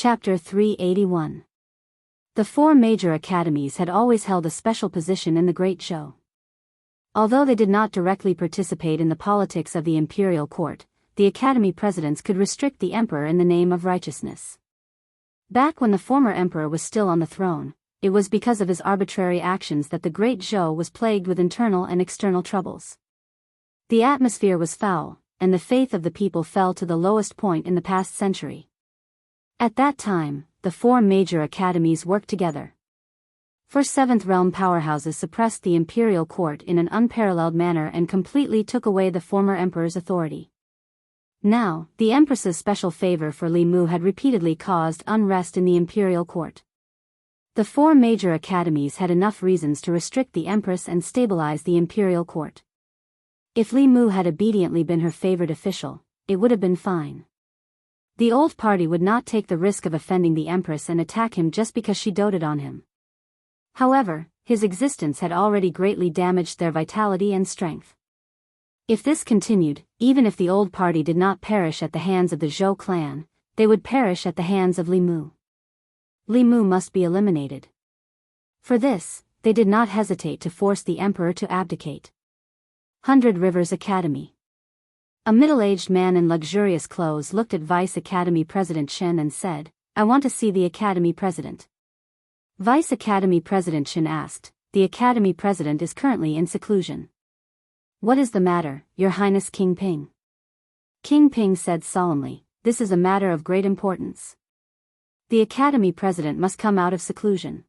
Chapter 381. The four major academies had always held a special position in the Great Show. Although they did not directly participate in the politics of the imperial court, the academy presidents could restrict the emperor in the name of righteousness. Back when the former emperor was still on the throne, it was because of his arbitrary actions that the Great Show was plagued with internal and external troubles. The atmosphere was foul, and the faith of the people fell to the lowest point in the past century. At that time, the four major academies worked together. For Seventh Realm powerhouses suppressed the imperial court in an unparalleled manner and completely took away the former emperor's authority. Now, the empress's special favor for Li Mu had repeatedly caused unrest in the imperial court. The four major academies had enough reasons to restrict the empress and stabilize the imperial court. If Li Mu had obediently been her favored official, it would have been fine. The old party would not take the risk of offending the empress and attack him just because she doted on him. However, his existence had already greatly damaged their vitality and strength. If this continued, even if the old party did not perish at the hands of the Zhou clan, they would perish at the hands of Li Mu. Li Mu must be eliminated. For this, they did not hesitate to force the emperor to abdicate. 100 Rivers Academy. A middle-aged man in luxurious clothes looked at Vice Academy President Chen and said, "I want to see the Academy President." Vice Academy President Chen asked, "The Academy President is currently in seclusion." "What is the matter, Your Highness King Ping?" King Ping said solemnly, "This is a matter of great importance. The Academy President must come out of seclusion."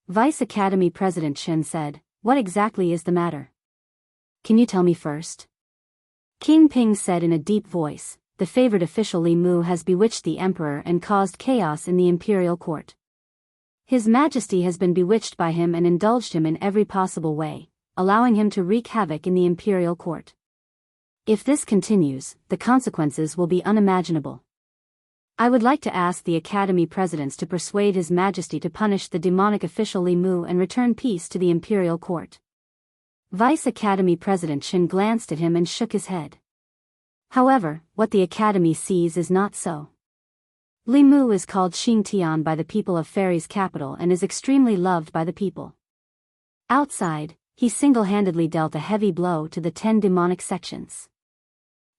Vice Academy President Chen said, "What exactly is the matter? Can you tell me first?" King Ping said in a deep voice, "The favored official Li Mu has bewitched the emperor and caused chaos in the imperial court. His Majesty has been bewitched by him and indulged him in every possible way, allowing him to wreak havoc in the imperial court. If this continues, the consequences will be unimaginable. I would like to ask the Academy presidents to persuade His Majesty to punish the demonic official Li Mu and return peace to the imperial court." Vice Academy President Chen glanced at him and shook his head. However, what the Academy sees is not so. Li Mu is called Xing Tian by the people of Fairy's capital and is extremely loved by the people. Outside, he single-handedly dealt a heavy blow to the 10 demonic sections.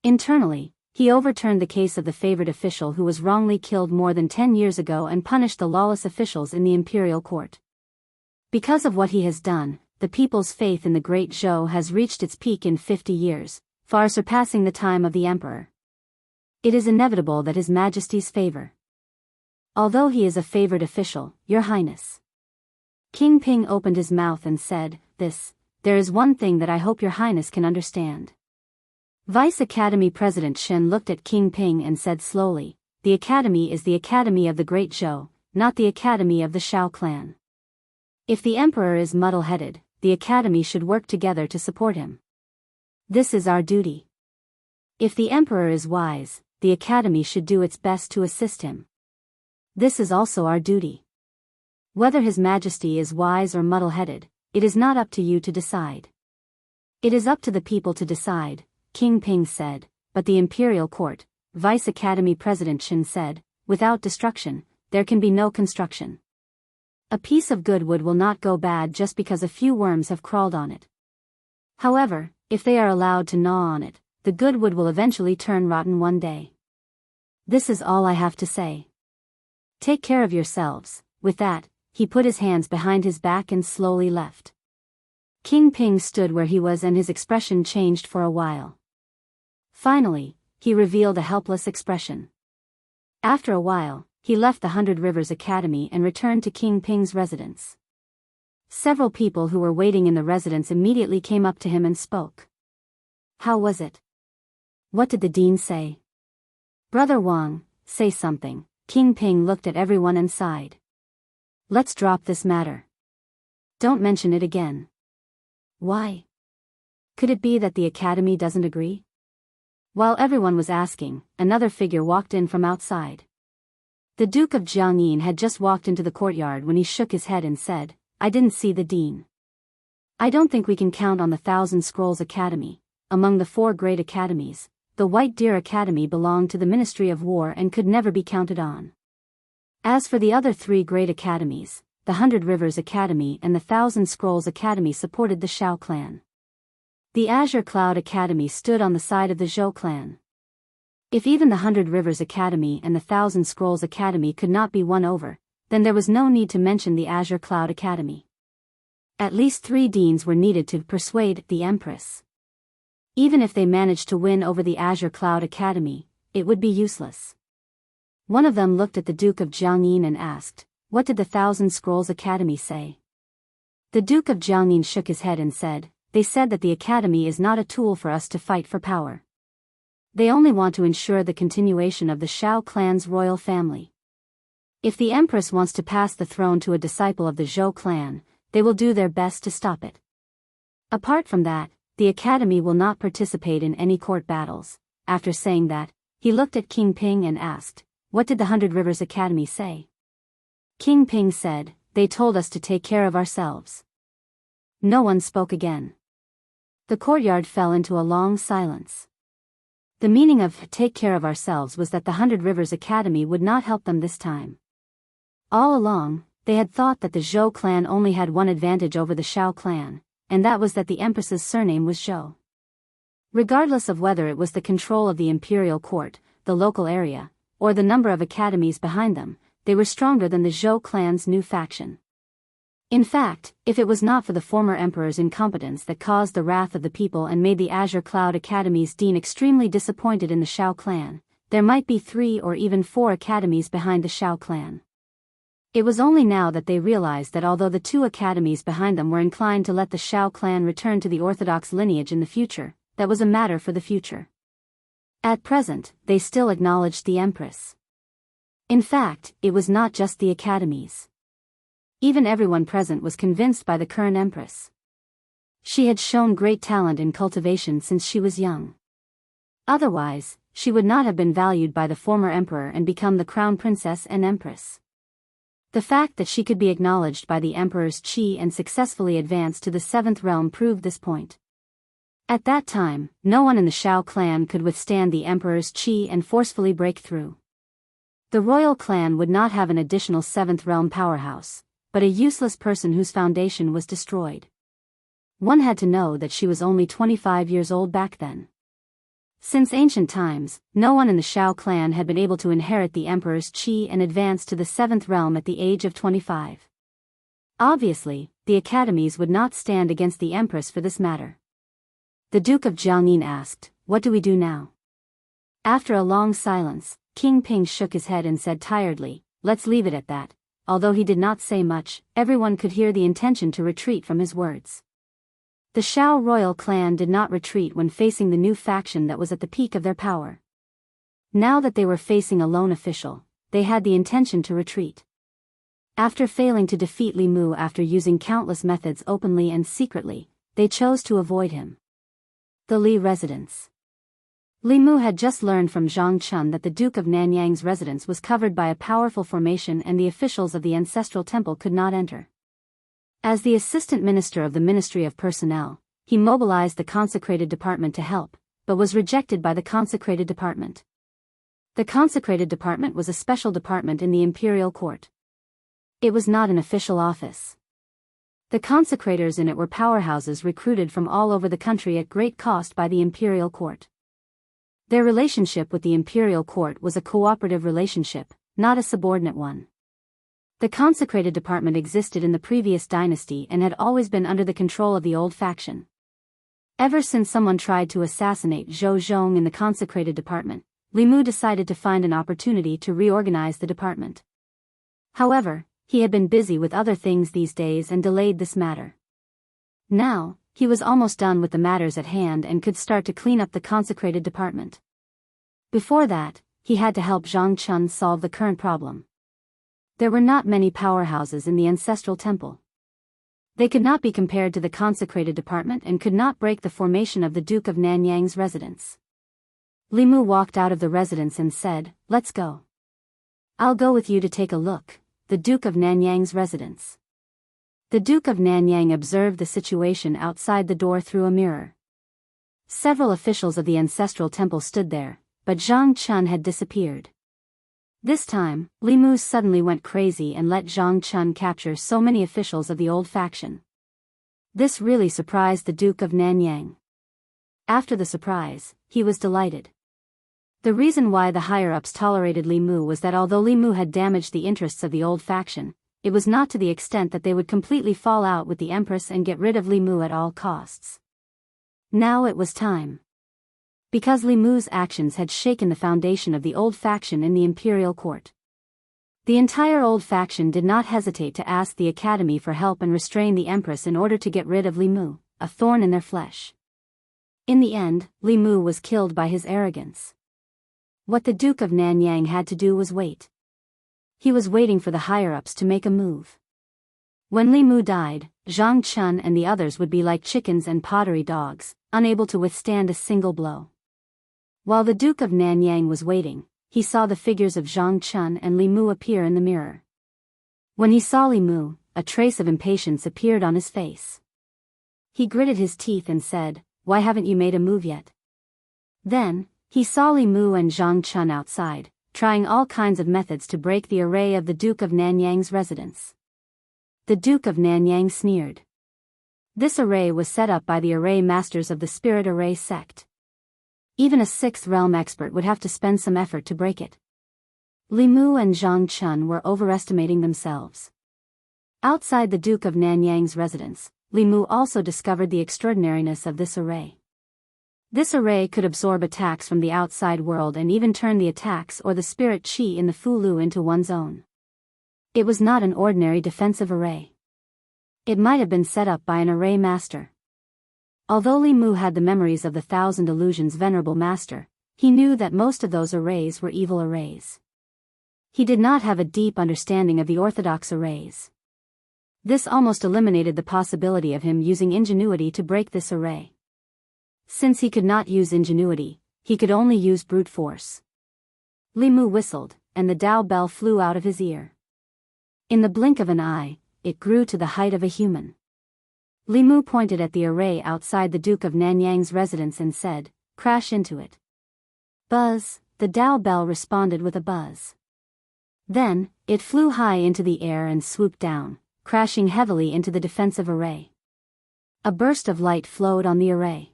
Internally, he overturned the case of the favored official who was wrongly killed more than 10 years ago and punished the lawless officials in the imperial court. Because of what he has done, the people's faith in the Great Zhou has reached its peak in 50 years, far surpassing the time of the emperor. It is inevitable that His Majesty's favor. Although he is a favored official, Your Highness. King Ping opened his mouth and said, there is one thing that I hope Your Highness can understand." Vice Academy President Chen looked at King Ping and said slowly, "The Academy is the Academy of the Great Zhou, not the Academy of the Shao clan. If the emperor is muddle-headed, the Academy should work together to support him. This is our duty. If the emperor is wise, the Academy should do its best to assist him. This is also our duty. Whether His Majesty is wise or muddle-headed, it is not up to you to decide. It is up to the people to decide," King Ping said, "but the imperial court," Vice Academy President Chen said, "without destruction, there can be no construction. A piece of good wood will not go bad just because a few worms have crawled on it. However, if they are allowed to gnaw on it, the good wood will eventually turn rotten one day. This is all I have to say. Take care of yourselves." With that, he put his hands behind his back and slowly left. King Ping stood where he was and his expression changed for a while. Finally, he revealed a helpless expression. After a while, he left the 100 Rivers Academy and returned to King Ping's residence. Several people who were waiting in the residence immediately came up to him and spoke. "How was it? What did the dean say?" "Brother Wang, say something." King Ping looked at everyone and sighed. "Let's drop this matter. Don't mention it again." "Why? Could it be that the Academy doesn't agree?" While everyone was asking, another figure walked in from outside. The Duke of Jiangyin had just walked into the courtyard when he shook his head and said, "I didn't see the dean. I don't think we can count on the Thousand Scrolls Academy. Among the 4 great academies, the White Deer Academy belonged to the Ministry of War and could never be counted on. As for the other three great academies, the 100 Rivers Academy and the 1,000 Scrolls Academy supported the Shao clan. The Azure Cloud Academy stood on the side of the Zhou clan. If even the 100 Rivers Academy and the 1,000 Scrolls Academy could not be won over, then there was no need to mention the Azure Cloud Academy. At least 3 deans were needed to persuade the Empress. Even if they managed to win over the Azure Cloud Academy, it would be useless. One of them looked at the Duke of Jiangyin and asked, "What did the 1,000 Scrolls Academy say?" The Duke of Jiangyin shook his head and said, "They said that the Academy is not a tool for us to fight for power. They only want to ensure the continuation of the Shao clan's royal family. If the Empress wants to pass the throne to a disciple of the Zhou clan, they will do their best to stop it. Apart from that, the Academy will not participate in any court battles." After saying that, he looked at King Ping and asked, "What did the 100 Rivers Academy say?" King Ping said, "They told us to take care of ourselves." No one spoke again. The courtyard fell into a long silence. The meaning of "take care of ourselves" was that the 100 Rivers Academy would not help them this time. All along, they had thought that the Zhou clan only had one advantage over the Shao clan, and that was that the Empress's surname was Zhou. Regardless of whether it was the control of the imperial court, the local area, or the number of academies behind them, they were stronger than the Zhou clan's new faction. In fact, if it was not for the former emperor's incompetence that caused the wrath of the people and made the Azure Cloud Academy's dean extremely disappointed in the Shao clan, there might be 3 or even 4 academies behind the Shao clan. It was only now that they realized that although the 2 academies behind them were inclined to let the Shao clan return to the orthodox lineage in the future, that was a matter for the future. At present, they still acknowledged the Empress. In fact, it was not just the academies. Even everyone present was convinced by the current Empress. She had shown great talent in cultivation since she was young. Otherwise, she would not have been valued by the former emperor and become the crown princess and empress. The fact that she could be acknowledged by the emperor's qi and successfully advance to the 7th realm proved this point. At that time, no one in the Shao clan could withstand the emperor's qi and forcefully break through. The royal clan would not have an additional 7th realm powerhouse, but a useless person whose foundation was destroyed. One had to know that she was only 25 years old back then. Since ancient times, no one in the Shao clan had been able to inherit the emperor's qi and advance to the 7th realm at the age of 25. Obviously, the academies would not stand against the empress for this matter. The Duke of Jiangyin asked, "What do we do now?" After a long silence, King Ping shook his head and said tiredly, "Let's leave it at that." Although he did not say much, everyone could hear the intention to retreat from his words. The Shao royal clan did not retreat when facing the new faction that was at the peak of their power. Now that they were facing a lone official, they had the intention to retreat. After failing to defeat Li Mu after using countless methods openly and secretly, they chose to avoid him. The Li residence. Li Mu had just learned from Zhang Chun that the Duke of Nanyang's residence was covered by a powerful formation and the officials of the ancestral temple could not enter. As the assistant minister of the Ministry of Personnel, he mobilized the consecrated department to help, but was rejected by the consecrated department. The consecrated department was a special department in the imperial court. It was not an official office. The consecrators in it were powerhouses recruited from all over the country at great cost by the imperial court. Their relationship with the imperial court was a cooperative relationship, not a subordinate one. The consecrated department existed in the previous dynasty and had always been under the control of the old faction. Ever since someone tried to assassinate Zhou Zhong in the consecrated department, Li Mu decided to find an opportunity to reorganize the department. However, he had been busy with other things these days and delayed this matter. Now, he was almost done with the matters at hand and could start to clean up the consecrated department. Before that, he had to help Zhang Chun solve the current problem. There were not many powerhouses in the ancestral temple. They could not be compared to the consecrated department and could not break the formation of the Duke of Nanyang's residence. Li Mu walked out of the residence and said, "Let's go. I'll go with you to take a look, the Duke of Nanyang's residence." The Duke of Nanyang observed the situation outside the door through a mirror. Several officials of the ancestral temple stood there, but Zhang Chun had disappeared. This time, Li Mu suddenly went crazy and let Zhang Chun capture so many officials of the old faction. This really surprised the Duke of Nanyang. After the surprise, he was delighted. The reason why the higher-ups tolerated Li Mu was that although Li Mu had damaged the interests of the old faction, it was not to the extent that they would completely fall out with the Empress and get rid of Li Mu at all costs. Now it was time. Because Li Mu's actions had shaken the foundation of the old faction in the imperial court. The entire old faction did not hesitate to ask the Academy for help and restrain the Empress in order to get rid of Li Mu, a thorn in their flesh. In the end, Li Mu was killed by his arrogance. What the Duke of Nanyang had to do was wait. He was waiting for the higher-ups to make a move. When Li Mu died, Zhang Chun and the others would be like chickens and pottery dogs, unable to withstand a single blow. While the Duke of Nanyang was waiting, he saw the figures of Zhang Chun and Li Mu appear in the mirror. When he saw Li Mu, a trace of impatience appeared on his face. He gritted his teeth and said, "Why haven't you made a move yet?" Then, he saw Li Mu and Zhang Chun outside, trying all kinds of methods to break the array of the Duke of Nanyang's residence. The Duke of Nanyang sneered. This array was set up by the array masters of the Spirit Array sect. Even a 6th realm expert would have to spend some effort to break it. Li Mu and Zhang Chun were overestimating themselves. Outside the Duke of Nanyang's residence, Li Mu also discovered the extraordinariness of this array. This array could absorb attacks from the outside world and even turn the attacks or the spirit chi in the Fulu into one's own. It was not an ordinary defensive array. It might have been set up by an array master. Although Li Mu had the memories of the 1,000 Illusions Venerable Master, he knew that most of those arrays were evil arrays. He did not have a deep understanding of the orthodox arrays. This almost eliminated the possibility of him using ingenuity to break this array. Since he could not use ingenuity, he could only use brute force. Li Mu whistled, and the Dao bell flew out of his ear. In the blink of an eye, it grew to the height of a human. Li Mu pointed at the array outside the Duke of Nanyang's residence and said, "Crash into it." Buzz, the Dao bell responded with a buzz. Then, it flew high into the air and swooped down, crashing heavily into the defensive array. A burst of light flowed on the array.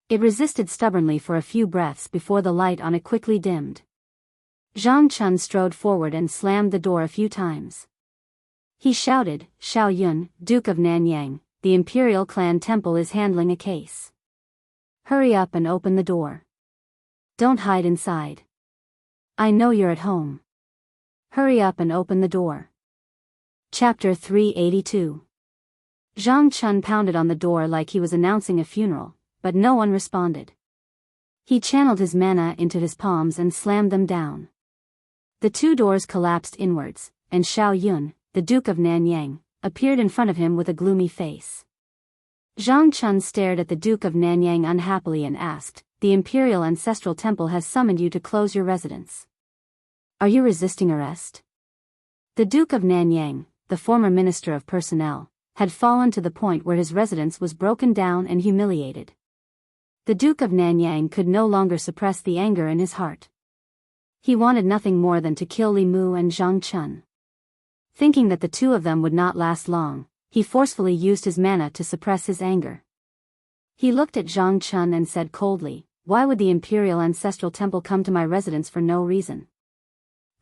It resisted stubbornly for a few breaths before the light on it quickly dimmed. Zhang Chun strode forward and slammed the door a few times. He shouted, "Xiao Yun, Duke of Nanyang, the Imperial Clan Temple is handling a case. Hurry up and open the door. Don't hide inside. I know you're at home. Hurry up and open the door." Chapter 382. Zhang Chun pounded on the door like he was announcing a funeral, but no one responded. He channeled his mana into his palms and slammed them down. The 2 doors collapsed inwards, and Xiao Yun, the Duke of Nanyang, appeared in front of him with a gloomy face. Zhang Chun stared at the Duke of Nanyang unhappily and asked, "The Imperial Ancestral Temple has summoned you to close your residence. Are you resisting arrest?" The Duke of Nanyang, the former Minister of Personnel, had fallen to the point where his residence was broken down and humiliated. The Duke of Nanyang could no longer suppress the anger in his heart. He wanted nothing more than to kill Li Mu and Zhang Chun. Thinking that the 2 of them would not last long, he forcefully used his mana to suppress his anger. He looked at Zhang Chun and said coldly, "Why would the Imperial Ancestral Temple come to my residence for no reason?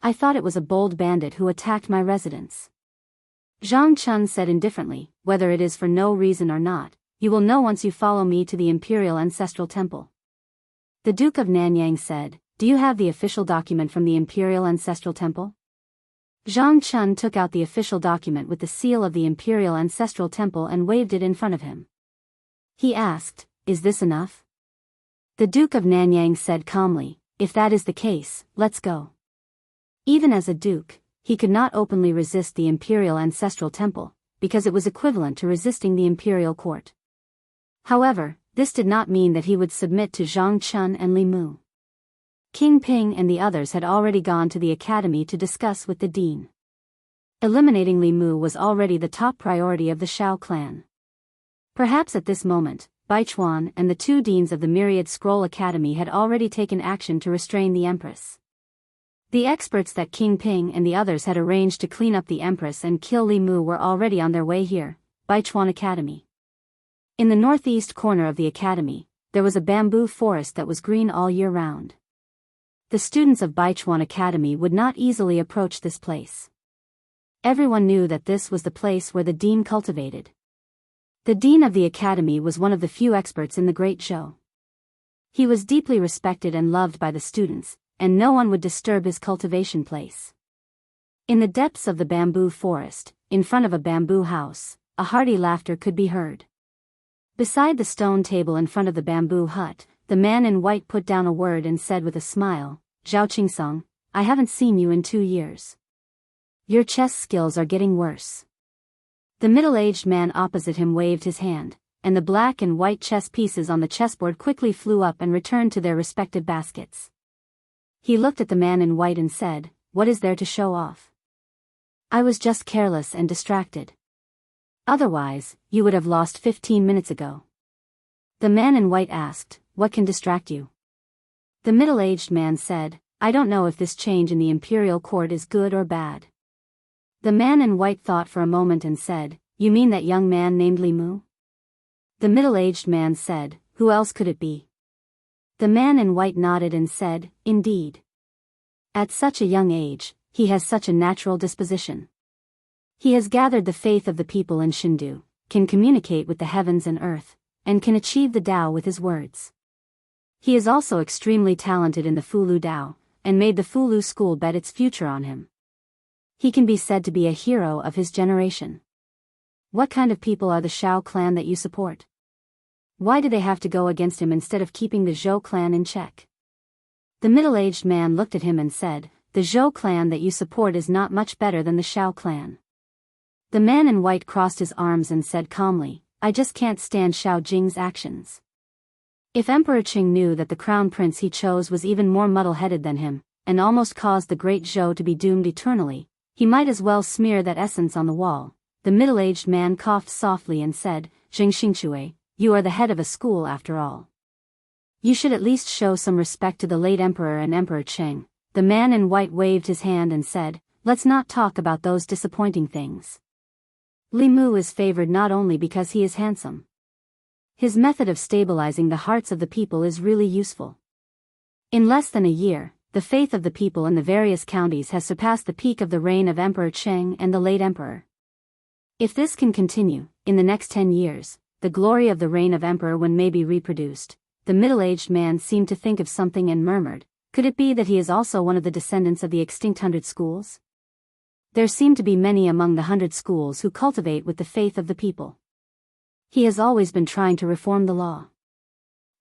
I thought it was a bold bandit who attacked my residence." Zhang Chun said indifferently, "Whether it is for no reason or not, you will know once you follow me to the Imperial Ancestral Temple." The Duke of Nanyang said, "Do you have the official document from the Imperial Ancestral Temple?" Zhang Chun took out the official document with the seal of the Imperial Ancestral Temple and waved it in front of him. He asked, "Is this enough?" The Duke of Nanyang said calmly, "If that is the case, let's go." Even as a duke, he could not openly resist the Imperial Ancestral Temple, because it was equivalent to resisting the Imperial Court. However, this did not mean that he would submit to Zhang Chun and Li Mu. King Ping and the others had already gone to the academy to discuss with the dean. Eliminating Li Mu was already the top priority of the Shao clan. Perhaps at this moment, Baichuan and the 2 deans of the Myriad Scroll Academy had already taken action to restrain the Empress. The experts that King Ping and the others had arranged to clean up the Empress and kill Li Mu were already on their way here, Baichuan Academy. In the northeast corner of the academy, there was a bamboo forest that was green all year round. The students of Baichuan Academy would not easily approach this place. Everyone knew that this was the place where the dean cultivated. The dean of the academy was one of the few experts in the great show. He was deeply respected and loved by the students, and no one would disturb his cultivation place. In the depths of the bamboo forest, in front of a bamboo house, a hearty laughter could be heard. Beside the stone table in front of the bamboo hut, the man in white put down a word and said with a smile, "Zhao Qingsong, I haven't seen you in 2 years. Your chess skills are getting worse." The middle-aged man opposite him waved his hand, and the black and white chess pieces on the chessboard quickly flew up and returned to their respective baskets. He looked at the man in white and said, "What is there to show off? I was just careless and distracted. Otherwise, you would have lost 15 minutes ago." The man in white asked, "What can distract you?" The middle-aged man said, "I don't know if this change in the imperial court is good or bad." The man in white thought for a moment and said, "You mean that young man named Li Mu?" The middle-aged man said, "Who else could it be?" The man in white nodded and said, "Indeed. At such a young age, he has such a natural disposition. He has gathered the faith of the people in Shindu, can communicate with the heavens and earth, and can achieve the Tao with his words. He is also extremely talented in the Fulu Tao, and made the Fulu school bet its future on him. He can be said to be a hero of his generation. What kind of people are the Shao clan that you support? Why do they have to go against him instead of keeping the Zhou clan in check?" The middle-aged man looked at him and said, "The Zhou clan that you support is not much better than the Shao clan." The man in white crossed his arms and said calmly, "I just can't stand Shao Jing's actions. If Emperor Qing knew that the crown prince he chose was even more muddle-headed than him, and almost caused the great Zhou to be doomed eternally, he might as well smear that essence on the wall." The middle-aged man coughed softly and said, "Jing Xingchui, you are the head of a school after all. You should at least show some respect to the late emperor and Emperor Qing." The man in white waved his hand and said, "Let's not talk about those disappointing things. Li Mu is favored not only because he is handsome. His method of stabilizing the hearts of the people is really useful. In less than a year, the faith of the people in the various counties has surpassed the peak of the reign of Emperor Qing and the late emperor. If this can continue, in the next 10 years, the glory of the reign of Emperor Wen may be reproduced." The middle-aged man seemed to think of something and murmured, "Could it be that he is also one of the descendants of the extinct 100 schools? There seem to be many among the 100 schools who cultivate with the faith of the people. He has always been trying to reform the law.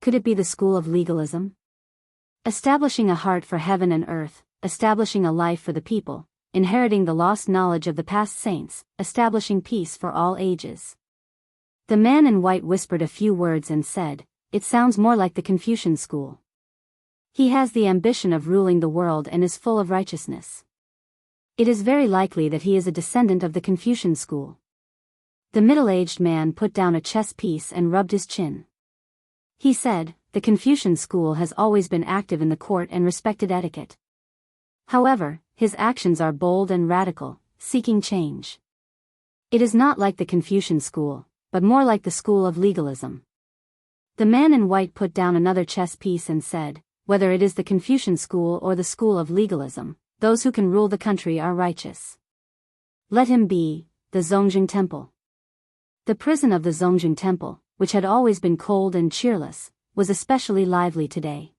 Could it be the school of legalism? Establishing a heart for heaven and earth, establishing a life for the people, inheriting the lost knowledge of the past saints, establishing peace for all ages." The man in white whispered a few words and said, "It sounds more like the Confucian school. He has the ambition of ruling the world and is full of righteousness. It is very likely that he is a descendant of the Confucian school." The middle-aged man put down a chess piece and rubbed his chin. He said, "The Confucian school has always been active in the court and respected etiquette. However, his actions are bold and radical, seeking change. It is not like the Confucian school, but more like the school of legalism." The man in white put down another chess piece and said, "Whether it is the Confucian school or the school of legalism, those who can rule the country are righteous. Let him be the Zongjing Temple." The prison of the Zongjing Temple, which had always been cold and cheerless, was especially lively today.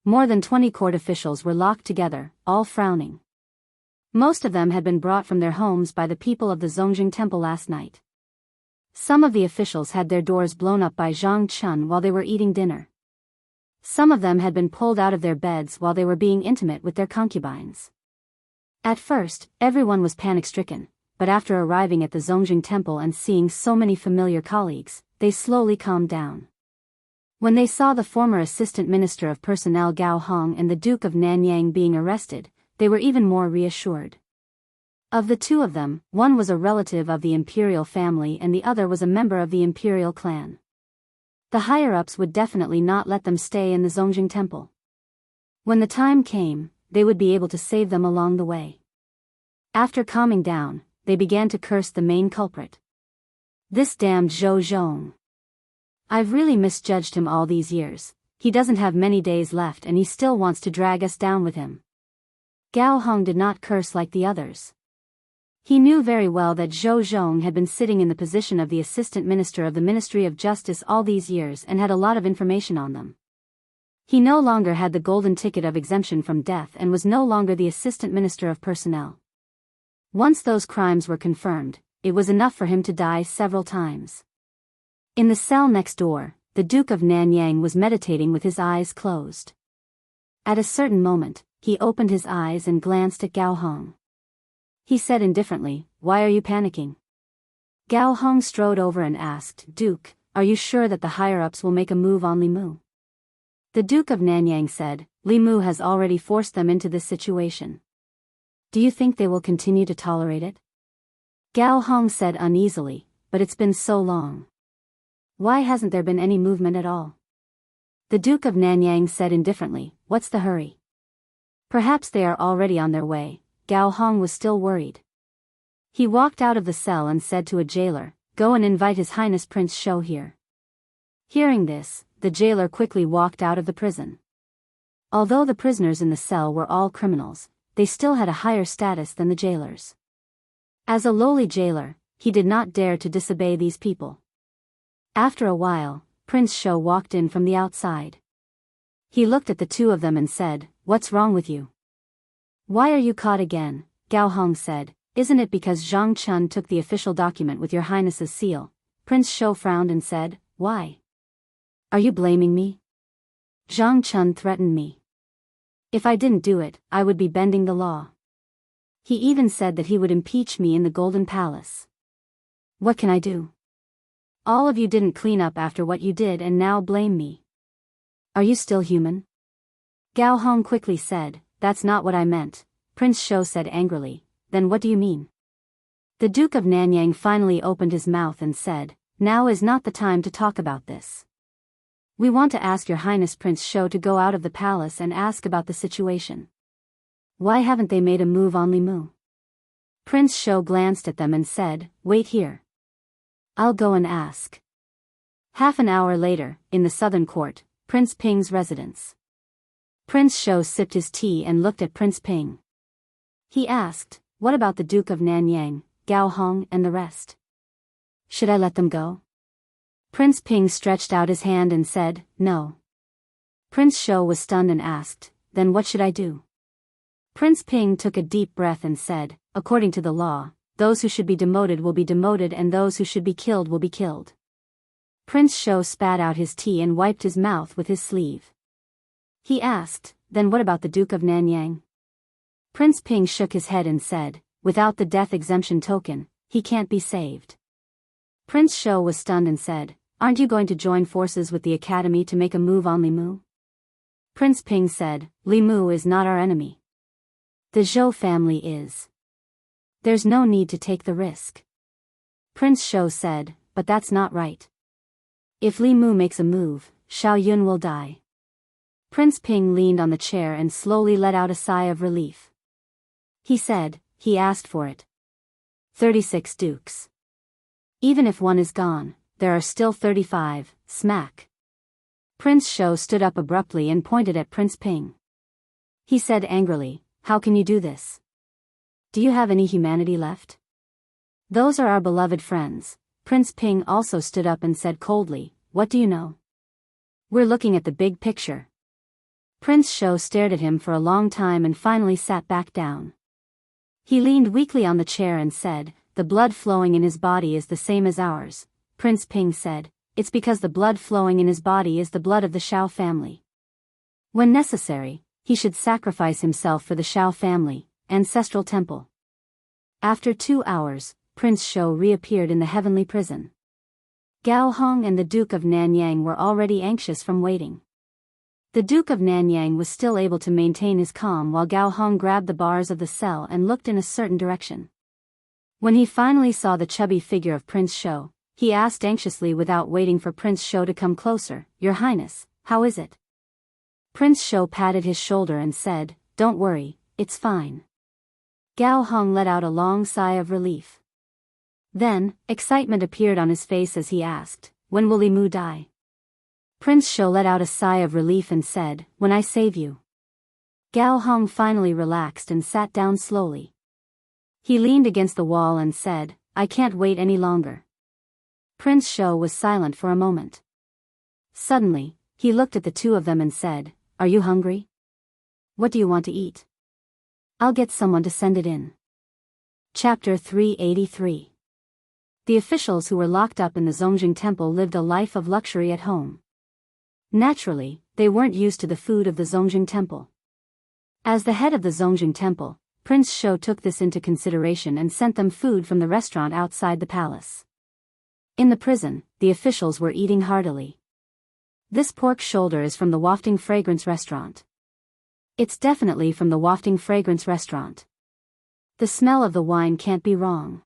More than 20 court officials were locked together, all frowning. Most of them had been brought from their homes by the people of the Zongjing Temple last night. Some of the officials had their doors blown up by Zhang Chun while they were eating dinner. Some of them had been pulled out of their beds while they were being intimate with their concubines. At first, everyone was panic-stricken, but after arriving at the Zongjing Temple and seeing so many familiar colleagues, they slowly calmed down. When they saw the former Assistant Minister of Personnel Gao Hong and the Duke of Nanyang being arrested, they were even more reassured. Of the two of them, one was a relative of the imperial family and the other was a member of the imperial clan. The higher-ups would definitely not let them stay in the Zongjing Temple. When the time came, they would be able to save them along the way. After calming down, they began to curse the main culprit. This damned Zhou Zhong. I've really misjudged him all these years. He doesn't have many days left and he still wants to drag us down with him. Gao Hong did not curse like the others. He knew very well that Zhou Zhong had been sitting in the position of the Assistant Minister of the Ministry of Justice all these years and had a lot of information on them. He no longer had the golden ticket of exemption from death and was no longer the Assistant Minister of Personnel. Once those crimes were confirmed, it was enough for him to die several times. In the cell next door, the Duke of Nanyang was meditating with his eyes closed. At a certain moment, he opened his eyes and glanced at Gao Hong. He said indifferently, "Why are you panicking?" Gao Hong strode over and asked, "Duke, are you sure that the higher-ups will make a move on Li Mu?" The Duke of Nanyang said, "Li Mu has already forced them into this situation. Do you think they will continue to tolerate it?" Gao Hong said uneasily, "But it's been so long. Why hasn't there been any movement at all?" The Duke of Nanyang said indifferently, "What's the hurry? Perhaps they are already on their way." Gao Hong was still worried. He walked out of the cell and said to a jailer, "Go and invite His Highness Prince Shou here." Hearing this, the jailer quickly walked out of the prison. Although the prisoners in the cell were all criminals, they still had a higher status than the jailers. As a lowly jailer, he did not dare to disobey these people. After a while, Prince Shou walked in from the outside. He looked at the two of them and said, "What's wrong with you? Why are you caught again?" Gao Hong said, "Isn't it because Zhang Chun took the official document with your highness's seal?" Prince Shou frowned and said, "Why? Are you blaming me? Zhang Chun threatened me. If I didn't do it, I would be bending the law. He even said that he would impeach me in the Golden Palace. What can I do? All of you didn't clean up after what you did and now blame me. Are you still human?" Gao Hong quickly said, "That's not what I meant." Prince Shou said angrily, "Then what do you mean?" The Duke of Nanyang finally opened his mouth and said, "Now is not the time to talk about this. We want to ask Your Highness Prince Shou to go out of the palace and ask about the situation. Why haven't they made a move on Li Mu?" Prince Shou glanced at them and said, "Wait here. I'll go and ask." Half an hour later, in the southern court, Prince Ping's residence. Prince Shou sipped his tea and looked at Prince Ping. He asked, "What about the Duke of Nanyang, Gao Hong and the rest? Should I let them go?" Prince Ping stretched out his hand and said, "No." Prince Shou was stunned and asked, "Then what should I do?" Prince Ping took a deep breath and said, "According to the law, those who should be demoted will be demoted and those who should be killed will be killed." Prince Shou spat out his tea and wiped his mouth with his sleeve. He asked, "Then what about the Duke of Nanyang?" Prince Ping shook his head and said, "Without the death exemption token, he can't be saved." Prince Shou was stunned and said, "Aren't you going to join forces with the academy to make a move on Li Mu?" Prince Ping said, "Li Mu is not our enemy. The Zhou family is. There's no need to take the risk." Prince Shou said, "But that's not right. If Li Mu makes a move, Xiao Yun will die." Prince Ping leaned on the chair and slowly let out a sigh of relief. He said, "He asked for it. 36 dukes. Even if one is gone, there are still 35, smack." Prince Shou stood up abruptly and pointed at Prince Ping. He said angrily, "How can you do this? Do you have any humanity left? Those are our beloved friends." Prince Ping also stood up and said coldly, "What do you know? We're looking at the big picture." Prince Shou stared at him for a long time and finally sat back down. He leaned weakly on the chair and said, "The blood flowing in his body is the same as ours." Prince Ping said, "It's because the blood flowing in his body is the blood of the Xiao family. When necessary, he should sacrifice himself for the Xiao family, ancestral temple." After 2 hours, Prince Shou reappeared in the heavenly prison. Gao Hong and the Duke of Nanyang were already anxious from waiting. The Duke of Nanyang was still able to maintain his calm while Gao Hong grabbed the bars of the cell and looked in a certain direction. When he finally saw the chubby figure of Prince Shou, he asked anxiously without waiting for Prince Shou to come closer, "Your Highness, how is it?" Prince Shou patted his shoulder and said, don't worry, it's fine. Gao Hong let out a long sigh of relief. Then, excitement appeared on his face as he asked, when will Li Mu die? Prince Shou let out a sigh of relief and said, when I save you. Gao Hong finally relaxed and sat down slowly. He leaned against the wall and said, I can't wait any longer. Prince Shou was silent for a moment. Suddenly, he looked at the two of them and said, are you hungry? What do you want to eat? I'll get someone to send it in. Chapter 383. The officials who were locked up in the Zongjing Temple lived a life of luxury at home. Naturally, they weren't used to the food of the Zongjing Temple. As the head of the Zongjing Temple, Prince Shou took this into consideration and sent them food from the restaurant outside the palace. In the prison, the officials were eating heartily. This pork shoulder is from the Wafting Fragrance restaurant. It's definitely from the Wafting Fragrance restaurant. The smell of the wine can't be wrong.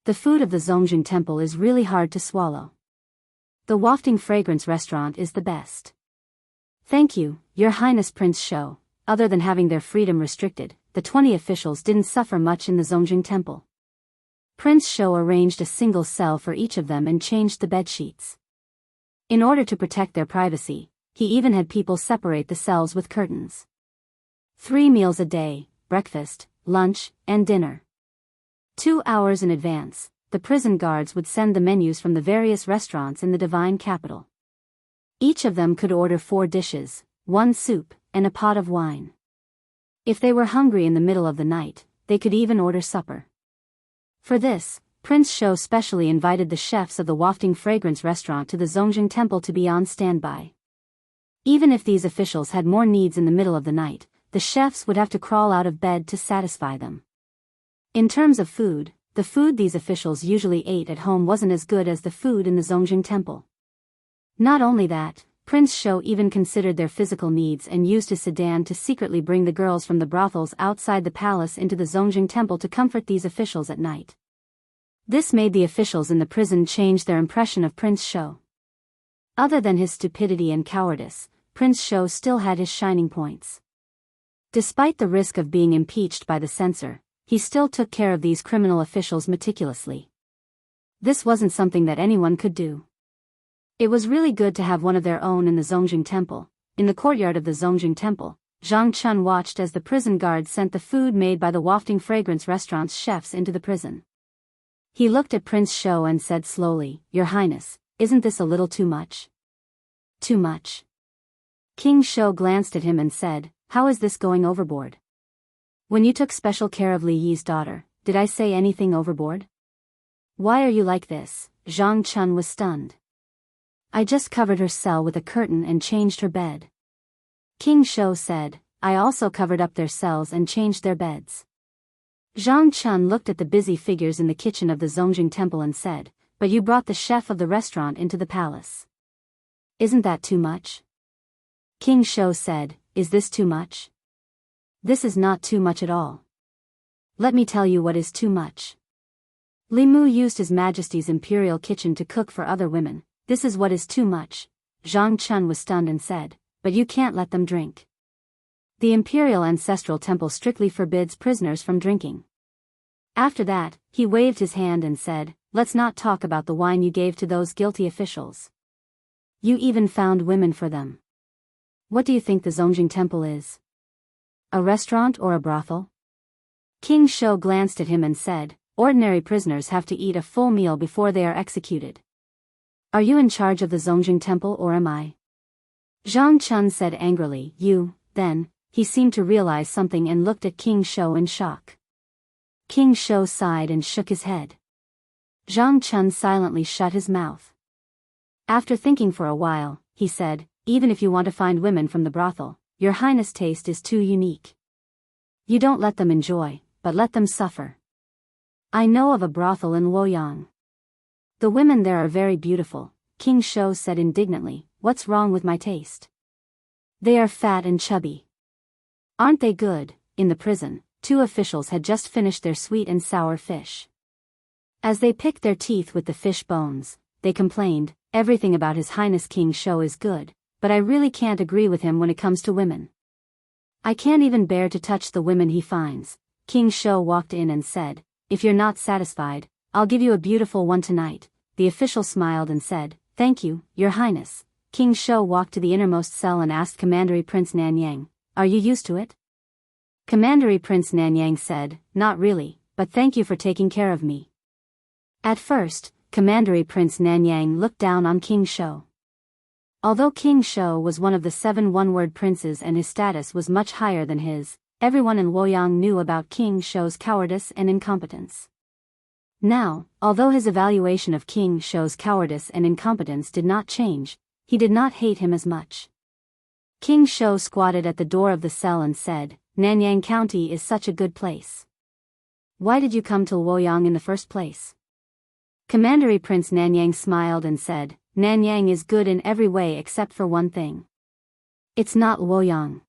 The food of the Zongjing Temple is really hard to swallow. The Wafting Fragrance restaurant is the best. Thank you, Your Highness Prince Shou. Other than having their freedom restricted, the 20 officials didn't suffer much in the Zongjing Temple. Prince Shou arranged a single cell for each of them and changed the bedsheets. In order to protect their privacy, he even had people separate the cells with curtains. 3 meals a day, breakfast, lunch, and dinner. 2 hours in advance, the prison guards would send the menus from the various restaurants in the divine capital. Each of them could order 4 dishes, 1 soup, and a pot of wine. If they were hungry in the middle of the night, they could even order supper. For this, Prince Shou specially invited the chefs of the Wafting Fragrance restaurant to the Zongjing Temple to be on standby. Even if these officials had more needs in the middle of the night, the chefs would have to crawl out of bed to satisfy them. In terms of food, the food these officials usually ate at home wasn't as good as the food in the Zongjing Temple. Not only that, Prince Shou even considered their physical needs and used his sedan to secretly bring the girls from the brothels outside the palace into the Zongjing Temple to comfort these officials at night. This made the officials in the prison change their impression of Prince Shou. Other than his stupidity and cowardice, Prince Shou still had his shining points. Despite the risk of being impeached by the censor, he still took care of these criminal officials meticulously. This wasn't something that anyone could do. It was really good to have one of their own in the Zongjing Temple. In the courtyard of the Zongjing Temple, Zhang Chun watched as the prison guards sent the food made by the Wafting Fragrance restaurant's chefs into the prison. He looked at Prince Shou and said slowly, Your Highness, isn't this a little too much? Too much? King Shou glanced at him and said, How is this going overboard? When you took special care of Li Yi's daughter, did I say anything overboard? Why are you like this? Zhang Chun was stunned. I just covered her cell with a curtain and changed her bed. King Shou said, I also covered up their cells and changed their beds. Zhang Chun looked at the busy figures in the kitchen of the Zongjing Temple and said, But you brought the chef of the restaurant into the palace. Isn't that too much? King Shou said, Is this too much? This is not too much at all. Let me tell you what is too much. Li Mu used His Majesty's imperial kitchen to cook for other women. This is what is too much. Zhang Chun was stunned and said, But you can't let them drink. The Imperial Ancestral Temple strictly forbids prisoners from drinking. After that, he waved his hand and said, Let's not talk about the wine you gave to those guilty officials. You even found women for them. What do you think the Zongjing Temple is? A restaurant or a brothel? King Shou glanced at him and said, Ordinary prisoners have to eat a full meal before they are executed. Are you in charge of the Zongjing Temple or am I? Zhang Chun said angrily, You, then. He seemed to realize something and looked at King Shou in shock. King Shou sighed and shook his head. Zhang Chun silently shut his mouth. After thinking for a while, he said, Even if you want to find women from the brothel, Your Highness' taste is too unique. You don't let them enjoy, but let them suffer. I know of a brothel in Luoyang. The women there are very beautiful. King Shou said indignantly, What's wrong with my taste? They are fat and chubby. Aren't they good? In the prison, 2 officials had just finished their sweet and sour fish. As they picked their teeth with the fish bones, they complained, Everything about His Highness King Shou is good, but I really can't agree with him when it comes to women. I can't even bear to touch the women he finds. King Shou walked in and said, if you're not satisfied, I'll give you a beautiful one tonight. The official smiled and said, thank you, Your Highness. King Shou walked to the innermost cell and asked Commandery Prince Nanyang, are you used to it? Commandery Prince Nanyang said, not really, but thank you for taking care of me. At first, Commandery Prince Nanyang looked down on King Shou. Although King Shou was one of the 7 one-word princes and his status was much higher than his, everyone in Luoyang knew about King Shou's cowardice and incompetence. Now, although his evaluation of King Shou's cowardice and incompetence did not change, he did not hate him as much. King Shou squatted at the door of the cell and said, Nanyang County is such a good place. Why did you come to Luoyang in the first place? Commandery Prince Nanyang smiled and said, Nanyang is good in every way except for one thing. It's not Luoyang.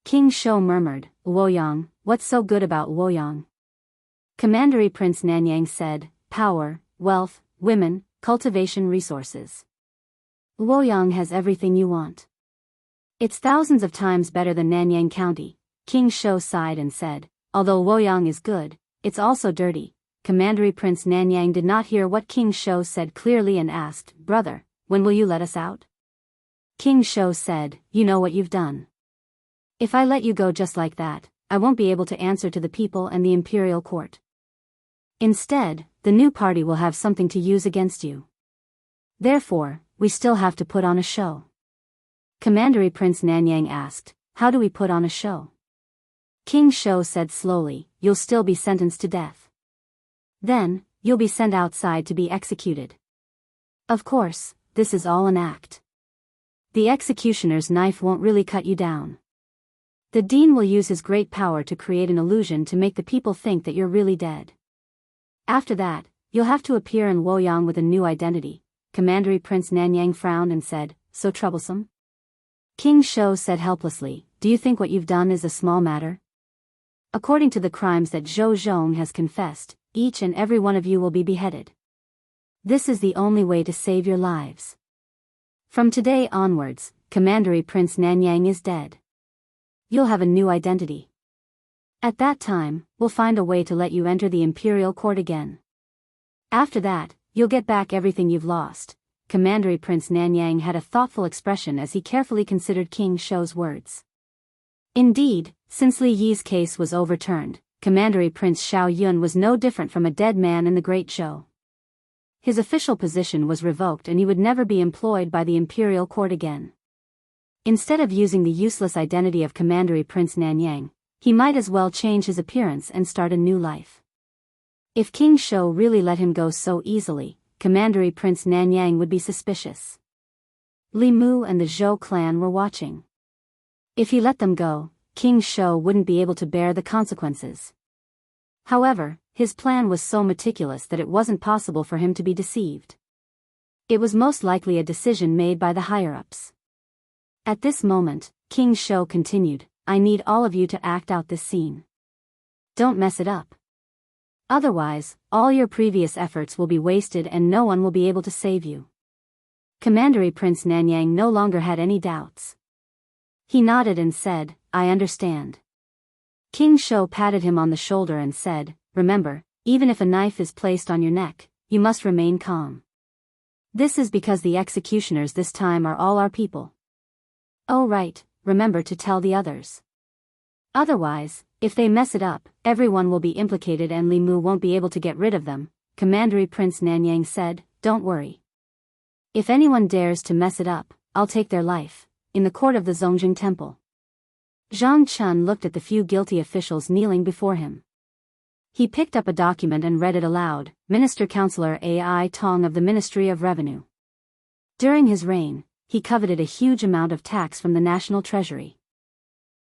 King Shou murmured, Luoyang, what's so good about Luoyang? Commandery Prince Nanyang said, power, wealth, women, cultivation resources. Luoyang has everything you want. It's thousands of times better than Nanyang County. King Shou sighed and said, although Luoyang is good, it's also dirty. Commandery Prince Nanyang did not hear what King Shou said clearly and asked, brother, when will you let us out? King Shou said, you know what you've done. If I let you go just like that, I won't be able to answer to the people and the imperial court. Instead, the new party will have something to use against you. Therefore, we still have to put on a show. Commandery Prince Nanyang asked, how do we put on a show? King Shou said slowly, you'll still be sentenced to death. Then, you'll be sent outside to be executed. Of course, this is all an act. The executioner's knife won't really cut you down. The dean will use his great power to create an illusion to make the people think that you're really dead. After that, you'll have to appear in Luoyang with a new identity. Commandery Prince Nanyang frowned and said, so troublesome? King Shou said helplessly, do you think what you've done is a small matter? According to the crimes that Zhou Zhong has confessed, each and every one of you will be beheaded. This is the only way to save your lives. From today onwards, Commandery Prince Nanyang is dead. You'll have a new identity. At that time, we'll find a way to let you enter the imperial court again. After that, you'll get back everything you've lost. Commandery Prince Nanyang had a thoughtful expression as he carefully considered King Shou's words. Indeed, since Li Yi's case was overturned, Commandery Prince Xiao Yun was no different from a dead man in the Great Zhou. His official position was revoked and he would never be employed by the imperial court again. Instead of using the useless identity of Commandery Prince Nanyang, he might as well change his appearance and start a new life. If King Shou really let him go so easily, Commandery Prince Nanyang would be suspicious. Li Mu and the Zhou clan were watching. If he let them go, King Shou wouldn't be able to bear the consequences. However, his plan was so meticulous that it wasn't possible for him to be deceived. It was most likely a decision made by the higher-ups. At this moment, King Shou continued, I need all of you to act out this scene. Don't mess it up. Otherwise, all your previous efforts will be wasted and no one will be able to save you. Commandery Prince Nanyang no longer had any doubts. He nodded and said, I understand. King Shou patted him on the shoulder and said, remember, even if a knife is placed on your neck, you must remain calm. This is because the executioners this time are all our people. Oh right, remember to tell the others. Otherwise, if they mess it up, everyone will be implicated and Li Mu won't be able to get rid of them. Commandery Prince Nanyang said, don't worry. If anyone dares to mess it up, I'll take their life. In the court of the Zongjing Temple, Zhang Chun looked at the few guilty officials kneeling before him. He picked up a document and read it aloud, Minister Councillor Ai Tong of the Ministry of Revenue. During his reign, he coveted a huge amount of tax from the national treasury.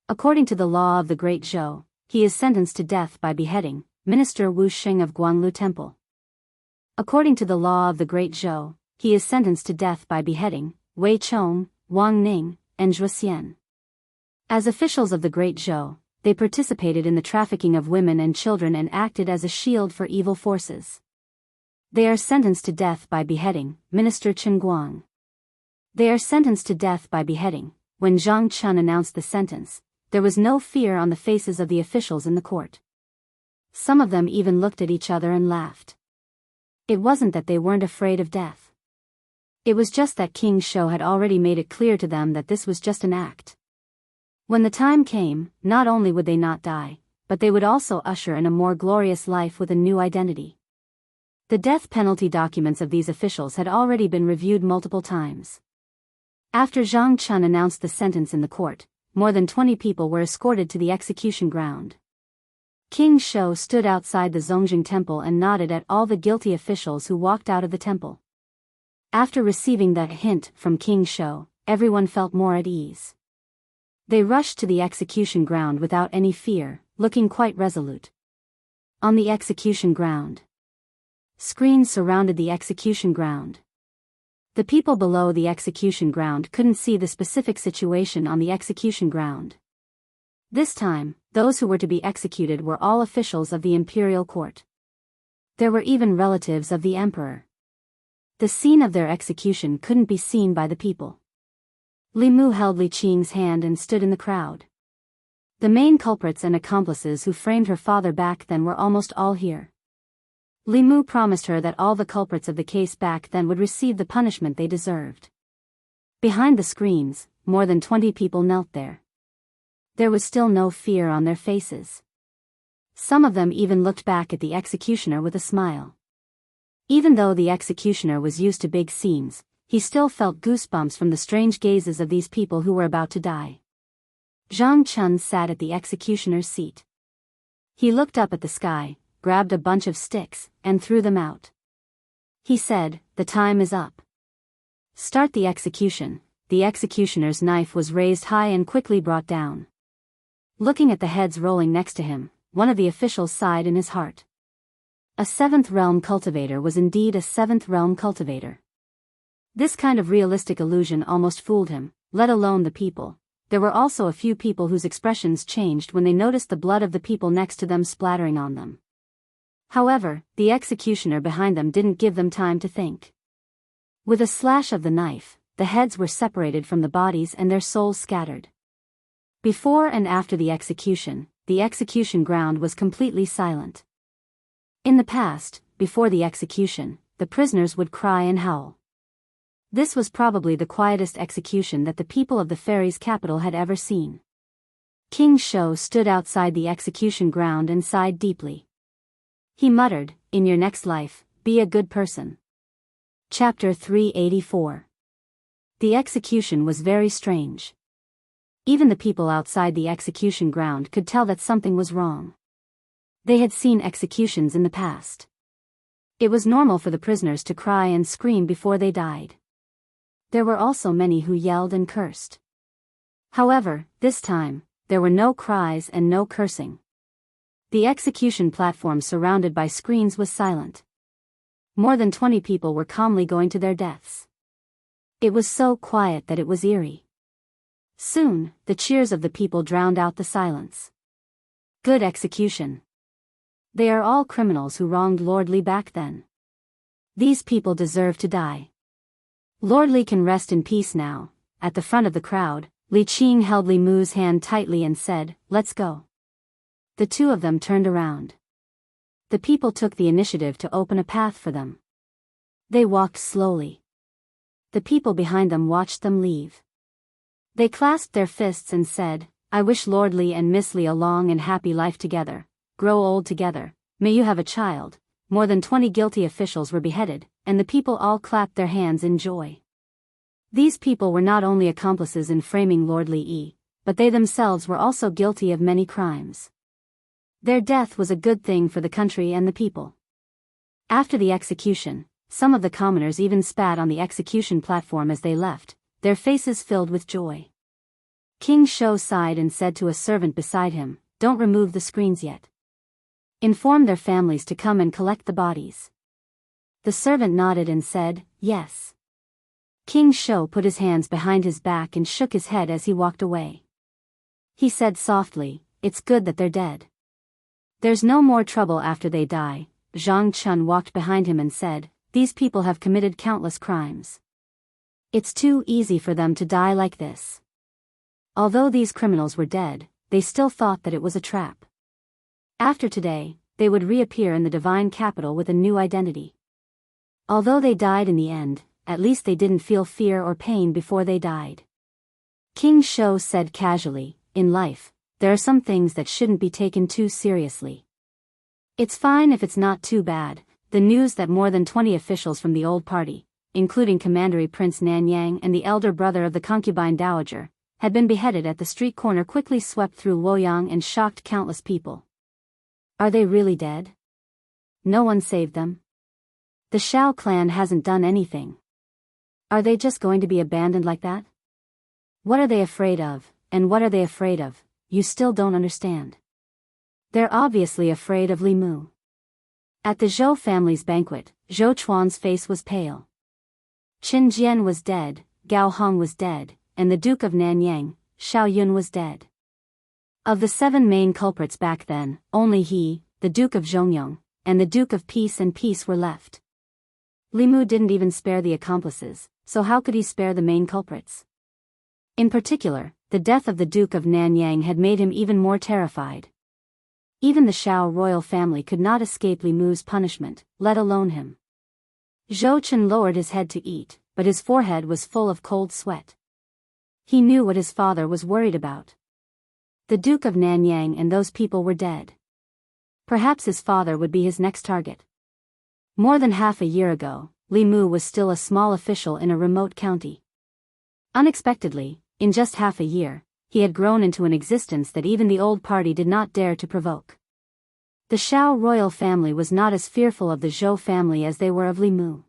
According to the law of the Great Zhou, he is sentenced to death by beheading, Minister Wu Xing of Guanglu Temple. According to the law of the Great Zhou, he is sentenced to death by beheading, Wei Chong, Wang Ning, and Zhuo Xian. As officials of the Great Zhou, they participated in the trafficking of women and children and acted as a shield for evil forces. They are sentenced to death by beheading, Minister Chen Guang. They are sentenced to death by beheading. When Zhang Chun announced the sentence, there was no fear on the faces of the officials in the court. Some of them even looked at each other and laughed. It wasn't that they weren't afraid of death. It was just that King Sho had already made it clear to them that this was just an act. When the time came, not only would they not die, but they would also usher in a more glorious life with a new identity. The death penalty documents of these officials had already been reviewed multiple times. After Zhang Chun announced the sentence in the court, more than 20 people were escorted to the execution ground. King Sho stood outside the Zongjing temple and nodded at all the guilty officials who walked out of the temple. After receiving that hint from King Sho, everyone felt more at ease. They rushed to the execution ground without any fear, looking quite resolute. On the execution ground. Screens surrounded the execution ground. The people below the execution ground couldn't see the specific situation on the execution ground. This time, those who were to be executed were all officials of the imperial court. There were even relatives of the emperor. The scene of their execution couldn't be seen by the people. Li Mu held Li Qing's hand and stood in the crowd. The main culprits and accomplices who framed her father back then were almost all here. Li Mu promised her that all the culprits of the case back then would receive the punishment they deserved. Behind the screens, more than 20 people knelt there. There was still no fear on their faces. Some of them even looked back at the executioner with a smile. Even though the executioner was used to big scenes, he still felt goosebumps from the strange gazes of these people who were about to die. Zhang Chun sat at the executioner's seat. He looked up at the sky, grabbed a bunch of sticks, and threw them out. He said, "The time is up. Start the execution." The executioner's knife was raised high and quickly brought down. Looking at the heads rolling next to him, one of the officials sighed in his heart. A seventh realm cultivator was indeed a seventh realm cultivator. This kind of realistic illusion almost fooled him, let alone the people. There were also a few people whose expressions changed when they noticed the blood of the people next to them splattering on them. However, the executioner behind them didn't give them time to think. With a slash of the knife, the heads were separated from the bodies and their souls scattered. Before and after the execution ground was completely silent. In the past, before the execution, the prisoners would cry and howl. This was probably the quietest execution that the people of the fairies' capital had ever seen. King Sho stood outside the execution ground and sighed deeply. He muttered, "In your next life, be a good person." Chapter 384. The execution was very strange. Even the people outside the execution ground could tell that something was wrong. They had seen executions in the past. It was normal for the prisoners to cry and scream before they died. There were also many who yelled and cursed. However, this time, there were no cries and no cursing. The execution platform surrounded by screens was silent. More than 20 people were calmly going to their deaths. It was so quiet that it was eerie. Soon, the cheers of the people drowned out the silence. Good execution. They are all criminals who wronged Lord Li back then. These people deserve to die. Lord Li can rest in peace now. At the front of the crowd, Li Qing held Li Mu's hand tightly and said, "Let's go." The two of them turned around. The people took the initiative to open a path for them. They walked slowly. The people behind them watched them leave. They clasped their fists and said, "I wish Lord Li and Miss Li a long and happy life together. Grow old together. May you have a child." More than 20 guilty officials were beheaded, and the people all clapped their hands in joy. These people were not only accomplices in framing Lord Li, but they themselves were also guilty of many crimes. Their death was a good thing for the country and the people. After the execution, some of the commoners even spat on the execution platform as they left, their faces filled with joy. King Sho sighed and said to a servant beside him, "Don't remove the screens yet. Inform their families to come and collect the bodies." The servant nodded and said, "Yes." King Sho put his hands behind his back and shook his head as he walked away. He said softly, "It's good that they're dead. There's no more trouble after they die." Zhang Chun walked behind him and said, "These people have committed countless crimes. It's too easy for them to die like this." Although these criminals were dead, they still thought that it was a trap. After today, they would reappear in the divine capital with a new identity. Although they died in the end, at least they didn't feel fear or pain before they died. King Shou said casually, "In life, there are some things that shouldn't be taken too seriously. It's fine if it's not too bad." The news that more than 20 officials from the old party, including Commandery Prince Nanyang and the elder brother of the concubine dowager, had been beheaded at the street corner quickly swept through Luoyang and shocked countless people. Are they really dead? No one saved them. The Shao clan hasn't done anything. Are they just going to be abandoned like that? What are they afraid of, and what are they afraid of? You still don't understand. They're obviously afraid of Li Mu. At the Zhou family's banquet, Zhou Chuan's face was pale. Qin Jian was dead, Gao Hong was dead, and the Duke of Nanyang, Xiao Yun was dead. Of the 7 main culprits back then, only he, the Duke of Zhongyong, and the Duke of Peace and Peace were left. Li Mu didn't even spare the accomplices, so how could he spare the main culprits? In particular, the death of the Duke of Nanyang had made him even more terrified. Even the Shao royal family could not escape Li Mu's punishment, let alone him. Zhou Chen lowered his head to eat, but his forehead was full of cold sweat. He knew what his father was worried about. The Duke of Nanyang and those people were dead. Perhaps his father would be his next target. More than half a year ago, Li Mu was still a small official in a remote county. Unexpectedly, in just half a year, he had grown into an existence that even the old party did not dare to provoke. The Shao royal family was not as fearful of the Zhou family as they were of Li Mu.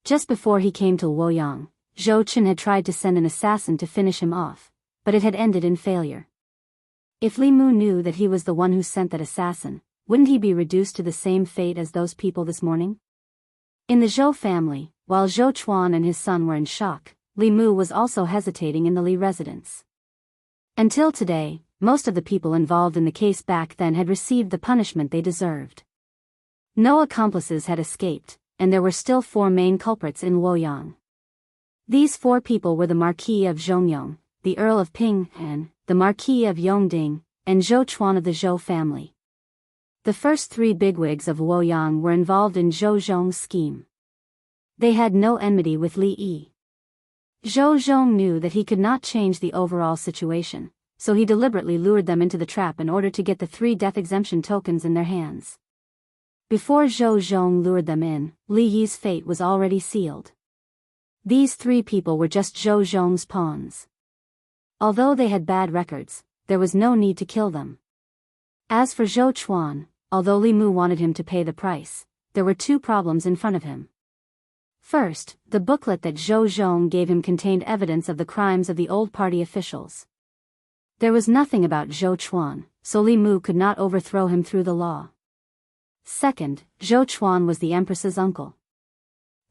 Just before he came to Luoyang, Zhou Chen had tried to send an assassin to finish him off, but it had ended in failure. If Li Mu knew that he was the one who sent that assassin, wouldn't he be reduced to the same fate as those people this morning? In the Zhou family, while Zhou Chuan and his son were in shock, Li Mu was also hesitating in the Li residence. Until today, most of the people involved in the case back then had received the punishment they deserved. No accomplices had escaped, and there were still 4 main culprits in Luoyang. These 4 people were the Marquis of Zhongyong, the Earl of Ping'an, the Marquis of Yongding, and Zhou Chuan of the Zhou family. The first 3 bigwigs of Luoyang were involved in Zhou Zhong's scheme. They had no enmity with Li Yi. Zhou Zhong knew that he could not change the overall situation, so he deliberately lured them into the trap in order to get the 3 death exemption tokens in their hands. Before Zhou Zhong lured them in, Li Yi's fate was already sealed. These 3 people were just Zhou Zhong's pawns. Although they had bad records, there was no need to kill them. As for Zhou Chuan, although Li Mu wanted him to pay the price, there were 2 problems in front of him. First, the booklet that Zhou Zhong gave him contained evidence of the crimes of the old party officials. There was nothing about Zhou Chuan, so Li Mu could not overthrow him through the law. Second, Zhou Chuan was the Empress's uncle.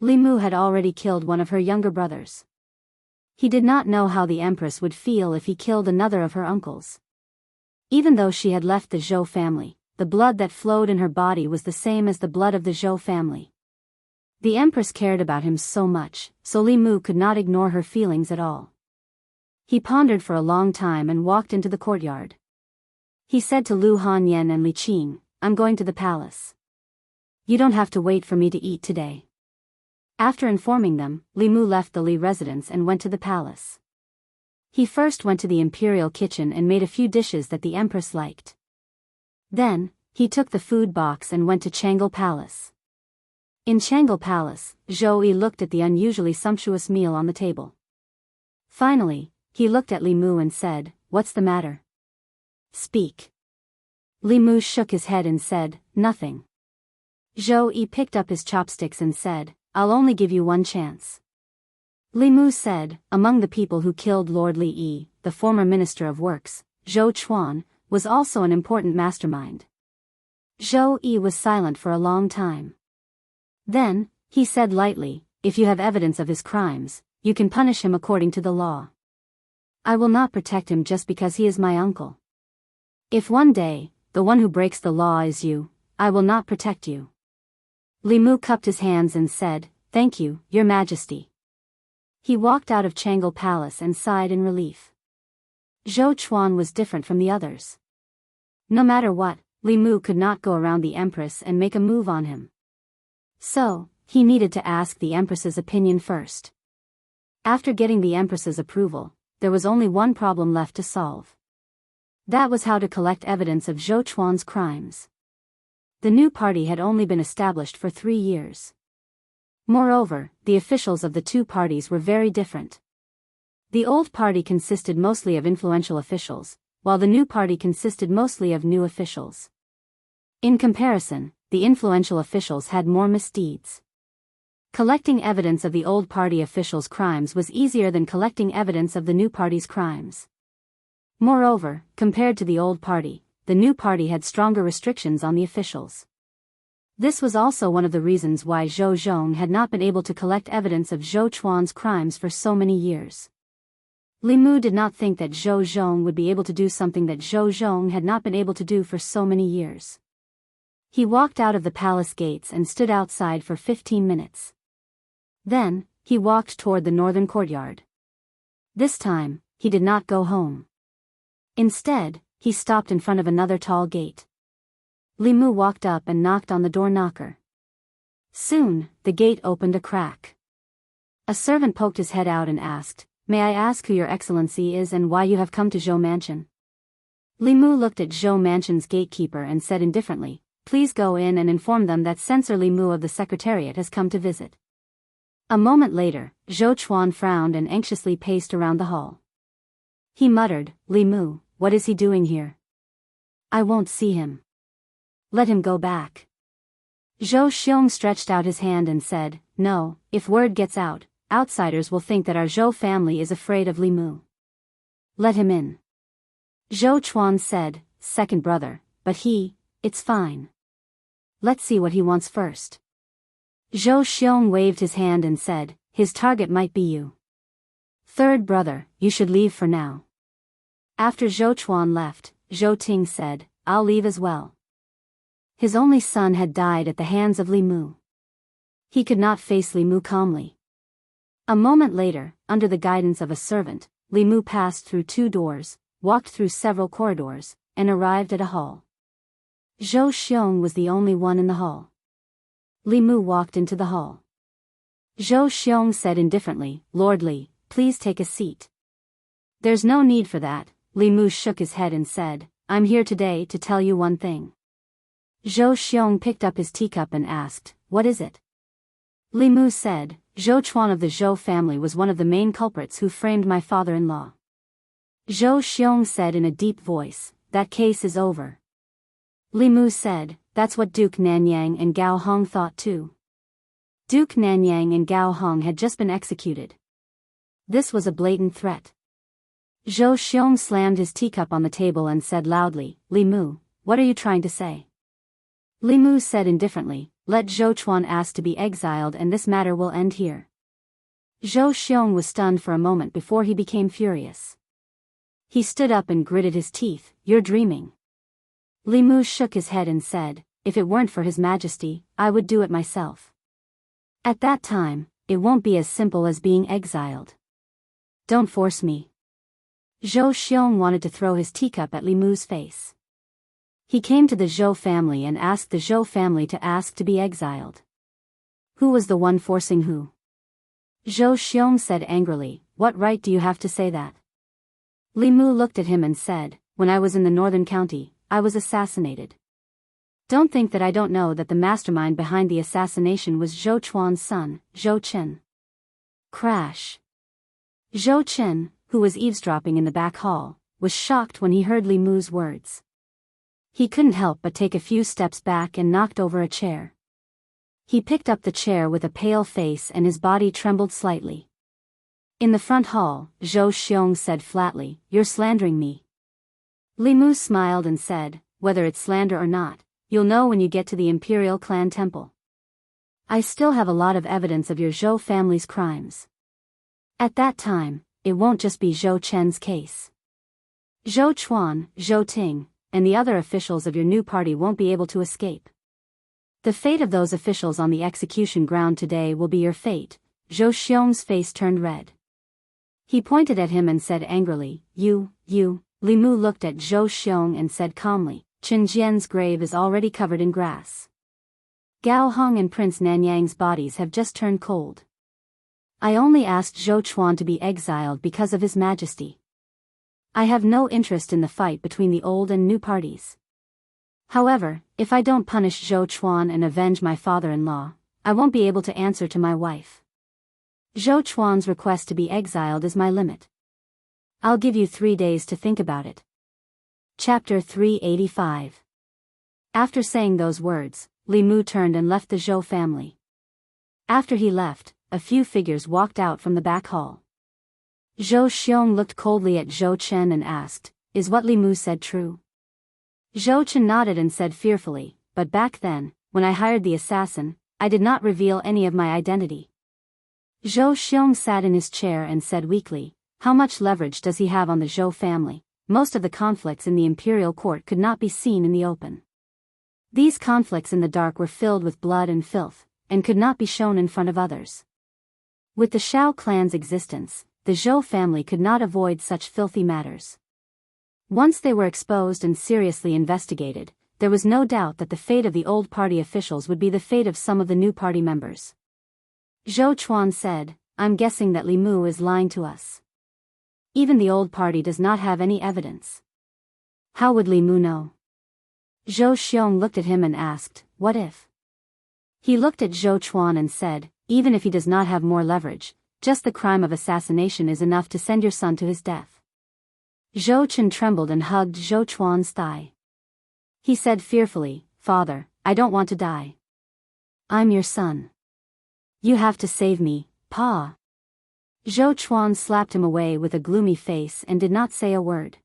Li Mu had already killed one of her younger brothers. He did not know how the Empress would feel if he killed another of her uncles. Even though she had left the Zhou family, the blood that flowed in her body was the same as the blood of the Zhou family. The Empress cared about him so much, so Li Mu could not ignore her feelings at all. He pondered for a long time and walked into the courtyard. He said to Lu Hanyan and Li Qing, "I'm going to the palace. You don't have to wait for me to eat today." After informing them, Li Mu left the Li residence and went to the palace. He first went to the imperial kitchen and made a few dishes that the Empress liked. Then, he took the food box and went to Changle Palace. In Changle Palace, Zhou Yi looked at the unusually sumptuous meal on the table. Finally, he looked at Li Mu and said, "What's the matter? Speak." Li Mu shook his head and said, "Nothing." Zhou Yi picked up his chopsticks and said, "I'll only give you one chance." Li Mu said, "Among the people who killed Lord Li Yi, the former Minister of Works, Zhou Chuan, was also an important mastermind." Zhou Yi was silent for a long time. Then, he said lightly, "If you have evidence of his crimes, you can punish him according to the law. I will not protect him just because he is my uncle. If one day, the one who breaks the law is you, I will not protect you." Li Mu cupped his hands and said, "Thank you, Your Majesty." He walked out of Changle Palace and sighed in relief. Zhou Chuan was different from the others. No matter what, Li Mu could not go around the Empress and make a move on him. So, he needed to ask the Empress's opinion first. After getting the Empress's approval, there was only one problem left to solve. That was how to collect evidence of Zhou Chuan's crimes. The new party had only been established for 3 years. Moreover, the officials of the two parties were very different. The old party consisted mostly of influential officials, while the new party consisted mostly of new officials. In comparison, the influential officials had more misdeeds. Collecting evidence of the old party officials' crimes was easier than collecting evidence of the new party's crimes. Moreover, compared to the old party, the new party had stronger restrictions on the officials. This was also one of the reasons why Zhou Zhong had not been able to collect evidence of Zhou Chuan's crimes for so many years. Li Mu did not think that Zhou Zhong would be able to do something that Zhou Zhong had not been able to do for so many years. He walked out of the palace gates and stood outside for 15 minutes. Then, he walked toward the northern courtyard. This time, he did not go home. Instead, he stopped in front of another tall gate. Li Mu walked up and knocked on the door knocker. Soon, the gate opened a crack. A servant poked his head out and asked, "May I ask who your excellency is and why you have come to Zhou Mansion?" Li Mu looked at Zhou Mansion's gatekeeper and said indifferently, "Please go in and inform them that Censor Li Mu of the Secretariat has come to visit." A moment later, Zhou Chuan frowned and anxiously paced around the hall. He muttered, "Li Mu, what is he doing here? I won't see him. Let him go back." Zhou Xiong stretched out his hand and said, "No, if word gets out, outsiders will think that our Zhou family is afraid of Li Mu. Let him in." Zhou Chuan said, "Second brother, but it's fine. Let's see what he wants first." Zhou Xiong waved his hand and said, "His target might be you. Third brother, you should leave for now." After Zhou Chuan left, Zhou Ting said, "I'll leave as well." His only son had died at the hands of Li Mu. He could not face Li Mu calmly. A moment later, under the guidance of a servant, Li Mu passed through 2 doors, walked through several corridors, and arrived at a hall. Zhou Xiong was the only one in the hall. Li Mu walked into the hall. Zhou Xiong said indifferently, "Lord Li, please take a seat." "There's no need for that," Li Mu shook his head and said, "I'm here today to tell you one thing." Zhou Xiong picked up his teacup and asked, "What is it?" Li Mu said, "Zhou Chuan of the Zhou family was one of the main culprits who framed my father-in-law." Zhou Xiong said in a deep voice, "That case is over." Li Mu said, "That's what Duke Nanyang and Gao Hong thought too." Duke Nanyang and Gao Hong had just been executed. This was a blatant threat. Zhou Xiong slammed his teacup on the table and said loudly, "Li Mu, what are you trying to say?" Li Mu said indifferently, "Let Zhou Chuan ask to be exiled and this matter will end here." Zhou Xiong was stunned for a moment before he became furious. He stood up and gritted his teeth, "You're dreaming." Li Mu shook his head and said, "If it weren't for His Majesty, I would do it myself. At that time, it won't be as simple as being exiled. Don't force me." Zhou Xiong wanted to throw his teacup at Li Mu's face. He came to the Zhou family and asked the Zhou family to ask to be exiled. Who was the one forcing who? Zhou Xiong said angrily, "What right do you have to say that?" Li Mu looked at him and said, "When I was in the northern county, I was assassinated. Don't think that I don't know that the mastermind behind the assassination was Zhou Chuan's son, Zhou Chen." Crash. Zhou Chen, who was eavesdropping in the back hall, was shocked when he heard Li Mu's words. He couldn't help but take a few steps back and knocked over a chair. He picked up the chair with a pale face and his body trembled slightly. In the front hall, Zhou Xiong said flatly, "You're slandering me." Li Mu smiled and said, "Whether it's slander or not, you'll know when you get to the Imperial Clan Temple. I still have a lot of evidence of your Zhou family's crimes. At that time, it won't just be Zhou Chen's case. Zhou Chuan, Zhou Ting, and the other officials of your new party won't be able to escape. The fate of those officials on the execution ground today will be your fate." Zhou Xiong's face turned red. He pointed at him and said angrily, You. Li Mu looked at Zhou Xiong and said calmly, Chen Jian's grave is already covered in grass. Gao Hong and Prince Nanyang's bodies have just turned cold. I only asked Zhou Chuan to be exiled because of his majesty. I have no interest in the fight between the old and new parties. However, if I don't punish Zhou Chuan and avenge my father-in-law, I won't be able to answer to my wife. Zhou Chuan's request to be exiled is my limit. I'll give you 3 days to think about it. Chapter 385. After saying those words, Li Mu turned and left the Zhou family. After he left, a few figures walked out from the back hall. Zhou Xiong looked coldly at Zhou Chen and asked, Is what Li Mu said true? Zhou Chen nodded and said fearfully, But back then, when I hired the assassin, I did not reveal any of my identity. Zhou Xiong sat in his chair and said weakly, How much leverage does he have on the Zhou family? Most of the conflicts in the imperial court could not be seen in the open. These conflicts in the dark were filled with blood and filth, and could not be shown in front of others. With the Shao clan's existence, the Zhou family could not avoid such filthy matters. Once they were exposed and seriously investigated, there was no doubt that the fate of the old party officials would be the fate of some of the new party members. Zhou Chuan said, I'm guessing that Li Mu is lying to us. Even the old party does not have any evidence. How would Li Mu know? Zhou Xiong looked at him and asked, What if? He looked at Zhou Chuan and said, Even if he does not have more leverage, just the crime of assassination is enough to send your son to his death. Zhou Chen trembled and hugged Zhou Chuan's thigh. He said fearfully, Father, I don't want to die. I'm your son. You have to save me, Pa. Zhou Chuan slapped him away with a gloomy face and did not say a word.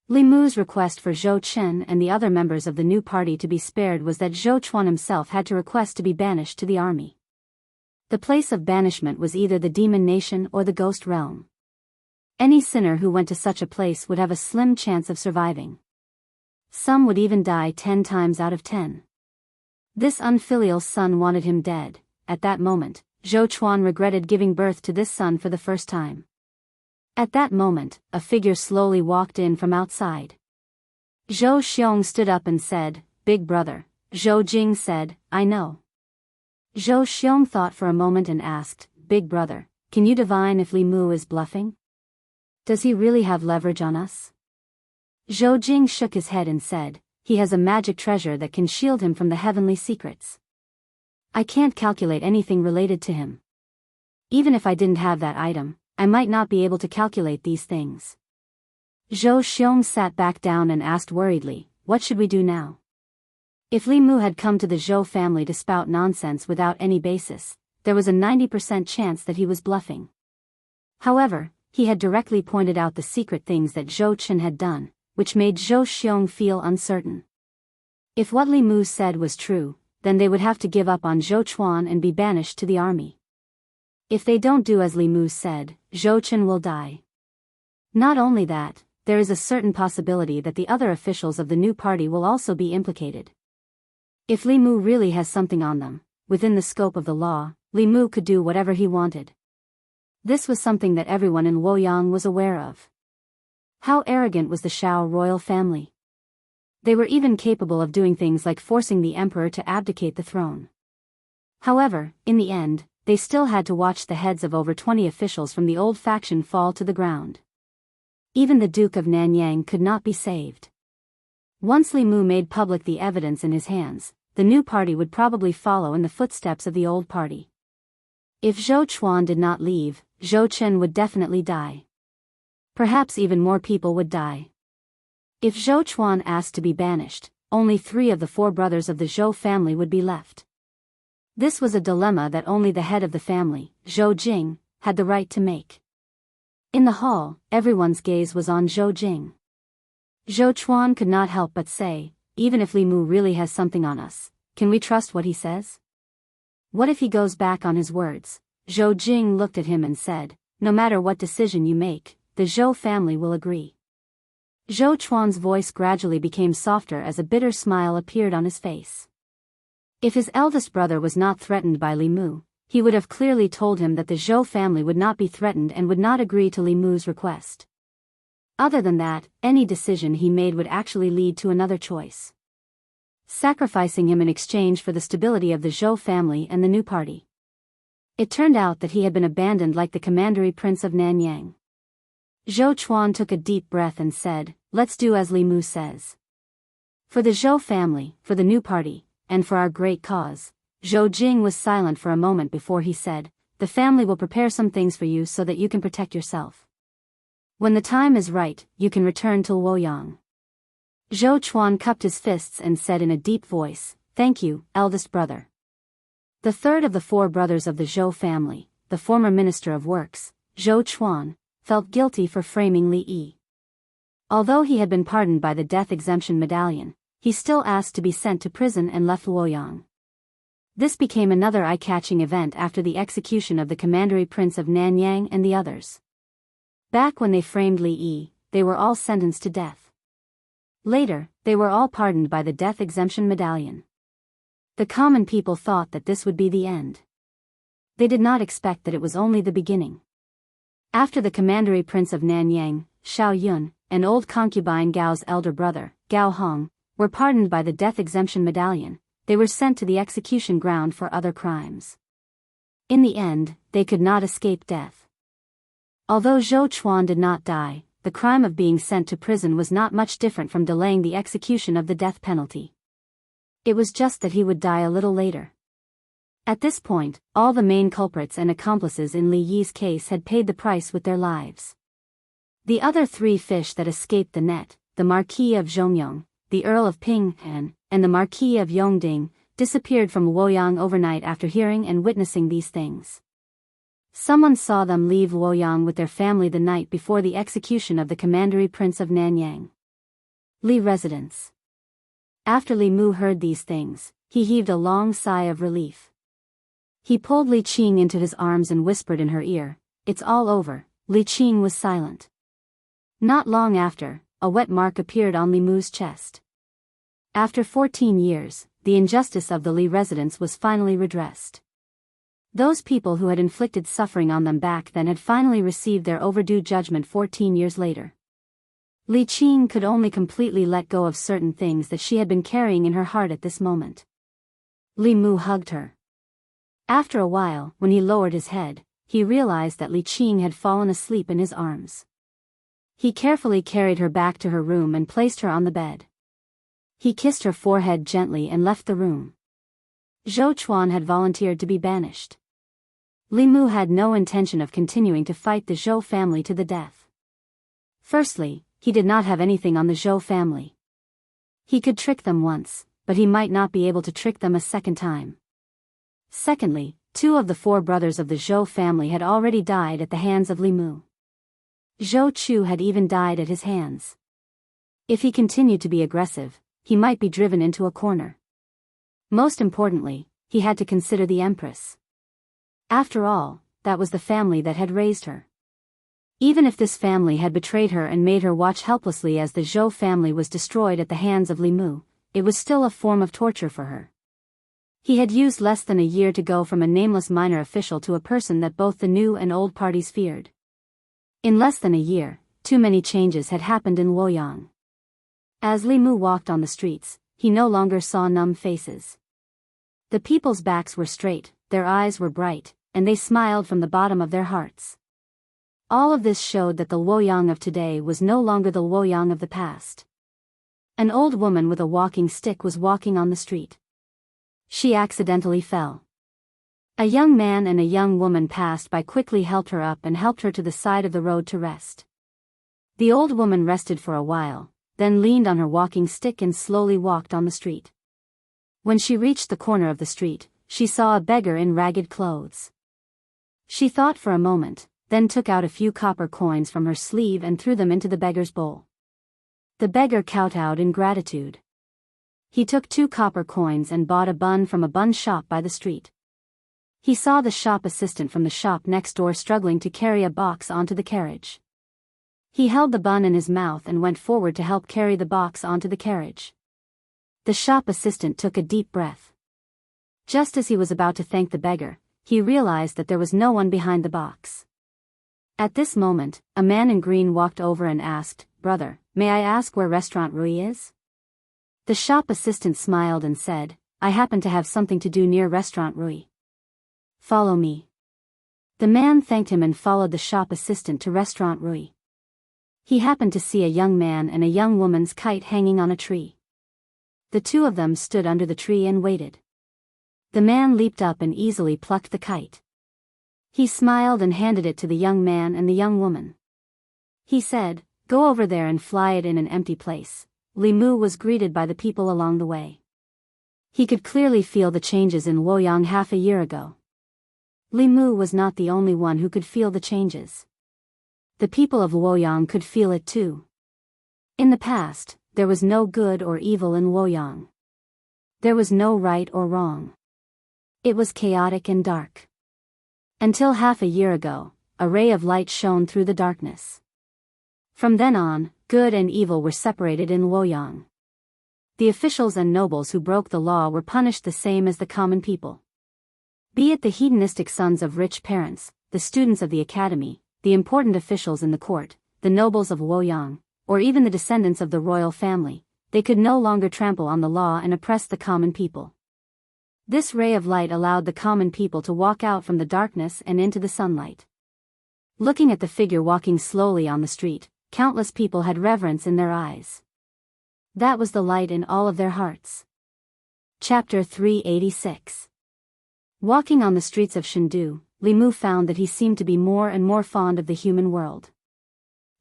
Li Mu's request for Zhou Chen and the other members of the new party to be spared was that Zhou Chuan himself had to request to be banished to the army. The place of banishment was either the demon nation or the ghost realm. Any sinner who went to such a place would have a slim chance of surviving. Some would even die 10 times out of 10. This unfilial son wanted him dead. At that moment, Zhou Chuan regretted giving birth to this son for the first time. At that moment, a figure slowly walked in from outside. Zhou Xiong stood up and said, Big brother. Zhou Jing said, I know. Zhou Xiong thought for a moment and asked, Big brother, can you divine if Li Mu is bluffing? Does he really have leverage on us? Zhou Jing shook his head and said, He has a magic treasure that can shield him from the heavenly secrets. I can't calculate anything related to him. Even if I didn't have that item, I might not be able to calculate these things. Zhou Xiong sat back down and asked worriedly, What should we do now? If Li Mu had come to the Zhou family to spout nonsense without any basis, there was a 90% chance that he was bluffing. However, he had directly pointed out the secret things that Zhou Chen had done, which made Zhou Xiong feel uncertain. If what Li Mu said was true, then they would have to give up on Zhou Chuan and be banished to the army. If they don't do as Li Mu said, Zhou Chen will die. Not only that, there is a certain possibility that the other officials of the new party will also be implicated. If Li Mu really has something on them, within the scope of the law, Li Mu could do whatever he wanted. This was something that everyone in Luoyang was aware of. How arrogant was the Shao royal family? They were even capable of doing things like forcing the emperor to abdicate the throne. However, in the end, they still had to watch the heads of over 20 officials from the old faction fall to the ground. Even the Duke of Nanyang could not be saved. Once Li Mu made public the evidence in his hands, the new party would probably follow in the footsteps of the old party. If Zhou Chuan did not leave, Zhou Chen would definitely die. Perhaps even more people would die. If Zhou Chuan asked to be banished, only 3 of the 4 brothers of the Zhou family would be left. This was a dilemma that only the head of the family, Zhou Jing, had the right to make. In the hall, everyone's gaze was on Zhou Jing. Zhou Chuan could not help but say, Even if Li Mu really has something on us, can we trust what he says? What if he goes back on his words? Zhou Jing looked at him and said, No matter what decision you make, the Zhou family will agree. Zhou Chuan's voice gradually became softer as a bitter smile appeared on his face. If his eldest brother was not threatened by Li Mu, he would have clearly told him that the Zhou family would not be threatened and would not agree to Li Mu's request. Other than that, any decision he made would actually lead to another choice. Sacrificing him in exchange for the stability of the Zhou family and the new party. It turned out that he had been abandoned like the commandery prince of Nanyang. Zhou Chuan took a deep breath and said, "Let's do as Li Mu says. For the Zhou family, for the new party, and for our great cause." Zhou Jing was silent for a moment before he said, "The family will prepare some things for you so that you can protect yourself. When the time is right, you can return to Luoyang." Zhou Chuan cupped his fists and said in a deep voice, "Thank you, eldest brother." The third of the four brothers of the Zhou family, the former Minister of Works, Zhou Chuan, felt guilty for framing Li Yi. Although he had been pardoned by the death exemption medallion, he still asked to be sent to prison and left Luoyang. This became another eye-catching event after the execution of the commandery prince of Nanyang and the others. Back when they framed Li Yi, they were all sentenced to death. Later, they were all pardoned by the death exemption medallion. The common people thought that this would be the end. They did not expect that it was only the beginning. After the commandery prince of Nanyang, Xiao Yun, and old concubine Gao's elder brother, Gao Hong, were pardoned by the death exemption medallion, they were sent to the execution ground for other crimes. In the end, they could not escape death. Although Zhou Chuan did not die, the crime of being sent to prison was not much different from delaying the execution of the death penalty. It was just that he would die a little later. At this point, all the main culprits and accomplices in Li Yi's case had paid the price with their lives. The other three fish that escaped the net, the Marquis of Zhongyong, the Earl of Ping'an, and the Marquis of Yongding, disappeared from Luoyang overnight after hearing and witnessing these things. Someone saw them leave Luoyang with their family the night before the execution of the commandery prince of Nanyang. Li residence. After Li Mu heard these things, he heaved a long sigh of relief. He pulled Li Qing into his arms and whispered in her ear, "It's all over." Li Qing was silent. Not long after, a wet mark appeared on Li Mu's chest. After 14 years, the injustice of the Li residence was finally redressed. Those people who had inflicted suffering on them back then had finally received their overdue judgment 14 years later. Li Qing could only completely let go of certain things that she had been carrying in her heart at this moment. Li Mu hugged her. After a while, when he lowered his head, he realized that Li Qing had fallen asleep in his arms. He carefully carried her back to her room and placed her on the bed. He kissed her forehead gently and left the room. Zhou Chuan had volunteered to be banished. Li Mu had no intention of continuing to fight the Zhou family to the death. Firstly, he did not have anything on the Zhou family. He could trick them once, but he might not be able to trick them a second time. Secondly, 2 of the 4 brothers of the Zhou family had already died at the hands of Li Mu. Zhou Chu had even died at his hands. If he continued to be aggressive, he might be driven into a corner. Most importantly, he had to consider the Empress. After all, that was the family that had raised her. Even if this family had betrayed her and made her watch helplessly as the Zhou family was destroyed at the hands of Li Mu, it was still a form of torture for her. He had used less than a year to go from a nameless minor official to a person that both the new and old parties feared. In less than a year, too many changes had happened in Luoyang. As Li Mu walked on the streets, he no longer saw numb faces. The people's backs were straight, their eyes were bright, and they smiled from the bottom of their hearts. All of this showed that the Luoyang of today was no longer the Luoyang of the past. An old woman with a walking stick was walking on the street. She accidentally fell. A young man and a young woman passed by, quickly helped her up and helped her to the side of the road to rest. The old woman rested for a while, then leaned on her walking stick and slowly walked on the street. When she reached the corner of the street, she saw a beggar in ragged clothes. She thought for a moment, then took out a few copper coins from her sleeve and threw them into the beggar's bowl. The beggar kowtowed in gratitude. He took 2 copper coins and bought a bun from a bun shop by the street. He saw the shop assistant from the shop next door struggling to carry a box onto the carriage. He held the bun in his mouth and went forward to help carry the box onto the carriage. The shop assistant took a deep breath. Just as he was about to thank the beggar, he realized that there was no one behind the box. At this moment, a man in green walked over and asked, "Brother, may I ask where Restaurant Rui is?" The shop assistant smiled and said, "I happen to have something to do near Restaurant Rui. Follow me." The man thanked him and followed the shop assistant to Restaurant Rui. He happened to see a young man and a young woman's kite hanging on a tree. The two of them stood under the tree and waited. The man leaped up and easily plucked the kite. He smiled and handed it to the young man and the young woman. He said, "Go over there and fly it in an empty place." Li Mu was greeted by the people along the way. He could clearly feel the changes in Luoyang half a year ago. Li Mu was not the only one who could feel the changes. The people of Luoyang could feel it too. In the past, there was no good or evil in Luoyang. There was no right or wrong. It was chaotic and dark. Until half a year ago, a ray of light shone through the darkness. From then on, good and evil were separated in Luoyang. The officials and nobles who broke the law were punished the same as the common people. Be it the hedonistic sons of rich parents, the students of the academy, the important officials in the court, the nobles of Luoyang, or even the descendants of the royal family, they could no longer trample on the law and oppress the common people. This ray of light allowed the common people to walk out from the darkness and into the sunlight. Looking at the figure walking slowly on the street, countless people had reverence in their eyes. That was the light in all of their hearts. Chapter 386. Walking on the streets of Chengdu, Li Mu found that he seemed to be more and more fond of the human world.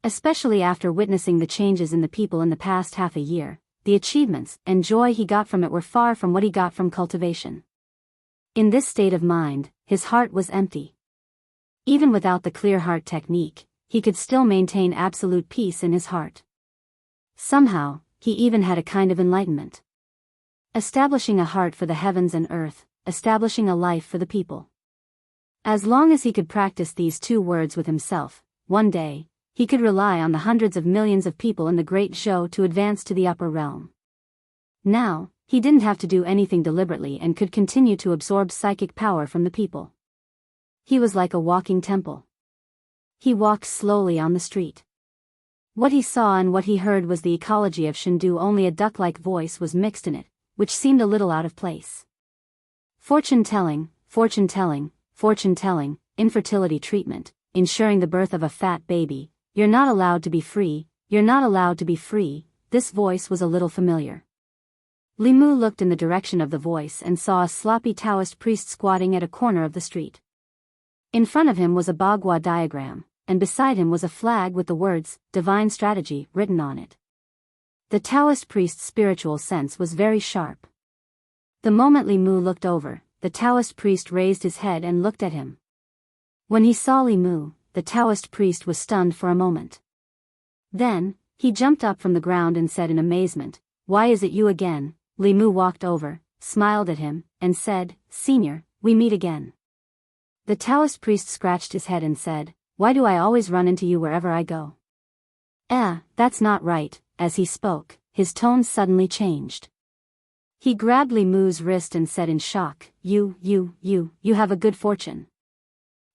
Especially after witnessing the changes in the people in the past half a year, the achievements and joy he got from it were far from what he got from cultivation. In this state of mind, his heart was empty. Even without the clear heart technique, he could still maintain absolute peace in his heart. Somehow, he even had a kind of enlightenment. Establishing a heart for the heavens and earth, establishing a life for the people. As long as he could practice these two words with himself, one day, he could rely on the hundreds of millions of people in the Great Zhou to advance to the upper realm. Now, he didn't have to do anything deliberately and could continue to absorb psychic power from the people. He was like a walking temple. He walked slowly on the street. What he saw and what he heard was the ecology of Chengdu, only a duck-like voice was mixed in it, which seemed a little out of place. Fortune-telling, fortune-telling, fortune-telling, infertility treatment, ensuring the birth of a fat baby, you're not allowed to be free, you're not allowed to be free. This voice was a little familiar. Li Mu looked in the direction of the voice and saw a sloppy Taoist priest squatting at a corner of the street. In front of him was a Bagua diagram, and beside him was a flag with the words, "Divine Strategy," written on it. The Taoist priest's spiritual sense was very sharp. The moment Li Mu looked over, the Taoist priest raised his head and looked at him. When he saw Li Mu, the Taoist priest was stunned for a moment. Then, he jumped up from the ground and said in amazement, "Why is it you again?" Li Mu walked over, smiled at him, and said, "Senior, we meet again." The Taoist priest scratched his head and said, "Why do I always run into you wherever I go?" That's not right." As he spoke, his tone suddenly changed. He grabbed Li Mu's wrist and said in shock, You have a good fortune."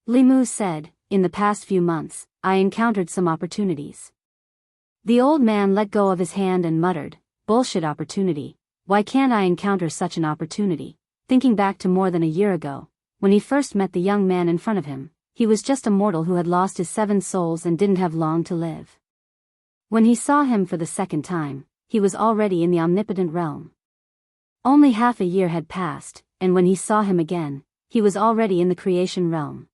Li Mu said, "In the past few months, I encountered some opportunities." The old man let go of his hand and muttered, "Bullshit opportunity, why can't I encounter such an opportunity?" Thinking back to more than a year ago, when he first met the young man in front of him, he was just a mortal who had lost his 7 souls and didn't have long to live. When he saw him for the second time, he was already in the omnipotent realm. Only half a year had passed, and when he saw him again, he was already in the creation realm.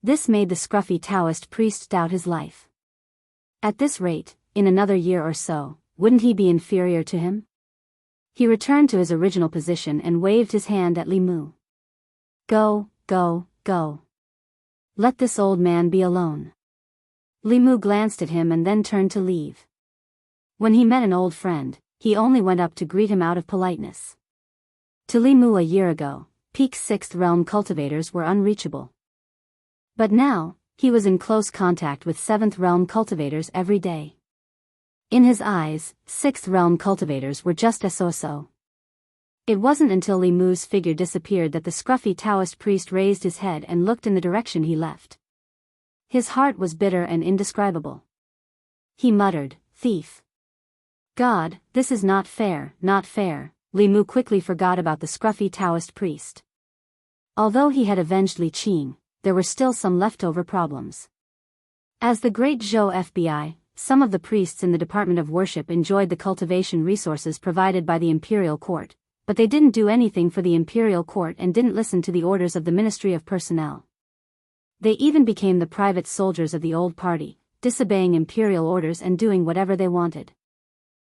This made the scruffy Taoist priest doubt his life. At this rate, in another year or so, wouldn't he be inferior to him? He returned to his original position and waved his hand at Li Mu. Go. Let this old man be alone." Li Mu glanced at him and then turned to leave. When he met an old friend, he only went up to greet him out of politeness. To Li Mu a year ago, peak 6th realm cultivators were unreachable. But now, he was in close contact with 7th realm cultivators every day. In his eyes, 6th realm cultivators were just so. It wasn't until Li Mu's figure disappeared that the scruffy Taoist priest raised his head and looked in the direction he left. His heart was bitter and indescribable. He muttered, "Thief. God, this is not fair, not fair." Li Mu quickly forgot about the scruffy Taoist priest. Although he had avenged Li Qing, there were still some leftover problems. As the Great Zhou FBI, some of the priests in the Department of Worship enjoyed the cultivation resources provided by the Imperial Court, but they didn't do anything for the Imperial Court and didn't listen to the orders of the Ministry of Personnel. They even became the private soldiers of the old party, disobeying imperial orders and doing whatever they wanted.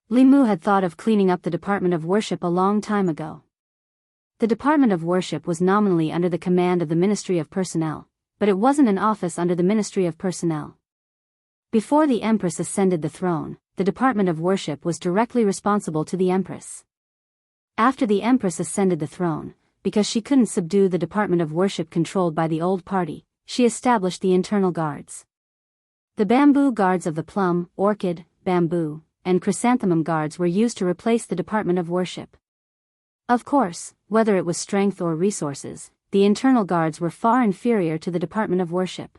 Li Mu had thought of cleaning up the Department of Worship a long time ago. The Department of Worship was nominally under the command of the Ministry of Personnel, but it wasn't an office under the Ministry of Personnel. Before the Empress ascended the throne, the Department of Worship was directly responsible to the Empress. After the Empress ascended the throne, because she couldn't subdue the Department of Worship controlled by the old party, she established the internal guards. The bamboo guards of the plum, orchid, bamboo, and chrysanthemum guards were used to replace the Department of Worship. Of course, whether it was strength or resources, the internal guards were far inferior to the Department of Worship.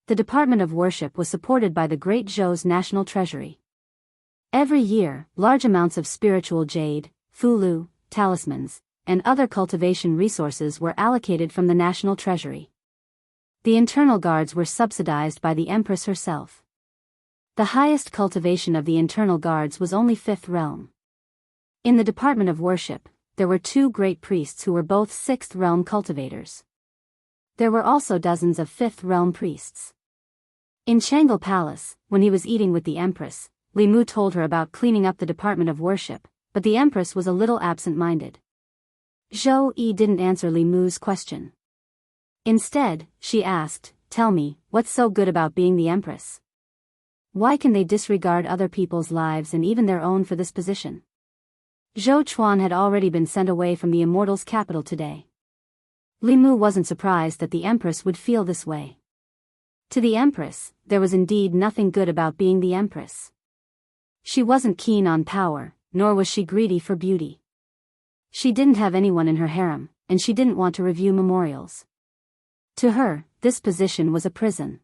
The Department of Worship was supported by the Great Zhou's national treasury. Every year, large amounts of spiritual jade, fulu, talismans, and other cultivation resources were allocated from the national treasury. The internal guards were subsidized by the Empress herself. The highest cultivation of the internal guards was only 5th realm. In the Department of Worship, there were 2 great priests who were both 6th realm cultivators. There were also dozens of 5th realm priests. In Changle Palace, when he was eating with the Empress, Li Mu told her about cleaning up the Department of Worship, but the Empress was a little absent-minded. Zhou Yi didn't answer Li Mu's question. Instead, she asked, "Tell me, what's so good about being the Empress? Why can they disregard other people's lives and even their own for this position?" Zhou Chuan had already been sent away from the Immortals' capital today. Li Mu wasn't surprised that the Empress would feel this way. To the Empress, there was indeed nothing good about being the Empress. She wasn't keen on power, nor was she greedy for beauty. She didn't have anyone in her harem, and she didn't want to review memorials. To her, this position was a prison.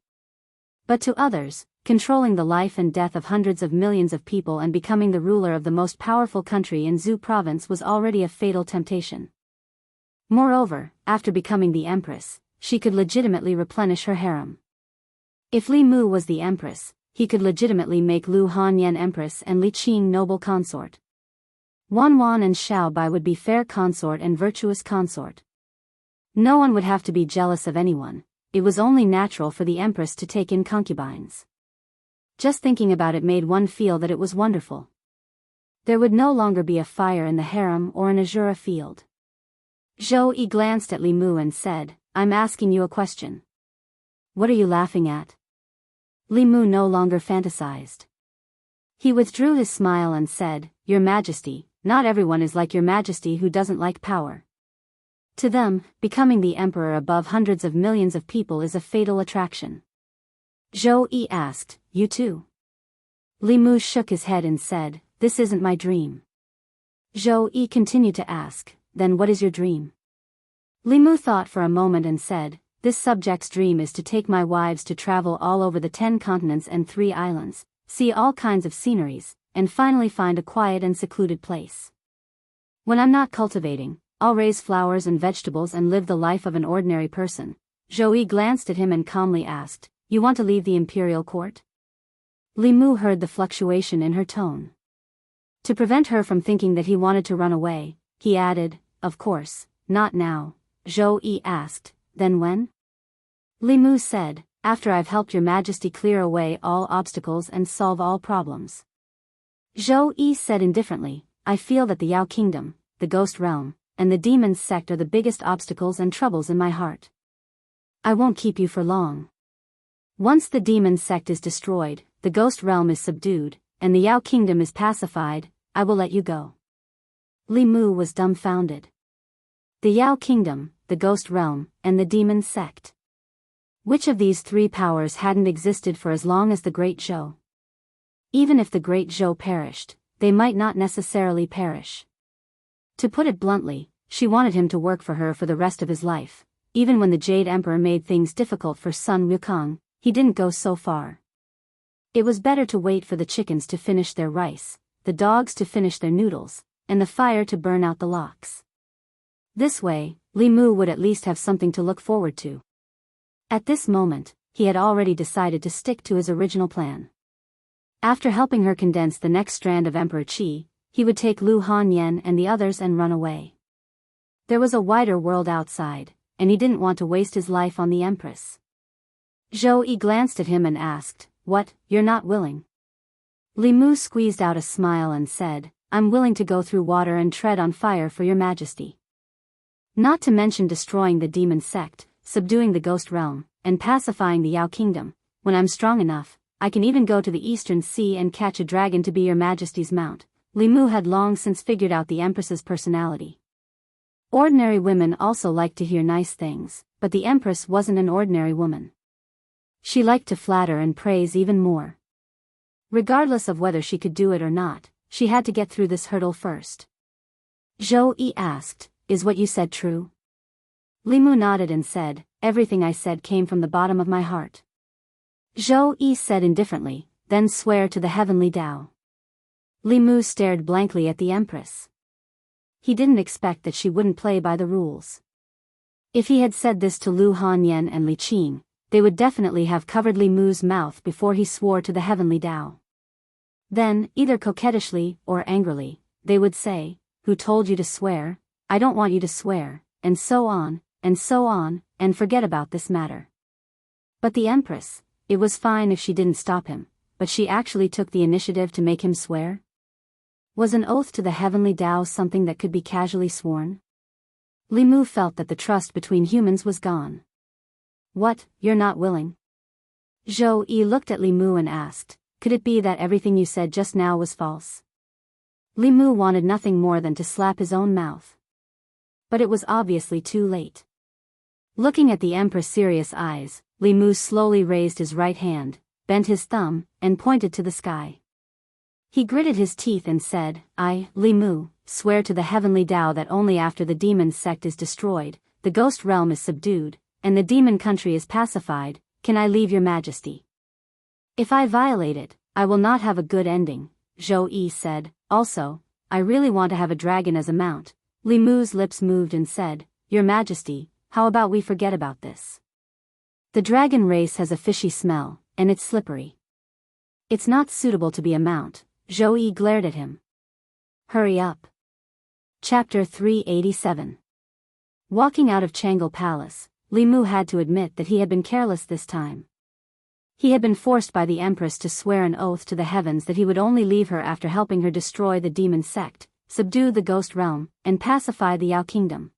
But to others, controlling the life and death of hundreds of millions of people and becoming the ruler of the most powerful country in Zhou province was already a fatal temptation. Moreover, after becoming the Empress, she could legitimately replenish her harem. If Li Mu was the Empress, he could legitimately make Lu Hanyan Empress and Li Qing noble consort. Wan Wan and Xiao Bai would be fair consort and virtuous consort. No one would have to be jealous of anyone. It was only natural for the Empress to take in concubines. Just thinking about it made one feel that it was wonderful. There would no longer be a fire in the harem or an azura field. Zhou Yi glanced at Li Mu and said, "I'm asking you a question. What are you laughing at?" Li Mu no longer fantasized. He withdrew his smile and said, "Your Majesty, not everyone is like Your Majesty who doesn't like power. To them, becoming the emperor above hundreds of millions of people is a fatal attraction." Zhou Yi asked, "You too?" Li Mu shook his head and said, "This isn't my dream." Zhou Yi continued to ask, "Then what is your dream?" Li Mu thought for a moment and said, "This subject's dream is to take my wives to travel all over the 10 continents and 3 islands, see all kinds of sceneries, and finally find a quiet and secluded place. When I'm not cultivating, I'll raise flowers and vegetables and live the life of an ordinary person." Zhou Yi glanced at him and calmly asked, "You want to leave the imperial court?" Li Mu heard the fluctuation in her tone. To prevent her from thinking that he wanted to run away, he added, "Of course, not now." Zhou Yi asked, "Then when?" Li Mu said, "After I've helped Your Majesty clear away all obstacles and solve all problems." Zhou Yi said indifferently, "I feel that the Yao Kingdom, the Ghost Realm, and the Demons sect are the biggest obstacles and troubles in my heart. I won't keep you for long. Once the Demons sect is destroyed, the Ghost Realm is subdued, and the Yao Kingdom is pacified, I will let you go." Li Mu was dumbfounded. The Yao Kingdom, the Ghost Realm, and the Demons sect. Which of these 3 powers hadn't existed for as long as the Great Zhou? Even if the Great Zhou perished, they might not necessarily perish. To put it bluntly, she wanted him to work for her for the rest of his life. Even when the Jade Emperor made things difficult for Sun Wukong, he didn't go so far. It was better to wait for the chickens to finish their rice, the dogs to finish their noodles, and the fire to burn out the logs. This way, Li Mu would at least have something to look forward to. At this moment, he had already decided to stick to his original plan. After helping her condense the next strand of Emperor Qi, he would take Lu Hanyan and the others and run away. There was a wider world outside, and he didn't want to waste his life on the Empress. Zhou Yi glanced at him and asked, "What, you're not willing?" Li Mu squeezed out a smile and said, "I'm willing to go through water and tread on fire for your majesty. Not to mention destroying the demon sect, subduing the ghost realm, and pacifying the Yao kingdom. When I'm strong enough, I can even go to the Eastern Sea and catch a dragon to be your majesty's mount." Li Mu had long since figured out the Empress's personality. Ordinary women also liked to hear nice things, but the Empress wasn't an ordinary woman. She liked to flatter and praise even more. Regardless of whether she could do it or not, she had to get through this hurdle first. Zhou Yi asked, "Is what you said true?" Li Mu nodded and said, "Everything I said came from the bottom of my heart." Zhou Yi said indifferently, "Then swear to the heavenly Tao." Li Mu stared blankly at the Empress. He didn't expect that she wouldn't play by the rules. If he had said this to Lu Hanyan and Li Qing, they would definitely have covered Li Mu's mouth before he swore to the heavenly Tao. Then, either coquettishly or angrily, they would say, "Who told you to swear? I don't want you to swear," and so on, and forget about this matter. But the Empress, it was fine if she didn't stop him, but she actually took the initiative to make him swear? Was an oath to the heavenly Tao something that could be casually sworn? Li Mu felt that the trust between humans was gone. "What, you're not willing?" Zhou Yi looked at Li Mu and asked, "Could it be that everything you said just now was false?" Li Mu wanted nothing more than to slap his own mouth. But it was obviously too late. Looking at the Empress' serious eyes, Li Mu slowly raised his right hand, bent his thumb, and pointed to the sky. He gritted his teeth and said, "I, Li Mu, swear to the heavenly Tao that only after the demon sect is destroyed, the ghost realm is subdued, and the demon country is pacified, can I leave your majesty. If I violate it, I will not have a good ending," Zhou Yi said. "Also, I really want to have a dragon as a mount." Li Mu's lips moved and said, "Your majesty, how about we forget about this? The dragon race has a fishy smell, and it's slippery. It's not suitable to be a mount." Zhou Yi glared at him. "Hurry up." Chapter 387. Walking out of Changle Palace, Li Mu had to admit that he had been careless this time. He had been forced by the Empress to swear an oath to the heavens that he would only leave her after helping her destroy the demon sect, subdue the ghost realm, and pacify the Yao kingdom.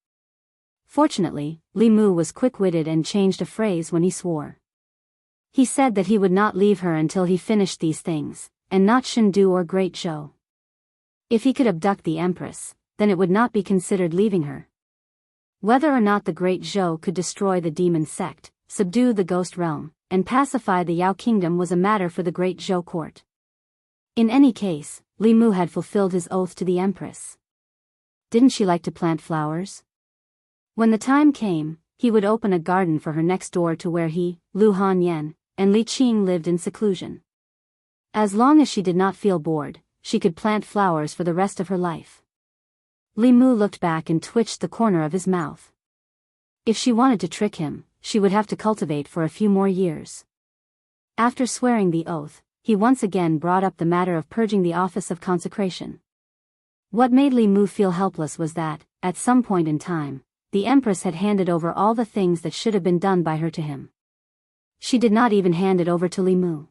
Fortunately, Li Mu was quick-witted and changed a phrase when he swore. He said that he would not leave her until he finished these things, and not Shendu or Great Zhou. If he could abduct the Empress, then it would not be considered leaving her. Whether or not the Great Zhou could destroy the demon sect, subdue the ghost realm, and pacify the Yao kingdom was a matter for the Great Zhou court. In any case, Li Mu had fulfilled his oath to the Empress. Didn't she like to plant flowers? When the time came, he would open a garden for her next door to where he, Lu Hanyan, and Li Qing lived in seclusion. As long as she did not feel bored, she could plant flowers for the rest of her life. Li Mu looked back and twitched the corner of his mouth. If she wanted to trick him, she would have to cultivate for a few more years. After swearing the oath, he once again brought up the matter of purging the office of consecration. What made Li Mu feel helpless was that, at some point in time, the Empress had handed over all the things that should have been done by her to him. She did not even hand it over to Li Mu.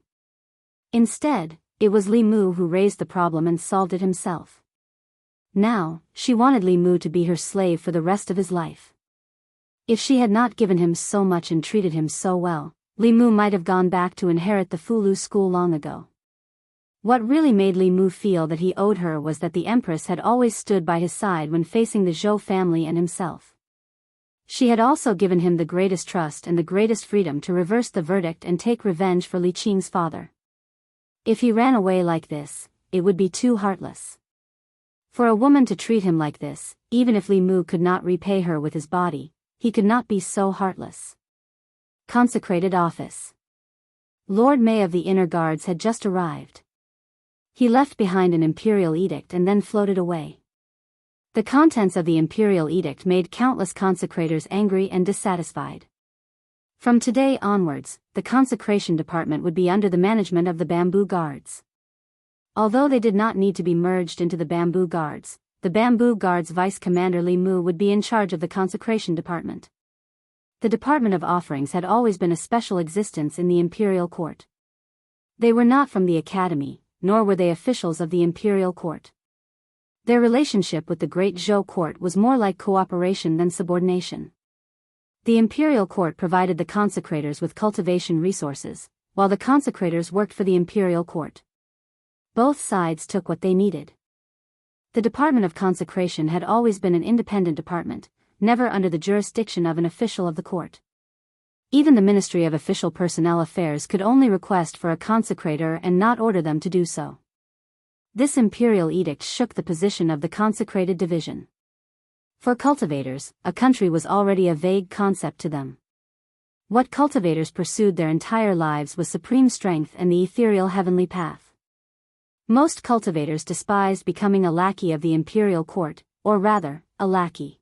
Instead, it was Li Mu who raised the problem and solved it himself. Now, she wanted Li Mu to be her slave for the rest of his life. If she had not given him so much and treated him so well, Li Mu might have gone back to inherit the Fulu school long ago. What really made Li Mu feel that he owed her was that the Empress had always stood by his side when facing the Zhou family and himself. She had also given him the greatest trust and the greatest freedom to reverse the verdict and take revenge for Li Qing's father. If he ran away like this, it would be too heartless. For a woman to treat him like this, even if Li Mu could not repay her with his body, he could not be so heartless. Consecrated Office. Lord May of the Inner Guards had just arrived. He left behind an imperial edict and then floated away. The contents of the imperial edict made countless consecrators angry and dissatisfied. From today onwards, the consecration department would be under the management of the Bamboo Guards. Although they did not need to be merged into the Bamboo Guards, the Bamboo Guards Vice Commander Li Mu would be in charge of the consecration department. The Department of Offerings had always been a special existence in the imperial court. They were not from the academy, nor were they officials of the imperial court. Their relationship with the Great Zhou court was more like cooperation than subordination. The imperial court provided the consecrators with cultivation resources, while the consecrators worked for the imperial court. Both sides took what they needed. The Department of Consecration had always been an independent department, never under the jurisdiction of an official of the court. Even the Ministry of Official Personnel Affairs could only request for a consecrator and not order them to do so. This imperial edict shook the position of the consecrated division. For cultivators, a country was already a vague concept to them. What cultivators pursued their entire lives was supreme strength and the ethereal heavenly path. Most cultivators despised becoming a lackey of the imperial court, or rather, a lackey.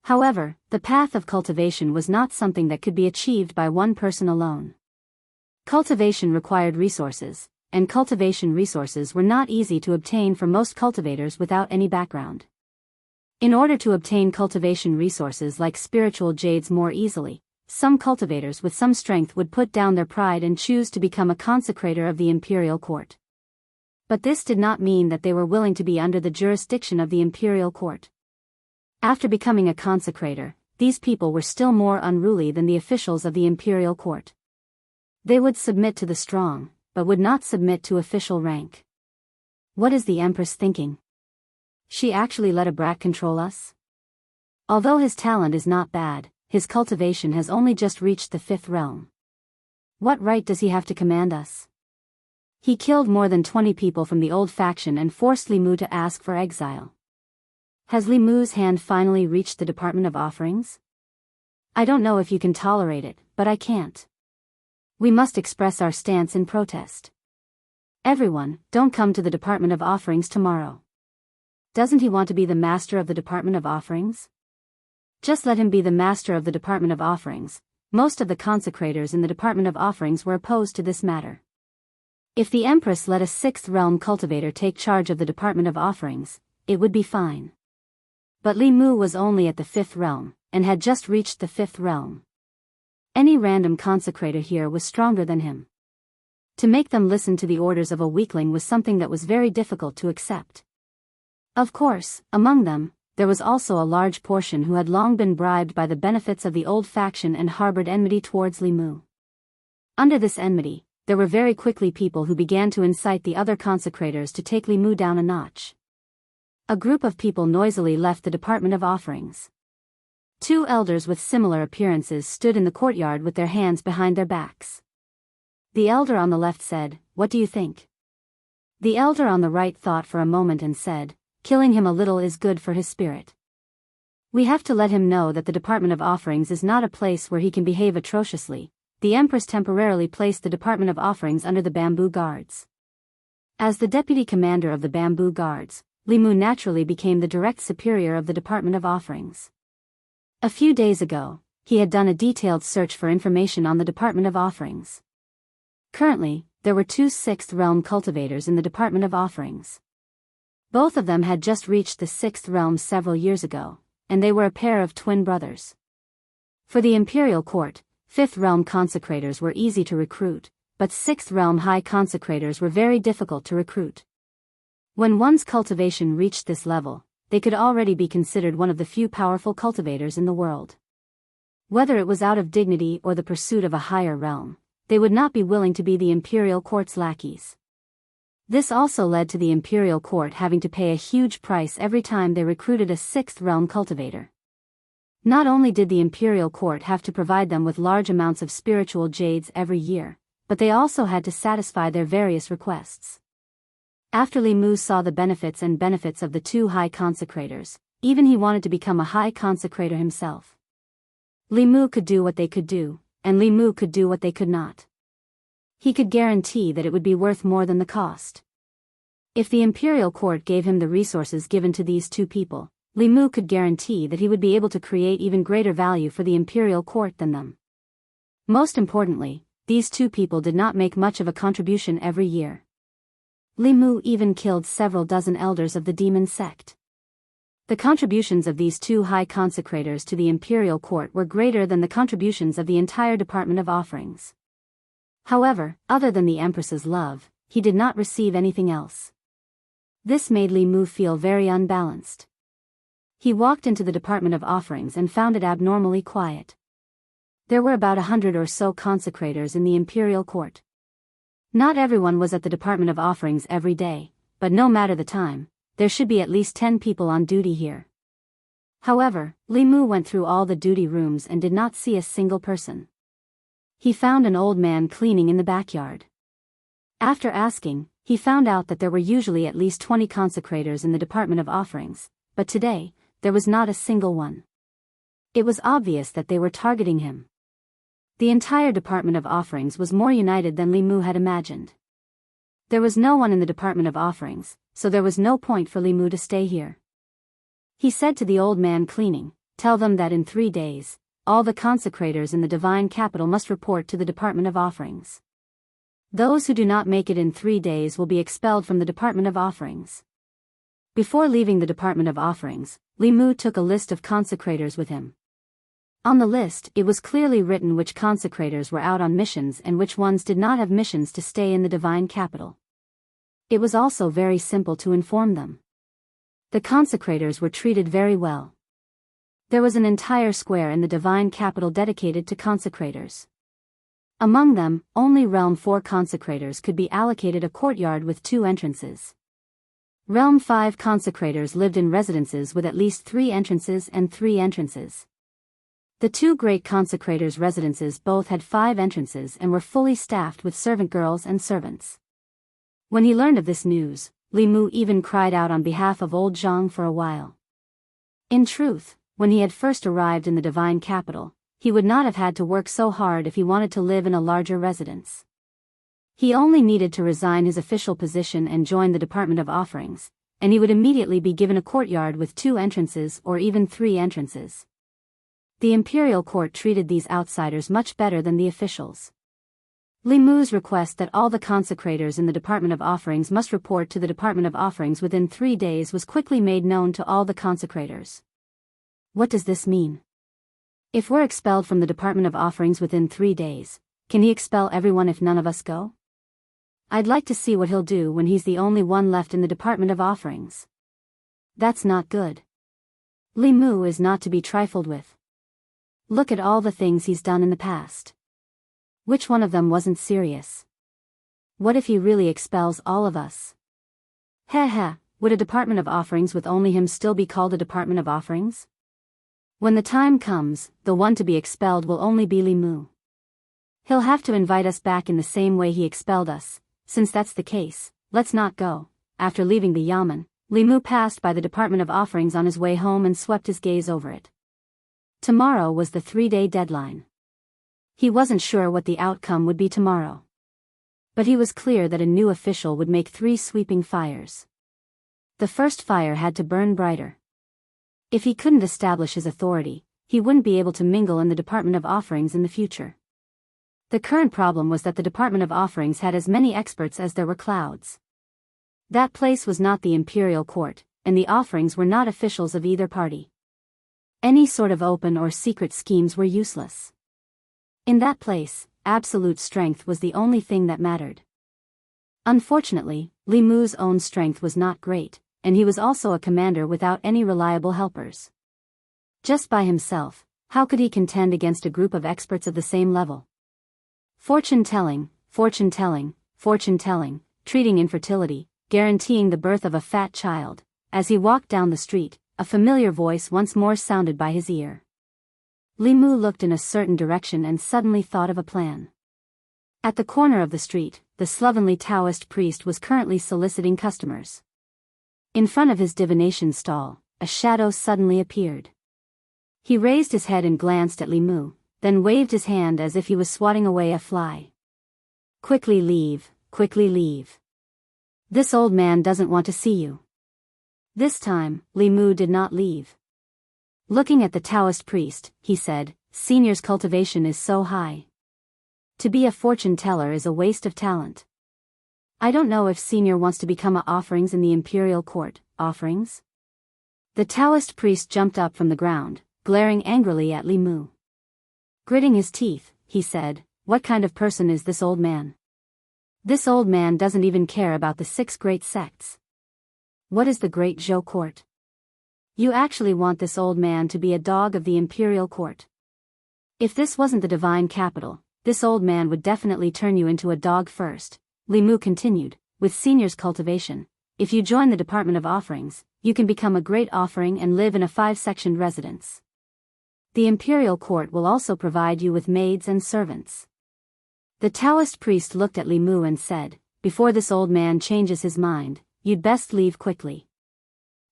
However, the path of cultivation was not something that could be achieved by one person alone. Cultivation required resources, and cultivation resources were not easy to obtain for most cultivators without any background. In order to obtain cultivation resources like spiritual jades more easily, some cultivators with some strength would put down their pride and choose to become a consecrator of the imperial court. But this did not mean that they were willing to be under the jurisdiction of the imperial court. After becoming a consecrator, these people were still more unruly than the officials of the imperial court. They would submit to the strong, but would not submit to official rank. What is the Empress thinking? She actually let a brat control us? Although his talent is not bad, his cultivation has only just reached the 5th realm. What right does he have to command us? He killed more than 20 people from the old faction and forced Li Mu to ask for exile. Has Li Mu's hand finally reached the Department of Offerings? I don't know if you can tolerate it, but I can't. We must express our stance in protest. Everyone, don't come to the Department of Offerings tomorrow. Doesn't he want to be the master of the Department of Offerings? Just let him be the master of the Department of Offerings. Most of the consecrators in the Department of Offerings were opposed to this matter. If the Empress let a 6th realm cultivator take charge of the Department of Offerings, it would be fine. But Li Mu was only at the 5th realm, and had just reached the 5th realm. Any random consecrator here was stronger than him. To make them listen to the orders of a weakling was something that was very difficult to accept. Of course, among them, there was also a large portion who had long been bribed by the benefits of the old faction and harbored enmity towards Li Mu. Under this enmity, there were very quickly people who began to incite the other consecrators to take Li Mu down a notch. A group of people noisily left the Department of Offerings. 2 elders with similar appearances stood in the courtyard with their hands behind their backs. The elder on the left said, "What do you think?" The elder on the right thought for a moment and said, "Killing him a little is good for his spirit. We have to let him know that the Department of Offerings is not a place where he can behave atrociously." The Empress temporarily placed the Department of Offerings under the Bamboo Guards. As the deputy commander of the Bamboo Guards, Li Mu naturally became the direct superior of the Department of Offerings. A few days ago, he had done a detailed search for information on the Department of Offerings. Currently, there were 2 6th realm cultivators in the Department of Offerings. Both of them had just reached the 6th realm several years ago, and they were a pair of twin brothers. For the imperial court, 5th realm consecrators were easy to recruit, but 6th realm high consecrators were very difficult to recruit. When one's cultivation reached this level, they could already be considered one of the few powerful cultivators in the world. Whether it was out of dignity or the pursuit of a higher realm, they would not be willing to be the imperial court's lackeys. This also led to the imperial court having to pay a huge price every time they recruited a 6th realm cultivator. Not only did the imperial court have to provide them with large amounts of spiritual jades every year, but they also had to satisfy their various requests. After Li Mu saw the benefits of the two high consecrators, even he wanted to become a high consecrator himself. Li Mu could do what they could do, and Li Mu could do what they could not. He could guarantee that it would be worth more than the cost. If the imperial court gave him the resources given to these two people, Li Mu could guarantee that he would be able to create even greater value for the imperial court than them. Most importantly, these two people did not make much of a contribution every year. Li Mu even killed several dozen elders of the demon sect. The contributions of these two high consecrators to the imperial court were greater than the contributions of the entire Department of Offerings. However, other than the Empress's love, he did not receive anything else. This made Li Mu feel very unbalanced. He walked into the Department of Offerings and found it abnormally quiet. There were about 100 or so consecrators in the imperial court. Not everyone was at the Department of Offerings every day, but no matter the time, there should be at least 10 people on duty here. However, Li Mu went through all the duty rooms and did not see a single person. He found an old man cleaning in the backyard. After asking, he found out that there were usually at least 20 consecrators in the Department of Offerings, but today, there was not a single one. It was obvious that they were targeting him. The entire Department of Offerings was more united than Li Mu had imagined. There was no one in the Department of Offerings, so there was no point for Li Mu to stay here. He said to the old man cleaning, "Tell them that in 3 days, all the consecrators in the divine capital must report to the Department of Offerings. Those who do not make it in 3 days will be expelled from the Department of Offerings." Before leaving the Department of Offerings, Li Mu took a list of consecrators with him. On the list, it was clearly written which consecrators were out on missions and which ones did not have missions to stay in the divine capital. It was also very simple to inform them. The consecrators were treated very well. There was an entire square in the divine capital dedicated to consecrators. Among them, only Realm 4 consecrators could be allocated a courtyard with 2 entrances. Realm 5 consecrators lived in residences with at least 3 entrances and 3 entrances. The 2 great consecrators' residences both had 5 entrances and were fully staffed with servant girls and servants. When he learned of this news, Li Mu even cried out on behalf of old Zhang for a while. In truth, when he had first arrived in the divine capital, he would not have had to work so hard if he wanted to live in a larger residence. He only needed to resign his official position and join the Department of Offerings, and he would immediately be given a courtyard with 2 entrances or even 3 entrances. The imperial court treated these outsiders much better than the officials. Li Mu's request that all the consecrators in the Department of Offerings must report to the Department of Offerings within 3 days was quickly made known to all the consecrators. What does this mean? If we're expelled from the Department of Offerings within 3 days, can he expel everyone if none of us go? I'd like to see what he'll do when he's the only one left in the Department of Offerings. That's not good. Li Mu is not to be trifled with. Look at all the things he's done in the past. Which one of them wasn't serious? What if he really expels all of us? Heh, would a Department of Offerings with only him still be called a Department of Offerings? When the time comes, the one to be expelled will only be Li Mu. He'll have to invite us back in the same way he expelled us. Since that's the case, let's not go. After leaving the Yamen, Li Mu passed by the Department of Offerings on his way home and swept his gaze over it. Tomorrow was the 3-day deadline. He wasn't sure what the outcome would be tomorrow. But he was clear that a new official would make 3 sweeping fires. The first fire had to burn brighter. If he couldn't establish his authority, he wouldn't be able to mingle in the Department of Offerings in the future. The current problem was that the Department of Offerings had as many experts as there were clouds. That place was not the imperial court, and the offerings were not officials of either party. Any sort of open or secret schemes were useless. In that place, absolute strength was the only thing that mattered. Unfortunately, Li Mu's own strength was not great, and he was also a commander without any reliable helpers. Just by himself, how could he contend against a group of experts of the same level? Fortune-telling, treating infertility, guaranteeing the birth of a fat child. As he walked down the street, a familiar voice once more sounded by his ear. Li Mu looked in a certain direction and suddenly thought of a plan. At the corner of the street, the slovenly Taoist priest was currently soliciting customers. In front of his divination stall, a shadow suddenly appeared. He raised his head and glanced at Li Mu, then waved his hand as if he was swatting away a fly. Quickly leave, quickly leave. This old man doesn't want to see you. This time, Li Mu did not leave. Looking at the Taoist priest, he said, Senior's cultivation is so high. To be a fortune teller is a waste of talent. I don't know if Senior wants to become a offerings in the imperial court. Offerings? The Taoist priest jumped up from the ground, glaring angrily at Li Mu. Gritting his teeth, he said, what kind of person is this old man? This old man doesn't even care about the 6 great sects. What is the Great Zhou court? You actually want this old man to be a dog of the imperial court. If this wasn't the divine capital, this old man would definitely turn you into a dog first. Li Mu continued, with Senior's cultivation, if you join the Department of Offerings, you can become a great offering and live in a 5-sectioned residence. The imperial court will also provide you with maids and servants. The Taoist priest looked at Li Mu and said, before this old man changes his mind, you'd best leave quickly.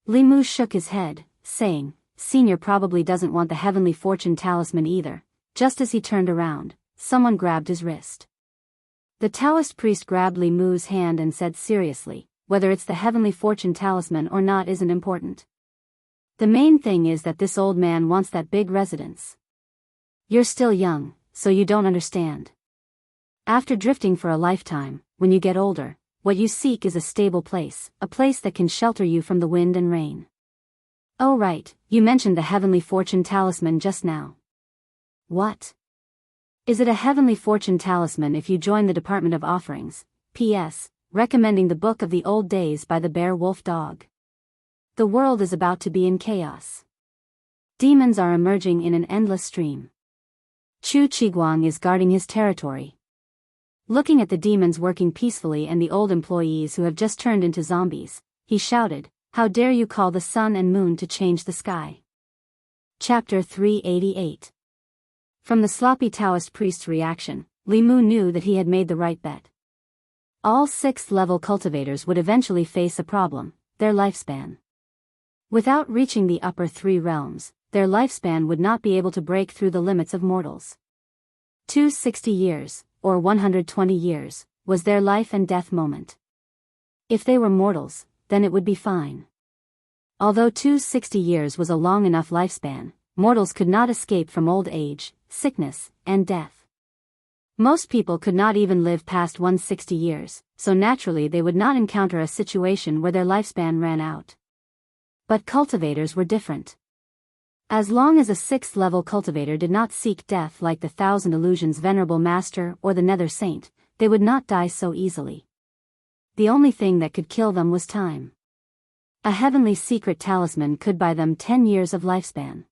Li Mu shook his head, saying, Senior probably doesn't want the heavenly fortune talisman either. Just as he turned around, someone grabbed his wrist. The Taoist priest grabbed Li Mu's hand and said seriously, whether it's the heavenly fortune talisman or not isn't important. The main thing is that this old man wants that big residence. You're still young, so you don't understand. After drifting for a lifetime, when you get older, what you seek is a stable place, a place that can shelter you from the wind and rain. Oh right, you mentioned the heavenly fortune talisman just now. What? Is it a heavenly fortune talisman if you join the Department of Offerings? P.S. Recommending the Book of the Old Days by the Bear Wolf Dog. The world is about to be in chaos. Demons are emerging in an endless stream. Chu Qiguang is guarding his territory. Looking at the demons working peacefully and the old employees who have just turned into zombies, he shouted, how dare you call the sun and moon to change the sky? Chapter 388. From the sloppy Taoist priest's reaction, Li Mu knew that he had made the right bet. All 6th-level cultivators would eventually face a problem, their lifespan. Without reaching the upper 3 realms, their lifespan would not be able to break through the limits of mortals. 260 years, or 120 years, was their life and death moment. If they were mortals, then it would be fine. Although 260 years was a long enough lifespan, mortals could not escape from old age, sickness, and death. Most people could not even live past 160 years, so naturally they would not encounter a situation where their lifespan ran out. But cultivators were different. As long as a 6th-level cultivator did not seek death like the Thousand Illusions Venerable Master or the Nether Saint, they would not die so easily. The only thing that could kill them was time. A heavenly secret talisman could buy them 10 years of lifespan.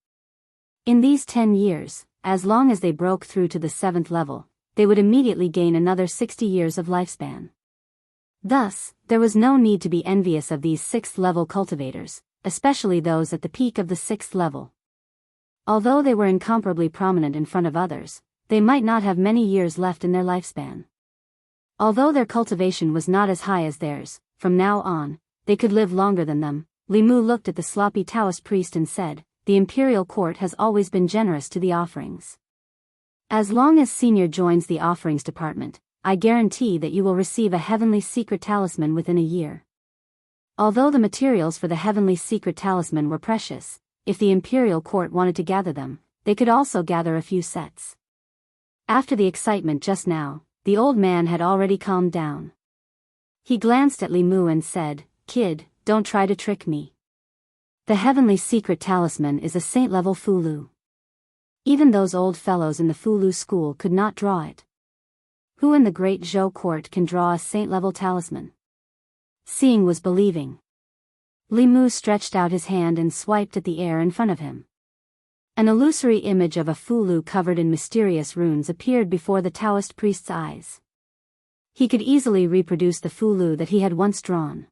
In these 10 years, as long as they broke through to the 7th level, they would immediately gain another 60 years of lifespan. Thus, there was no need to be envious of these 6th-level cultivators, especially those at the peak of the 6th level. Although they were incomparably prominent in front of others, they might not have many years left in their lifespan. Although their cultivation was not as high as theirs, from now on, they could live longer than them. Li Mu looked at the sloppy Taoist priest and said, the imperial court has always been generous to the offerings. As long as Senior joins the offerings department, I guarantee that you will receive a heavenly secret talisman within a year. Although the materials for the heavenly secret talisman were precious, if the imperial court wanted to gather them, they could also gather a few sets. After the excitement just now, the old man had already calmed down. He glanced at Li Mu and said, Kid, don't try to trick me. The heavenly secret talisman is a saint-level Fulu. Even those old fellows in the Fulu school could not draw it. Who in the Great Zhou court can draw a saint-level talisman? Seeing was believing. Li Mu stretched out his hand and swiped at the air in front of him. An illusory image of a Fulu covered in mysterious runes appeared before the Taoist priest's eyes. He could easily reproduce the Fulu that he had once drawn.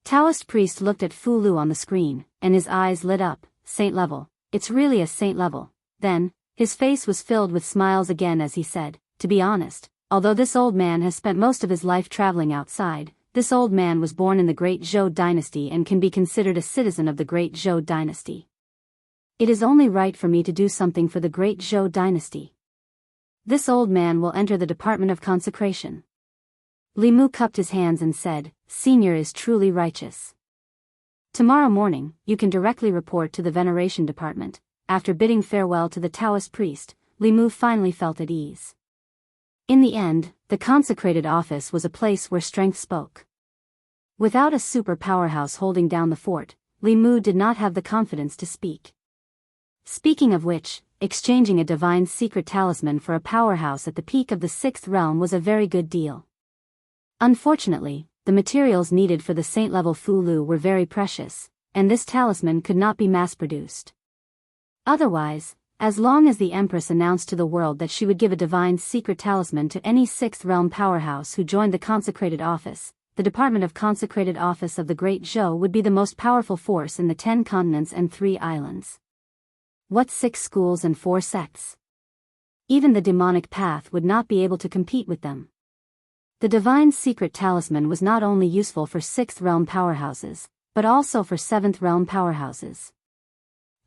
Taoist priest looked at Fulu on the screen, and his eyes lit up. Saint level, it's really a saint level. Then, his face was filled with smiles again as he said, to be honest, although this old man has spent most of his life traveling outside, this old man was born in the Great Zhou dynasty and can be considered a citizen of the Great Zhou dynasty. It is only right for me to do something for the Great Zhou dynasty. This old man will enter the Department of Consecration. Li Mu cupped his hands and said, Senior is truly righteous. Tomorrow morning, you can directly report to the Veneration Department. After bidding farewell to the Taoist priest, Li Mu finally felt at ease. In the end, the consecrated office was a place where strength spoke. Without a super powerhouse holding down the fort, Li Mu did not have the confidence to speak. Speaking of which, exchanging a divine secret talisman for a powerhouse at the peak of the 6th realm was a very good deal. Unfortunately, the materials needed for the saint-level Fu Lu were very precious, and this talisman could not be mass-produced. Otherwise, as long as the Empress announced to the world that she would give a divine secret talisman to any 6th realm powerhouse who joined the consecrated office, the Department of Consecrated Office of the Great Zhou would be the most powerful force in the 10 continents and 3 islands. What 6 schools and 4 sects? Even the demonic path would not be able to compete with them. The divine secret talisman was not only useful for 6th realm powerhouses, but also for 7th realm powerhouses.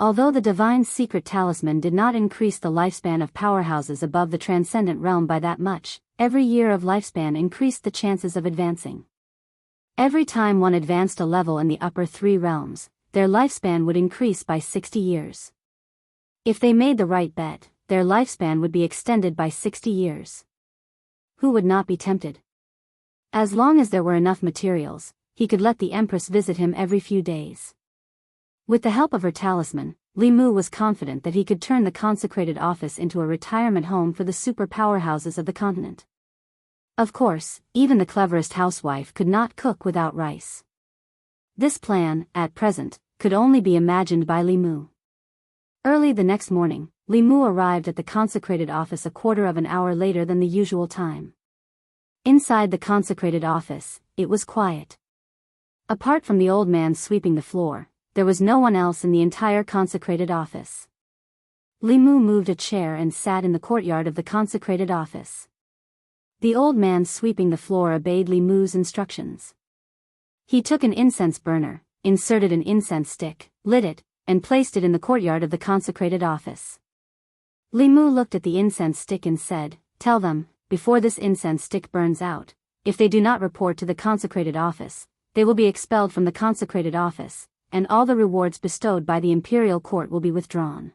Although the divine secret talisman did not increase the lifespan of powerhouses above the transcendent realm by that much, every year of lifespan increased the chances of advancing. Every time one advanced a level in the upper 3 realms, their lifespan would increase by 60 years. If they made the right bet, their lifespan would be extended by 60 years. Who would not be tempted? As long as there were enough materials, he could let the Empress visit him every few days. With the help of her talisman, Li Mu was confident that he could turn the consecrated office into a retirement home for the super powerhouses of the continent. Of course, even the cleverest housewife could not cook without rice. This plan, at present, could only be imagined by Li Mu. Early the next morning, Li Mu arrived at the consecrated office a quarter of an hour later than the usual time. Inside the consecrated office, it was quiet. Apart from the old man sweeping the floor, there was no one else in the entire consecrated office. Li Mu moved a chair and sat in the courtyard of the consecrated office. The old man sweeping the floor obeyed Li Mu's instructions. He took an incense burner, inserted an incense stick, lit it, and placed it in the courtyard of the consecrated office. Li Mu looked at the incense stick and said, Tell them, before this incense stick burns out, if they do not report to the consecrated office, they will be expelled from the consecrated office, and all the rewards bestowed by the imperial court will be withdrawn.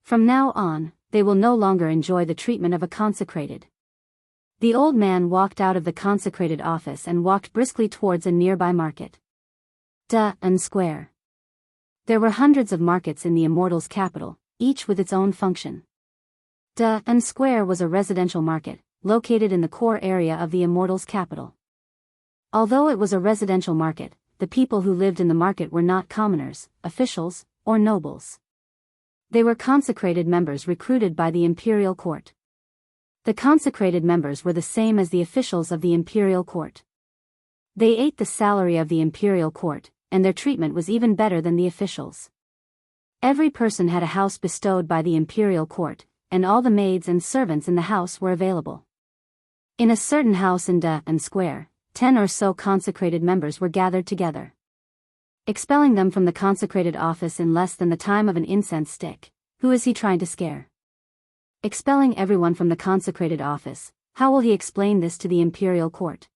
From now on, they will no longer enjoy the treatment of a consecrated. The old man walked out of the consecrated office and walked briskly towards a nearby market. Da'an Square. There were hundreds of markets in the Immortals' capital, each with its own function. Da'an Square was a residential market, located in the core area of the Immortals' capital. Although it was a residential market, the people who lived in the market were not commoners, officials, or nobles. They were consecrated members recruited by the imperial court. The consecrated members were the same as the officials of the imperial court. They ate the salary of the imperial court, and their treatment was even better than the officials. Every person had a house bestowed by the imperial court, and all the maids and servants in the house were available. In a certain house in Da'an Square, 10 or so consecrated members were gathered together. Expelling them from the consecrated office in less than the time of an incense stick. Who is he trying to scare? Expelling everyone from the consecrated office, how will he explain this to the imperial court?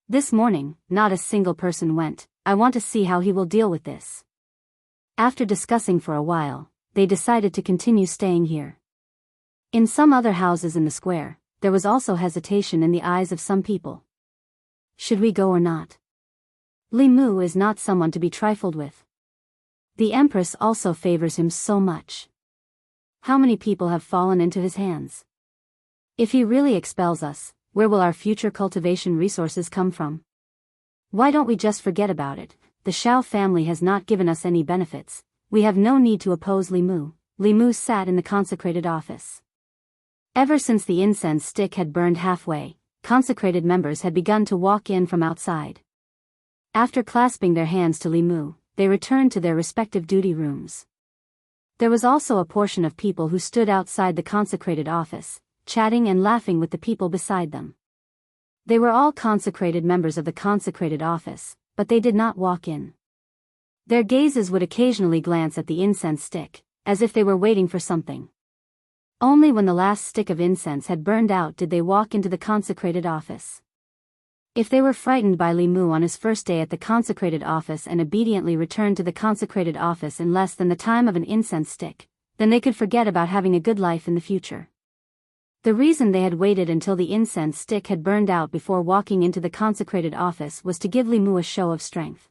This morning, not a single person went. I want to see how he will deal with this. After discussing for a while, they decided to continue staying here. In some other houses in the square, there was also hesitation in the eyes of some people. Should we go or not? Li Mu is not someone to be trifled with. The Empress also favors him so much. How many people have fallen into his hands? If he really expels us, where will our future cultivation resources come from? Why don't we just forget about it? The Shao family has not given us any benefits. We have no need to oppose Li Mu. Li Mu sat in the consecrated office. Ever since the incense stick had burned halfway, consecrated members had begun to walk in from outside. After clasping their hands to Li Mu, they returned to their respective duty rooms. There was also a portion of people who stood outside the consecrated office, chatting and laughing with the people beside them. They were all consecrated members of the consecrated office, but they did not walk in. Their gazes would occasionally glance at the incense stick, as if they were waiting for something. Only when the last stick of incense had burned out did they walk into the consecrated office. If they were frightened by Li Mu on his first day at the consecrated office and obediently returned to the consecrated office in less than the time of an incense stick, then they could forget about having a good life in the future. The reason they had waited until the incense stick had burned out before walking into the consecrated office was to give Li Mu a show of strength.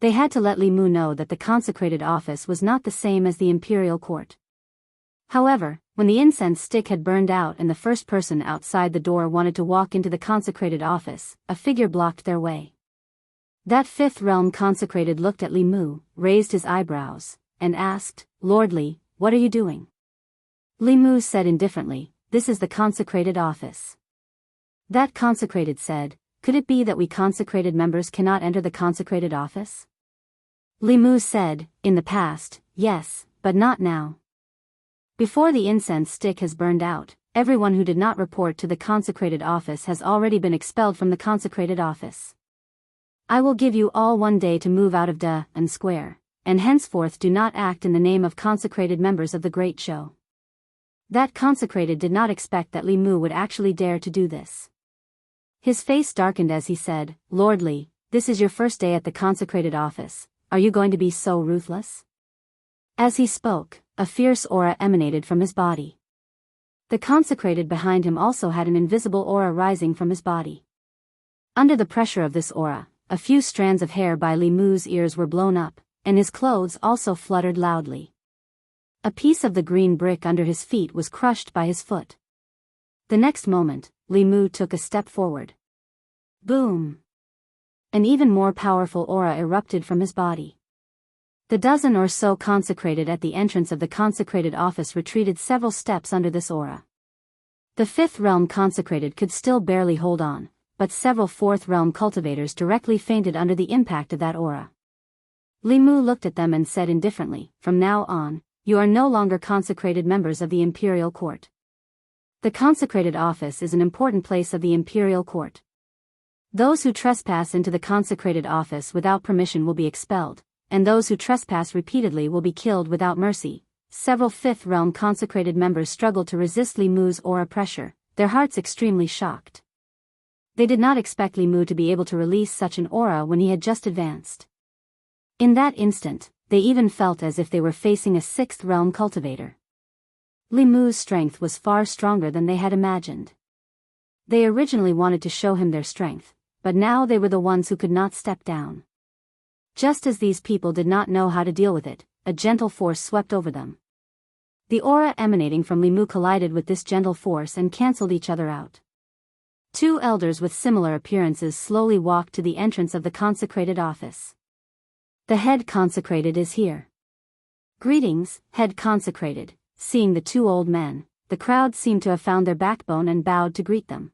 They had to let Li Mu know that the consecrated office was not the same as the imperial court. However, when the incense stick had burned out and the first person outside the door wanted to walk into the consecrated office, a figure blocked their way. That fifth realm consecrated looked at Li Mu, raised his eyebrows, and asked, "Lord Li, what are you doing?" Li Mu said indifferently, "This is the consecrated office." That consecrated said, "Could it be that we consecrated members cannot enter the consecrated office?" Li Mu said, "In the past, yes, but not now. Before the incense stick has burned out, everyone who did not report to the consecrated office has already been expelled from the consecrated office. I will give you all 1 day to move out of and Square, and henceforth do not act in the name of consecrated members of the Great Show." That consecrated did not expect that Li Mu would actually dare to do this. His face darkened as he said, "Lord Li, this is your first day at the consecrated office, are you going to be so ruthless?" As he spoke, a fierce aura emanated from his body. The consecrated behind him also had an invisible aura rising from his body. Under the pressure of this aura, a few strands of hair by Li Mu's ears were blown up, and his clothes also fluttered loudly. A piece of the green brick under his feet was crushed by his foot. The next moment, Li Mu took a step forward. Boom! An even more powerful aura erupted from his body. The dozen or so consecrated at the entrance of the consecrated office retreated several steps under this aura. The fifth realm consecrated could still barely hold on, but several fourth realm cultivators directly fainted under the impact of that aura. Li Mu looked at them and said indifferently, "From now on, you are no longer consecrated members of the imperial court. The consecrated office is an important place of the imperial court. Those who trespass into the consecrated office without permission will be expelled, and those who trespass repeatedly will be killed without mercy." Several fifth realm consecrated members struggled to resist Li Mu's aura pressure, their hearts extremely shocked. They did not expect Li Mu to be able to release such an aura when he had just advanced. In that instant, they even felt as if they were facing a sixth realm cultivator. Li Mu's strength was far stronger than they had imagined. They originally wanted to show him their strength, but now they were the ones who could not step down. Just as these people did not know how to deal with it, a gentle force swept over them. The aura emanating from Li Mu collided with this gentle force and cancelled each other out. Two elders with similar appearances slowly walked to the entrance of the consecrated office. "The head consecrated is here." "Greetings, head consecrated." Seeing the two old men, the crowd seemed to have found their backbone and bowed to greet them.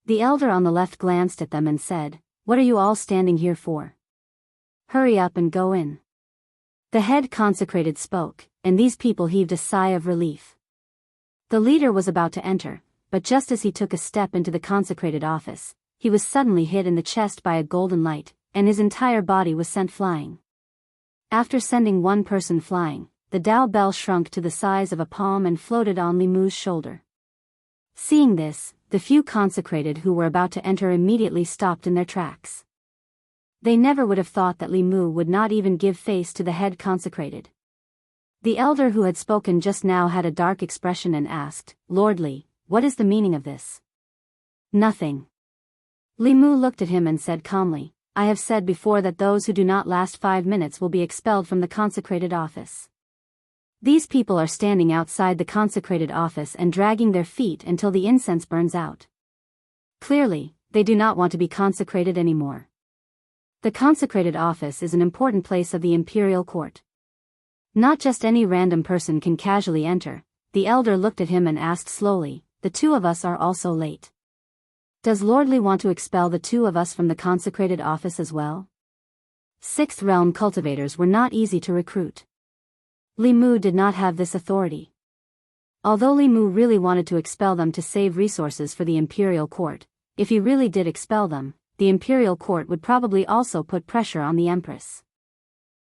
The elder on the left glanced at them and said, "What are you all standing here for? Hurry up and go in." The head consecrated spoke, and these people heaved a sigh of relief. The leader was about to enter, but just as he took a step into the consecrated office, he was suddenly hit in the chest by a golden light, and his entire body was sent flying. After sending one person flying, the Tao bell shrunk to the size of a palm and floated on Li Mu's shoulder. Seeing this, the few consecrated who were about to enter immediately stopped in their tracks. They never would have thought that Li Mu would not even give face to the head consecrated. The elder who had spoken just now had a dark expression and asked, "Lord Li, what is the meaning of this?" "Nothing." Li Mu looked at him and said calmly, "I have said before that those who do not last 5 minutes will be expelled from the consecrated office. These people are standing outside the consecrated office and dragging their feet until the incense burns out. Clearly, they do not want to be consecrated anymore. The consecrated office is an important place of the imperial court. Not just any random person can casually enter." The elder looked at him and asked slowly, "The two of us are also late. Does Lord Li want to expel the two of us from the consecrated office as well?" Sixth realm cultivators were not easy to recruit. Li Mu did not have this authority. Although Li Mu really wanted to expel them to save resources for the imperial court, if he really did expel them, the imperial court would probably also put pressure on the empress.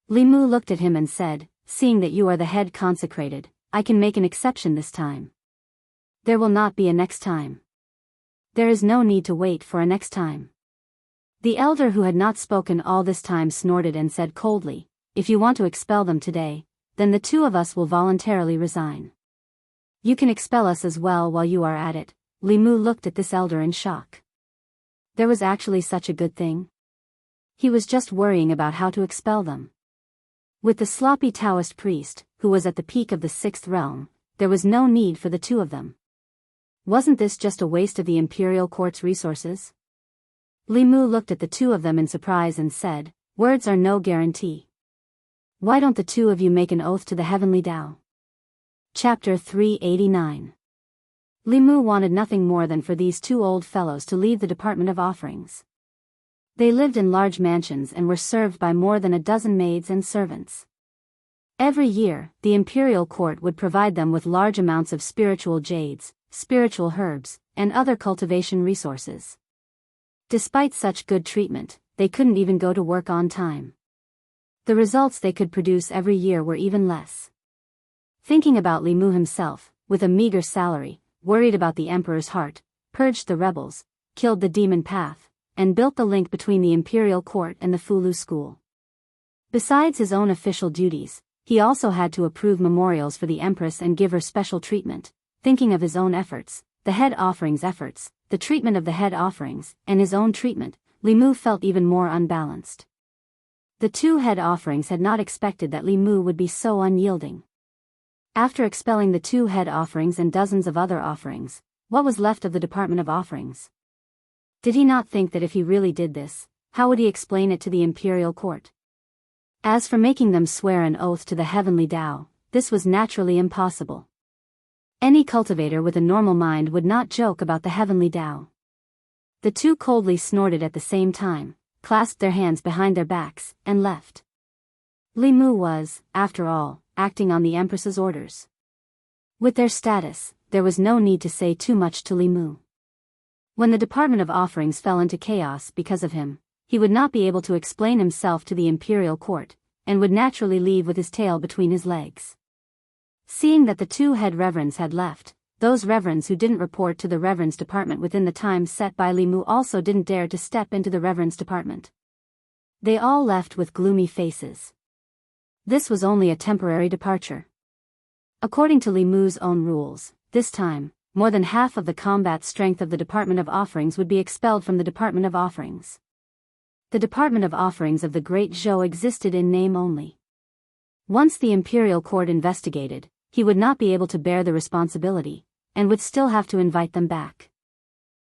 Li Mu looked at him and said, "Seeing that you are the head consecrated, I can make an exception this time. There will not be a next time. There is no need to wait for a next time." The elder who had not spoken all this time snorted and said coldly, "If you want to expel them today, then the two of us will voluntarily resign. You can expel us as well while you are at it." Li Mu looked at this elder in shock. There was actually such a good thing? He was just worrying about how to expel them. With the sloppy Taoist priest, who was at the peak of the sixth realm, there was no need for the two of them. Wasn't this just a waste of the imperial court's resources? Li Mu looked at the two of them in surprise and said, "Words are no guarantee. Why don't the two of you make an oath to the heavenly Tao?" Chapter 389. Li Mu wanted nothing more than for these two old fellows to leave the Department of Offerings. They lived in large mansions and were served by more than a dozen maids and servants. Every year, the imperial court would provide them with large amounts of spiritual jades, spiritual herbs, and other cultivation resources. Despite such good treatment, they couldn't even go to work on time. The results they could produce every year were even less. Thinking about Li Mu himself, with a meager salary, worried about the emperor's heart, purged the rebels, killed the demon path, and built the link between the imperial court and the Fulu school. Besides his own official duties, he also had to approve memorials for the empress and give her special treatment. Thinking of his own efforts, the head offerings' efforts, the treatment of the head offerings, and his own treatment, Li Mu felt even more unbalanced. The two head offerings had not expected that Li Mu would be so unyielding. After expelling the two head offerings and dozens of other offerings, what was left of the Department of Offerings? Did he not think that if he really did this, how would he explain it to the imperial court? As for making them swear an oath to the heavenly Tao, this was naturally impossible. Any cultivator with a normal mind would not joke about the heavenly Tao. The two coldly snorted at the same time, clasped their hands behind their backs, and left. Li Mu was, after all, acting on the empress's orders. With their status, there was no need to say too much to Li Mu. When the Department of Offerings fell into chaos because of him, he would not be able to explain himself to the imperial court, and would naturally leave with his tail between his legs. Seeing that the two head reverends had left, those reverends who didn't report to the reverends department within the time set by Li Mu also didn't dare to step into the reverends department. They all left with gloomy faces. This was only a temporary departure. According to Li Mu's own rules, this time, more than half of the combat strength of the Department of Offerings would be expelled from the Department of Offerings. The Department of Offerings of the Great Zhou existed in name only. Once the imperial court investigated, he would not be able to bear the responsibility, and would still have to invite them back.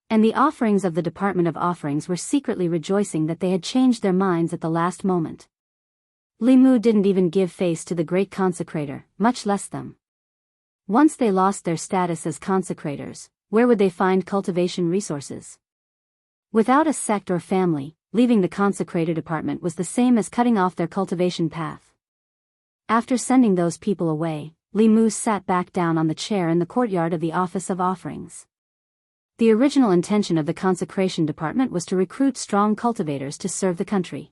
And the offerings of the Department of Offerings were secretly rejoicing that they had changed their minds at the last moment. Li Mu didn't even give face to the great consecrator, much less them. Once they lost their status as consecrators, where would they find cultivation resources? Without a sect or family, leaving the consecrator department was the same as cutting off their cultivation path. After sending those people away, Li Mu sat back down on the chair in the courtyard of the Office of Offerings. The original intention of the consecration department was to recruit strong cultivators to serve the country.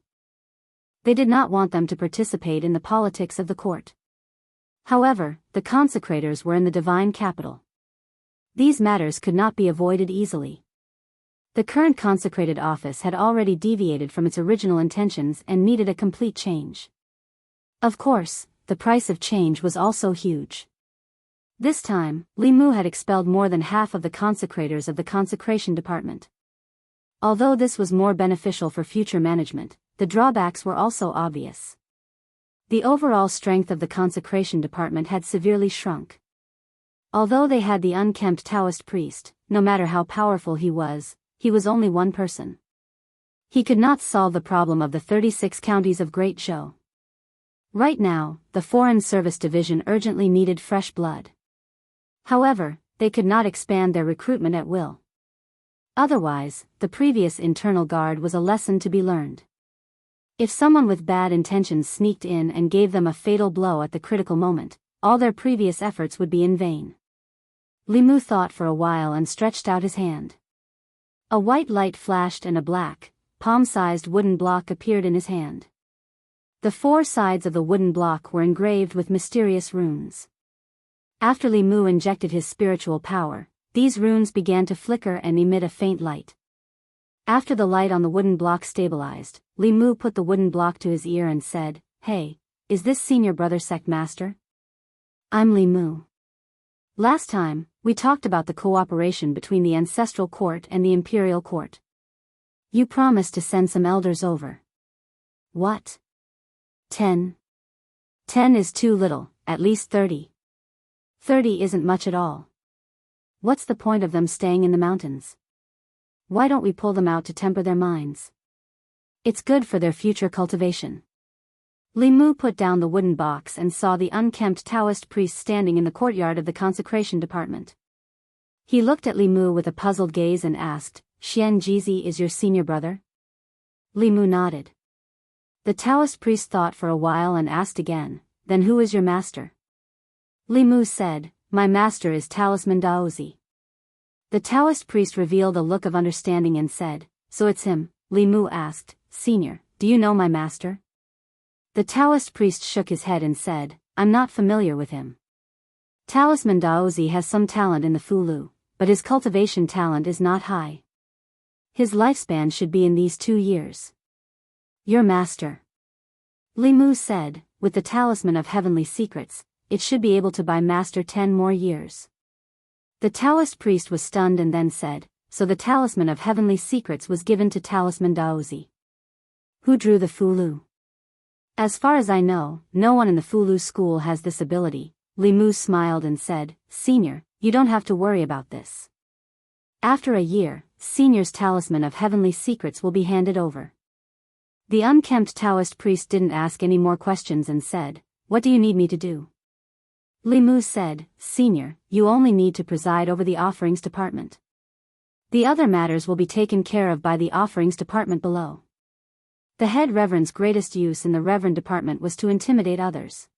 They did not want them to participate in the politics of the court. However, the consecrators were in the divine capital. These matters could not be avoided easily. The current consecrated office had already deviated from its original intentions and needed a complete change. Of course, the price of change was also huge. This time, Li Mu had expelled more than half of the consecrators of the consecration department. Although this was more beneficial for future management, the drawbacks were also obvious. The overall strength of the consecration department had severely shrunk. Although they had the unkempt Taoist priest, no matter how powerful he was only one person. He could not solve the problem of the 36 counties of Great Zhou. Right now, the Foreign Service Division urgently needed fresh blood. However, they could not expand their recruitment at will. Otherwise, the previous internal guard was a lesson to be learned. If someone with bad intentions sneaked in and gave them a fatal blow at the critical moment, all their previous efforts would be in vain. Li Mu thought for a while and stretched out his hand. A white light flashed and a black, palm-sized wooden block appeared in his hand. The four sides of the wooden block were engraved with mysterious runes. After Li Mu injected his spiritual power, these runes began to flicker and emit a faint light. After the light on the wooden block stabilized, Li Mu put the wooden block to his ear and said, "Hey, is this Senior Brother Sect Master? I'm Li Mu. Last time, we talked about the cooperation between the Ancestral Court and the Imperial Court. You promised to send some elders over. What? 10? 10 is too little, at least 30. 30 isn't much at all. What's the point of them staying in the mountains? Why don't we pull them out to temper their minds? It's good for their future cultivation." Li Mu put down the wooden box and saw the unkempt Taoist priest standing in the courtyard of the consecration department. He looked at Li Mu with a puzzled gaze and asked, "Xian Jizi is your senior brother?" Li Mu nodded. The Taoist priest thought for a while and asked again, "Then who is your master?" Li Mu said, "My master is Talisman Daozi." The Taoist priest revealed a look of understanding and said, "So it's him." Li Mu asked, "Senior, do you know my master?" The Taoist priest shook his head and said, "I'm not familiar with him. Talisman Daozi has some talent in the Fulu, but his cultivation talent is not high. His lifespan should be in these 2 years. Your master," Li Mu said, "with the Talisman of Heavenly Secrets, it should be able to buy Master 10 more years." The Taoist priest was stunned and then said, "So the Talisman of Heavenly Secrets was given to Talisman Daozi. Who drew the Fulu?" "As far as I know, no one in the Fulu school has this ability." Li Mu smiled and said, "Senior, you don't have to worry about this. After a year, Senior's Talisman of Heavenly Secrets will be handed over." The unkempt Taoist priest didn't ask any more questions and said, "What do you need me to do?" Li Mu said, "Senior, you only need to preside over the offerings department. The other matters will be taken care of by the offerings department below." The head reverend's greatest use in the reverend department was to intimidate others.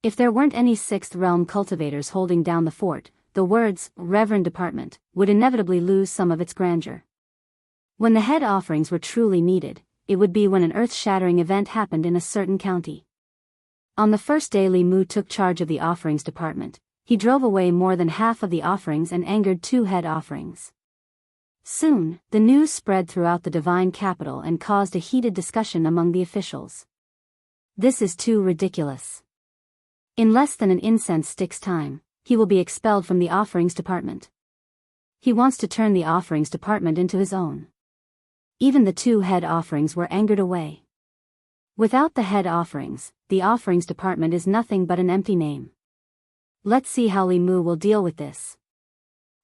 If there weren't any sixth realm cultivators holding down the fort, the words, "reverend department," would inevitably lose some of its grandeur. When the head offerings were truly needed, it would be when an earth-shattering event happened in a certain county. On the first day Li Mu took charge of the offerings department, he drove away more than half of the offerings and angered 2 head offerings. Soon, the news spread throughout the divine capital and caused a heated discussion among the officials. "This is too ridiculous. In less than an incense stick's time, he will be expelled from the offerings department. He wants to turn the offerings department into his own." Even the 2 head offerings were angered away. Without the head offerings, the offerings department is nothing but an empty name. Let's see how Li Mu will deal with this.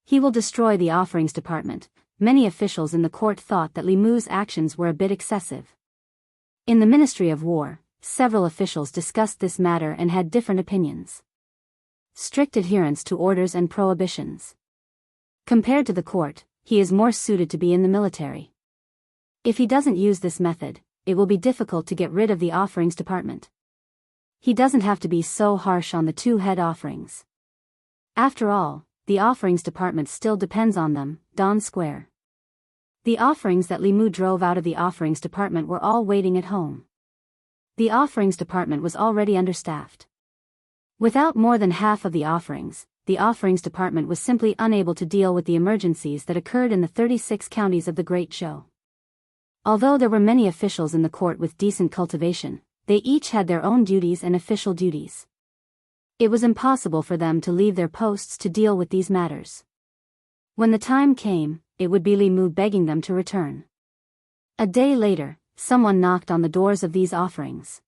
He will destroy the offerings department. Many officials in the court thought that Li Mu's actions were a bit excessive. In the Ministry of War, several officials discussed this matter and had different opinions. Strict adherence to orders and prohibitions. Compared to the court, he is more suited to be in the military. If he doesn't use this method, it will be difficult to get rid of the offerings department. He doesn't have to be so harsh on the 2 head offerings. After all, the offerings department still depends on them. Dawn Square. The offerings that Li Mu drove out of the offerings department were all waiting at home. The offerings department was already understaffed. Without more than half of the offerings department was simply unable to deal with the emergencies that occurred in the 36 counties of the Great Show. Although there were many officials in the court with decent cultivation, they each had their own duties and official duties. It was impossible for them to leave their posts to deal with these matters. When the time came, it would be Li Mu begging them to return. A day later, someone knocked on the doors of these offerings.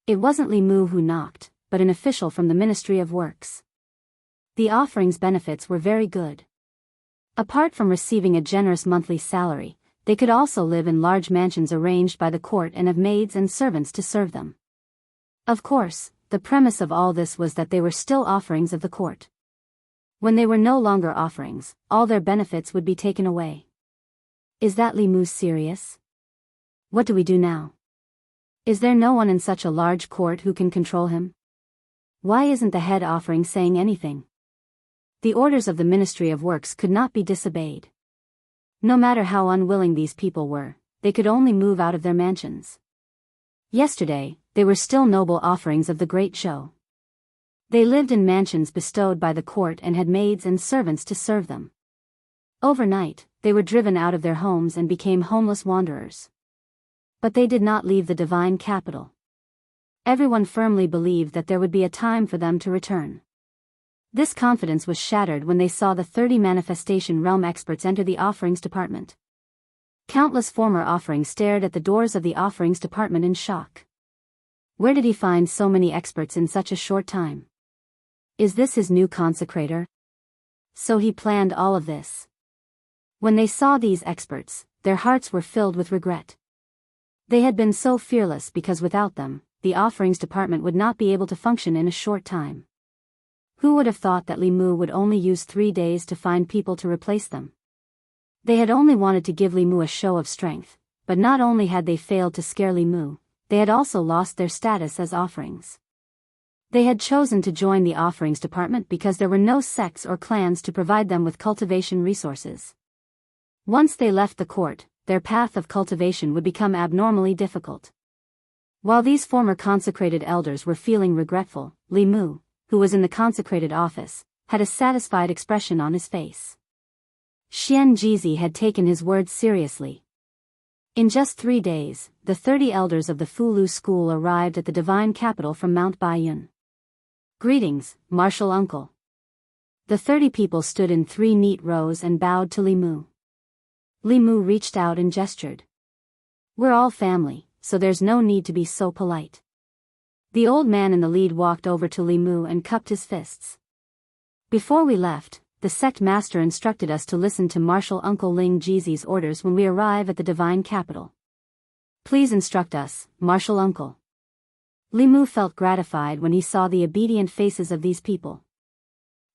It wasn't Li Mu who knocked, but an official from the Ministry of Works. The offerings benefits were very good. Apart from receiving a generous monthly salary, they could also live in large mansions arranged by the court and have maids and servants to serve them. Of course, the premise of all this was that they were still offerings of the court. When they were no longer offerings, all their benefits would be taken away. Is that Li Mu serious? What do we do now? Is there no one in such a large court who can control him? Why isn't the head offering saying anything? The orders of the Ministry of Works could not be disobeyed. No matter how unwilling these people were, they could only move out of their mansions. Yesterday, they were still noble offerings of the great show. They lived in mansions bestowed by the court and had maids and servants to serve them. Overnight, they were driven out of their homes and became homeless wanderers. But they did not leave the divine capital. Everyone firmly believed that there would be a time for them to return. This confidence was shattered when they saw the 30 manifestation realm experts enter the offerings department. Countless former offerings stared at the doors of the offerings department in shock. Where did he find so many experts in such a short time? Is this his new consecrator? So he planned all of this. When they saw these experts, their hearts were filled with regret. They had been so fearless because without them, the offerings department would not be able to function in a short time. Who would have thought that Li Mu would only use 3 days to find people to replace them? They had only wanted to give Li Mu a show of strength, but not only had they failed to scare Li Mu, they had also lost their status as offerings. They had chosen to join the offerings department because there were no sects or clans to provide them with cultivation resources. Once they left the court, their path of cultivation would become abnormally difficult. While these former consecrated elders were feeling regretful, Li Mu, who was in the consecrated office, had a satisfied expression on his face. Xian Jizi had taken his words seriously. In just 3 days, the 30 elders of the Fulu school arrived at the divine capital from Mount Baiyun. Greetings, martial uncle. The 30 people stood in 3 neat rows and bowed to Li Mu. Li Mu reached out and gestured. We're all family, so there's no need to be so polite. The old man in the lead walked over to Li Mu and cupped his fists. Before we left, the sect master instructed us to listen to Martial Uncle Ling Jizi's orders when we arrive at the divine capital. Please instruct us, Martial Uncle. Li Mu felt gratified when he saw the obedient faces of these people.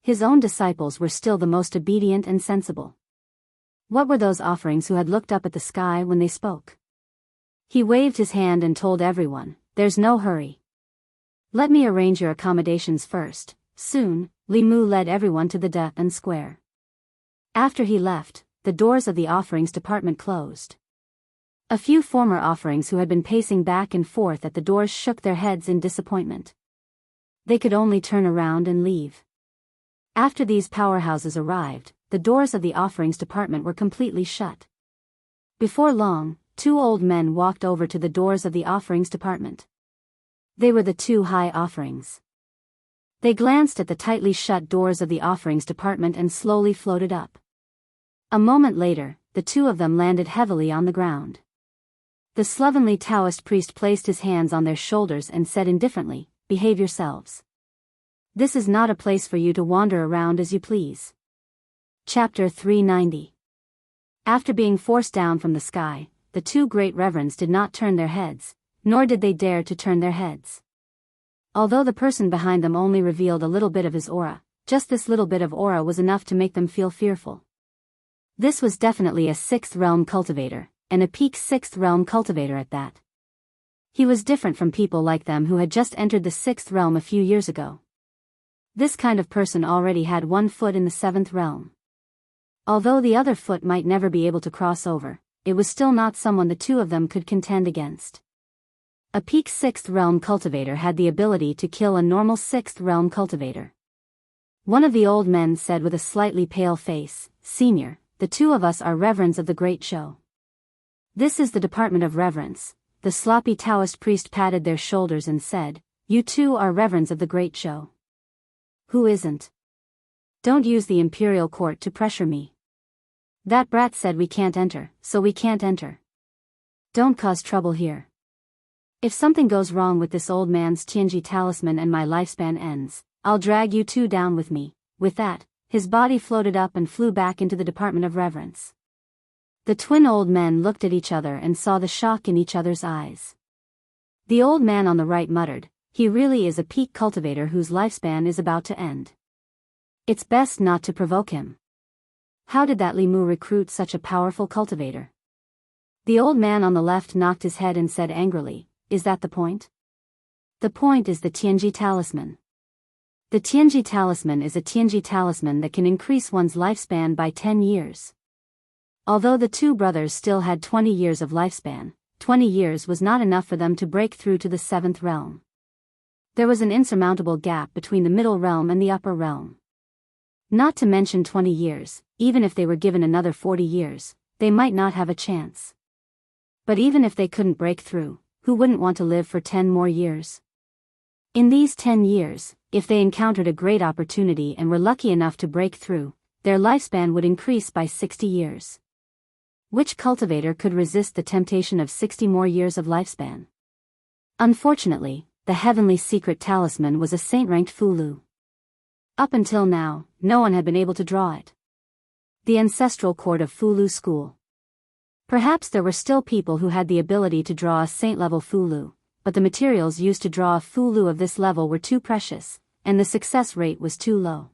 His own disciples were still the most obedient and sensible. What were those offerings who had looked up at the sky when they spoke? He waved his hand and told everyone, there's no hurry. Let me arrange your accommodations first. Soon, Li Mu led everyone to the Depan Square. After he left, the doors of the offerings department closed. A few former offerings who had been pacing back and forth at the doors shook their heads in disappointment. They could only turn around and leave. After these powerhouses arrived, the doors of the offerings department were completely shut. Before long, 2 old men walked over to the doors of the offerings department. They were the 2 high offerings. They glanced at the tightly shut doors of the offerings department and slowly floated up. A moment later, the 2 of them landed heavily on the ground. The slovenly Taoist priest placed his hands on their shoulders and said indifferently, behave yourselves. This is not a place for you to wander around as you please. Chapter 390. After being forced down from the sky, the 2 great reverends did not turn their heads, nor did they dare to turn their heads. Although the person behind them only revealed a little bit of his aura, just this little bit of aura was enough to make them feel fearful. This was definitely a 6th realm cultivator, and a peak 6th realm cultivator at that. He was different from people like them who had just entered the 6th realm a few years ago. This kind of person already had 1 foot in the 7th realm. Although the other foot might never be able to cross over, it was still not someone the 2 of them could contend against. A peak 6th realm cultivator had the ability to kill a normal 6th realm cultivator. One of the old men said with a slightly pale face, Senior, the 2 of us are reverends of the great show. This is the department of reverence. The sloppy Taoist priest patted their shoulders and said, You 2 are reverends of the great show. Who isn't? Don't use the imperial court to pressure me. That brat said we can't enter, so we can't enter. Don't cause trouble here. If something goes wrong with this old man's Tianji talisman and my lifespan ends, I'll drag you 2 down with me. With that, his body floated up and flew back into the department of reverence. The twin old men looked at each other and saw the shock in each other's eyes. The old man on the right muttered, he really is a peak cultivator whose lifespan is about to end. It's best not to provoke him. How did that Li Mu recruit such a powerful cultivator? The old man on the left knocked his head and said angrily, Is that the point? The point is the Tianji talisman. The Tianji talisman is a Tianji talisman that can increase one's lifespan by 10 years. Although the two brothers still had 20 years of lifespan, 20 years was not enough for them to break through to the 7th realm. There was an insurmountable gap between the middle realm and the upper realm. Not to mention 20 years, even if they were given another 40 years, they might not have a chance. But even if they couldn't break through, who wouldn't want to live for 10 more years? In these 10 years, if they encountered a great opportunity and were lucky enough to break through, their lifespan would increase by 60 years. Which cultivator could resist the temptation of 60 more years of lifespan? Unfortunately, the heavenly secret talisman was a saint-ranked Fulu. Up until now, no one had been able to draw it. The ancestral court of Fulu school. Perhaps there were still people who had the ability to draw a saint-level Fulu, but the materials used to draw a Fulu of this level were too precious, and the success rate was too low.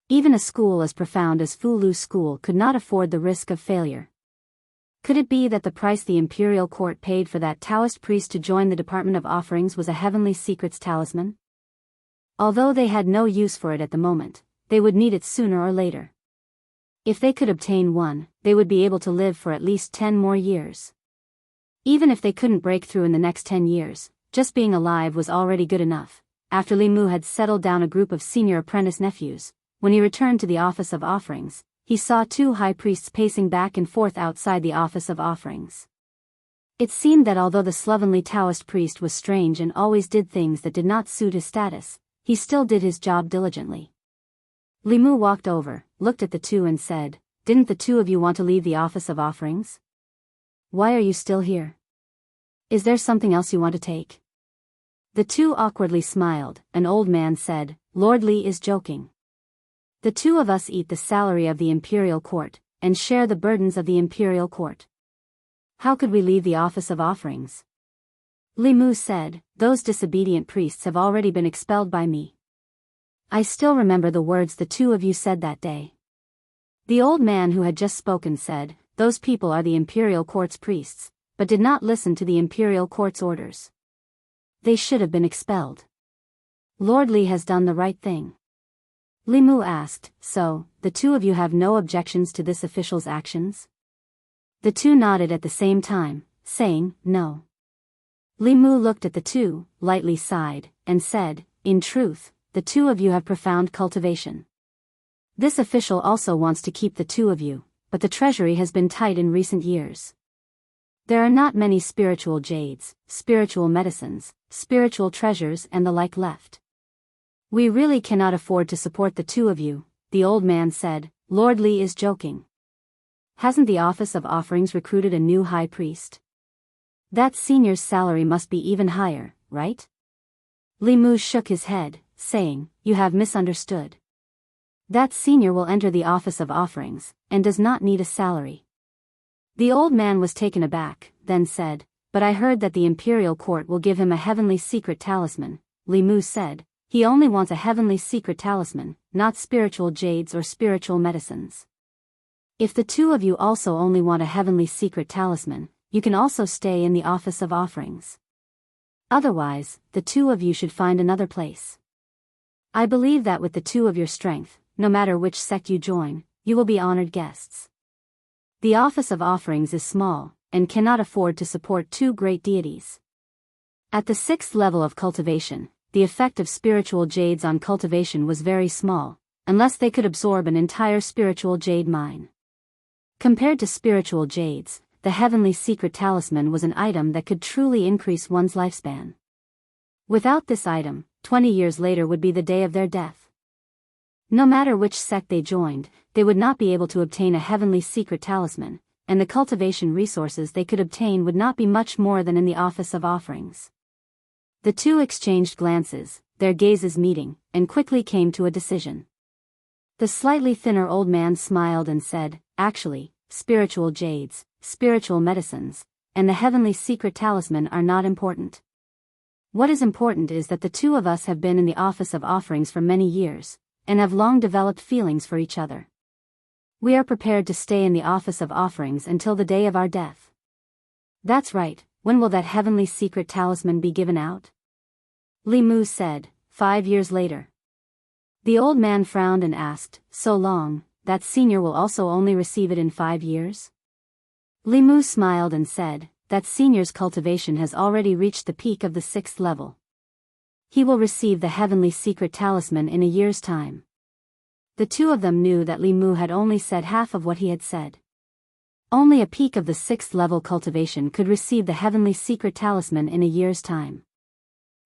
Even a school as profound as Fulu school could not afford the risk of failure. Could it be that the price the imperial court paid for that Taoist priest to join the Department of Offerings was a heavenly secrets talisman? Although they had no use for it at the moment, they would need it sooner or later. If they could obtain one, they would be able to live for at least 10 more years. Even if they couldn't break through in the next 10 years, just being alive was already good enough. After Li Mu had settled down a group of senior apprentice nephews, when he returned to the Office of Offerings, he saw two high priests pacing back and forth outside the Office of Offerings. It seemed that although the slovenly Taoist priest was strange and always did things that did not suit his status, he still did his job diligently. Li Mu walked over, looked at the two and said, "Didn't the two of you want to leave the Office of Offerings? Why are you still here? Is there something else you want to take?" The two awkwardly smiled. An old man said, "Lord Li is joking. The two of us eat the salary of the imperial court, and share the burdens of the imperial court. How could we leave the Office of Offerings?" Li Mu said, "Those disobedient priests have already been expelled by me." I still remember the words the two of you said that day. The old man who had just spoken said, "Those people are the imperial court's priests, but did not listen to the imperial court's orders. They should have been expelled. Lord Li has done the right thing." Li Mu asked, "So, the two of you have no objections to this official's actions?" The two nodded at the same time, saying, "No." Li Mu looked at the two, lightly sighed, and said, "In truth, the two of you have profound cultivation. This official also wants to keep the two of you, but the treasury has been tight in recent years. There are not many spiritual jades, spiritual medicines, spiritual treasures and the like left. We really cannot afford to support the two of you." The old man said, "Lord Li is joking. Hasn't the Office of Offerings recruited a new high priest? That senior's salary must be even higher, right?" Li Mu shook his head, saying, "You have misunderstood. That senior will enter the Office of Offerings, and does not need a salary." The old man was taken aback, then said, "But I heard that the imperial court will give him a heavenly secret talisman." Li Mu said, "He only wants a heavenly secret talisman, not spiritual jades or spiritual medicines. If the two of you also only want a heavenly secret talisman, you can also stay in the Office of Offerings. Otherwise, the two of you should find another place. I believe that with the two of your strength, no matter which sect you join, you will be honored guests. The Office of Offerings is small, and cannot afford to support two great deities." At the 6th level of cultivation, the effect of spiritual jades on cultivation was very small, unless they could absorb an entire spiritual jade mine. Compared to spiritual jades, the heavenly secret talisman was an item that could truly increase one's lifespan. Without this item, 20 years later would be the day of their death. No matter which sect they joined, they would not be able to obtain a heavenly secret talisman, and the cultivation resources they could obtain would not be much more than in the Office of Offerings. The two exchanged glances, their gazes meeting, and quickly came to a decision. The slightly thinner old man smiled and said, "Actually, spiritual jades, spiritual medicines, and the heavenly secret talisman are not important. What is important is that the two of us have been in the Office of Offerings for many years, and have long developed feelings for each other. We are prepared to stay in the Office of Offerings until the day of our death." "That's right. When will that heavenly secret talisman be given out?" Li Mu said, 5 years later. The old man frowned and asked, "So long, that senior will also only receive it in 5 years?" Li Mu smiled and said, "That senior's cultivation has already reached the peak of the 6th level. He will receive the heavenly secret talisman in a year's time." The two of them knew that Li Mu had only said half of what he had said. Only a peak of the 6th level cultivation could receive the heavenly secret talisman in a year's time.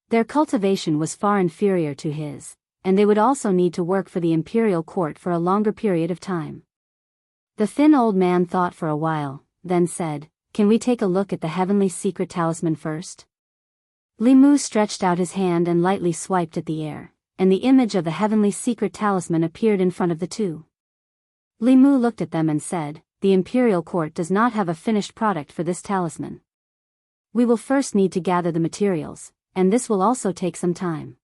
Their cultivation was far inferior to his, and they would also need to work for the imperial court for a longer period of time. The thin old man thought for a while, then said, "Can we take a look at the heavenly secret talisman first?" Li Mu stretched out his hand and lightly swiped at the air, and the image of the heavenly secret talisman appeared in front of the two. Li Mu looked at them and said, "The imperial court does not have a finished product for this talisman. We will first need to gather the materials, and this will also take some time."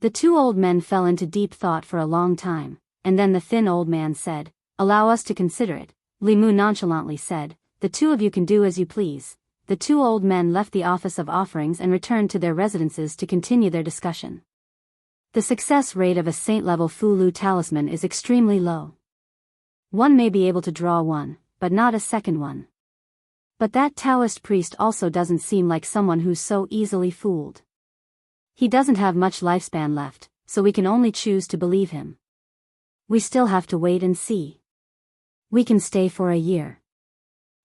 The two old men fell into deep thought for a long time, and then the thin old man said, "Allow us to consider it." Li Mu nonchalantly said, "The two of you can do as you please." The two old men left the office of offerings and returned to their residences to continue their discussion. The success rate of a saint-level Fulu talisman is extremely low. One may be able to draw one, but not a second one. But that Taoist priest also doesn't seem like someone who's so easily fooled. He doesn't have much lifespan left, so we can only choose to believe him. We still have to wait and see. We can stay for a year.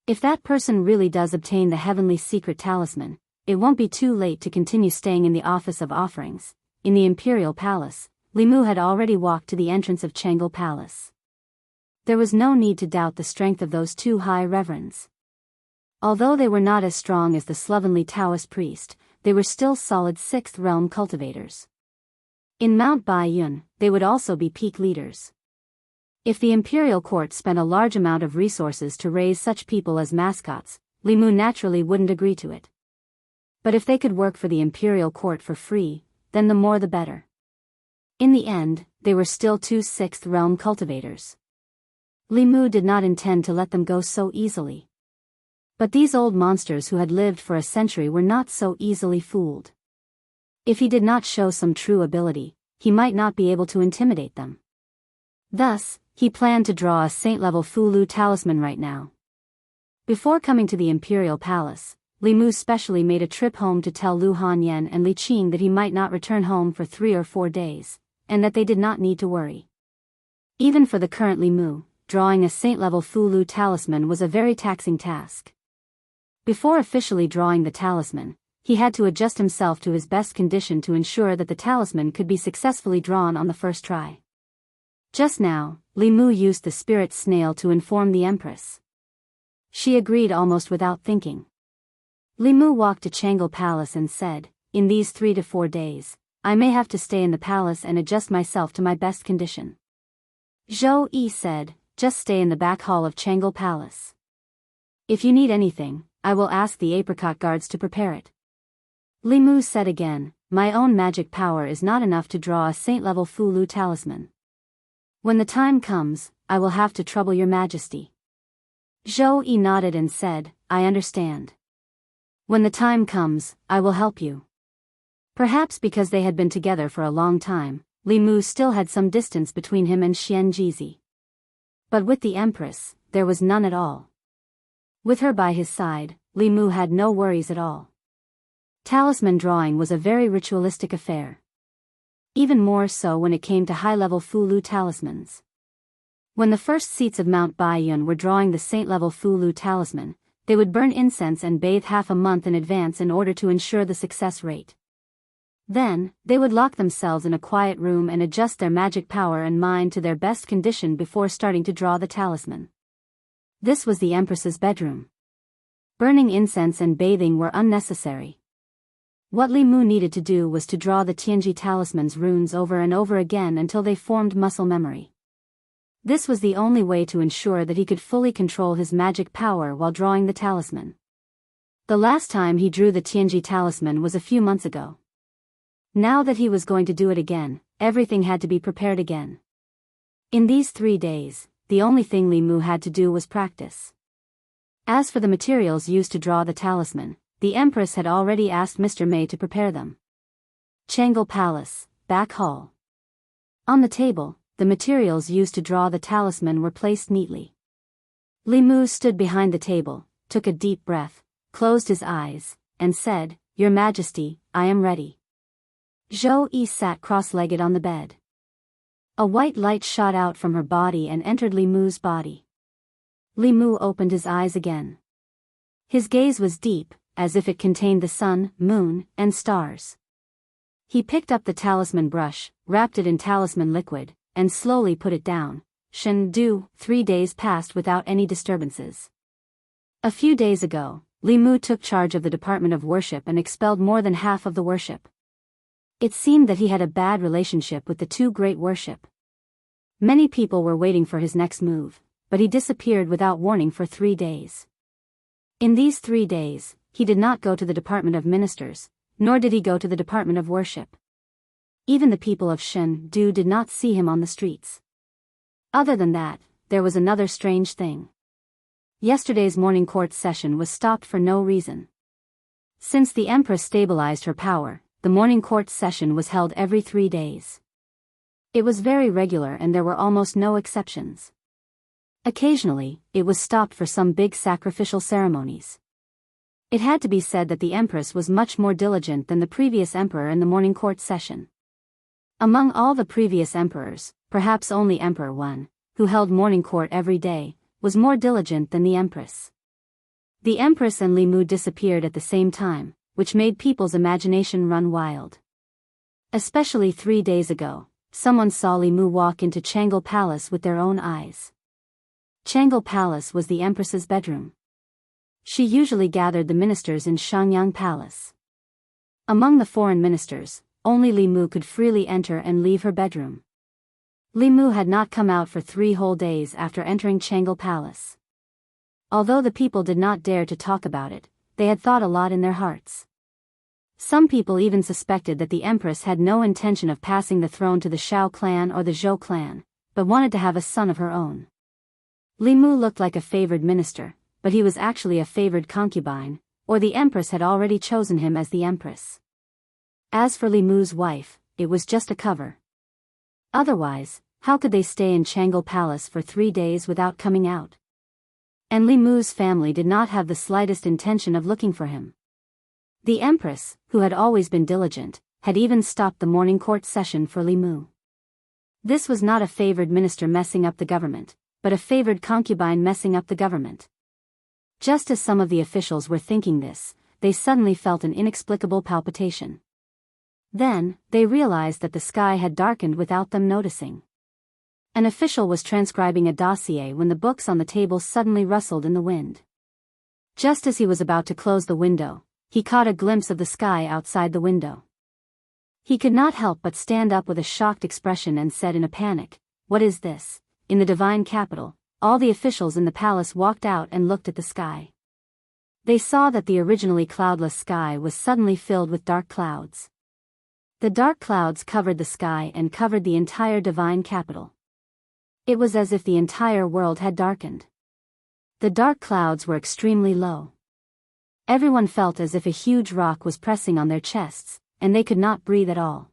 If that person really does obtain the heavenly secret talisman, it won't be too late to continue staying in the office of offerings. In the imperial palace, Li Mu had already walked to the entrance of Changel Palace. There was no need to doubt the strength of those two high reverends. Although they were not as strong as the slovenly Taoist priest, they were still solid 6th realm cultivators. In Mount Baiyun, they would also be peak leaders. If the imperial court spent a large amount of resources to raise such people as mascots, Li Mu naturally wouldn't agree to it. But if they could work for the imperial court for free, then the more the better. In the end, they were still two 6th realm cultivators. Li Mu did not intend to let them go so easily. But these old monsters who had lived for a century were not so easily fooled. If he did not show some true ability, he might not be able to intimidate them. Thus, he planned to draw a saint-level Fulu talisman right now. Before coming to the imperial palace, Li Mu specially made a trip home to tell Lu Hanyan and Li Qing that he might not return home for 3 or 4 days, and that they did not need to worry. Even for the current Li Mu, drawing a saint-level Fulu talisman was a very taxing task. Before officially drawing the talisman, he had to adjust himself to his best condition to ensure that the talisman could be successfully drawn on the first try. Just now, Li Mu used the spirit snail to inform the Empress. She agreed almost without thinking. Li Mu walked to Changel Palace and said, "In these 3 to 4 days, I may have to stay in the palace and adjust myself to my best condition." Zhou Yi said, "Just stay in the back hall of Changel Palace. If you need anything, I will ask the apricot guards to prepare it." Li Mu said again, "My own magic power is not enough to draw a saint-level Fulu talisman. When the time comes, I will have to trouble your majesty." Zhou Yi nodded and said, "I understand. When the time comes, I will help you." Perhaps because they had been together for a long time, Li Mu still had some distance between him and Xian Jizi. But with the Empress, there was none at all. With her by his side, Li Mu had no worries at all. Talisman drawing was a very ritualistic affair. Even more so when it came to high-level Fulu talismans. When the first seats of Mount Baiyun were drawing the saint-level Fulu talisman, they would burn incense and bathe half a month in advance in order to ensure the success rate. Then, they would lock themselves in a quiet room and adjust their magic power and mind to their best condition before starting to draw the talisman. This was the Empress's bedroom. Burning incense and bathing were unnecessary. What Li Mu needed to do was to draw the Tianji talisman's runes over and over again until they formed muscle memory. This was the only way to ensure that he could fully control his magic power while drawing the talisman. The last time he drew the Tianji talisman was a few months ago. Now that he was going to do it again, everything had to be prepared again. In these 3 days, the only thing Li Mu had to do was practice. As for the materials used to draw the talisman, the Empress had already asked Mr. Mei to prepare them. Changel Palace, Back Hall. On the table, the materials used to draw the talisman were placed neatly. Li Mu stood behind the table, took a deep breath, closed his eyes, and said, "Your Majesty, I am ready." Zhou Yi sat cross-legged on the bed. A white light shot out from her body and entered Li Mu's body. Li Mu opened his eyes again. His gaze was deep, as if it contained the sun, moon, and stars. He picked up the talisman brush, wrapped it in talisman liquid, and slowly put it down. Shen Du, 3 days passed without any disturbances. A few days ago, Li Mu took charge of the Department of Worship and expelled more than half of the worship. It seemed that he had a bad relationship with the two great worship. Many people were waiting for his next move, but he disappeared without warning for 3 days. In these 3 days, he did not go to the Department of Ministers, nor did he go to the Department of Worship. Even the people of Shen Du did not see him on the streets. Other than that, there was another strange thing. Yesterday's morning court session was stopped for no reason. Since the Empress stabilized her power, the morning court session was held every 3 days. It was very regular and there were almost no exceptions. Occasionally, it was stopped for some big sacrificial ceremonies. It had to be said that the Empress was much more diligent than the previous emperor in the morning court session. Among all the previous emperors, perhaps only Emperor Wen, who held morning court every day, was more diligent than the Empress. The Empress and Li Mu disappeared at the same time, which made people's imagination run wild. Especially 3 days ago, someone saw Li Mu walk into Changle Palace with their own eyes. Changle Palace was the Empress's bedroom. She usually gathered the ministers in Shangyang Palace. Among the foreign ministers, only Li Mu could freely enter and leave her bedroom. Li Mu had not come out for 3 whole days after entering Changle Palace. Although the people did not dare to talk about it, they had thought a lot in their hearts. Some people even suspected that the Empress had no intention of passing the throne to the Shao clan or the Zhou clan, but wanted to have a son of her own. Li Mu looked like a favored minister, but he was actually a favored concubine, or the Empress had already chosen him as the Empress. As for Li Mu's wife, it was just a cover. Otherwise, how could they stay in Changle Palace for 3 days without coming out? And Li Mu's family did not have the slightest intention of looking for him. The Empress, who had always been diligent, had even stopped the morning court session for Li Mu. This was not a favored minister messing up the government, but a favored concubine messing up the government. Just as some of the officials were thinking this, they suddenly felt an inexplicable palpitation. Then, they realized that the sky had darkened without them noticing. An official was transcribing a dossier when the books on the table suddenly rustled in the wind. Just as he was about to close the window, he caught a glimpse of the sky outside the window. He could not help but stand up with a shocked expression and said in a panic, "What is this?" In the divine capital, all the officials in the palace walked out and looked at the sky. They saw that the originally cloudless sky was suddenly filled with dark clouds. The dark clouds covered the sky and covered the entire divine capital. It was as if the entire world had darkened. The dark clouds were extremely low. Everyone felt as if a huge rock was pressing on their chests, and they could not breathe at all.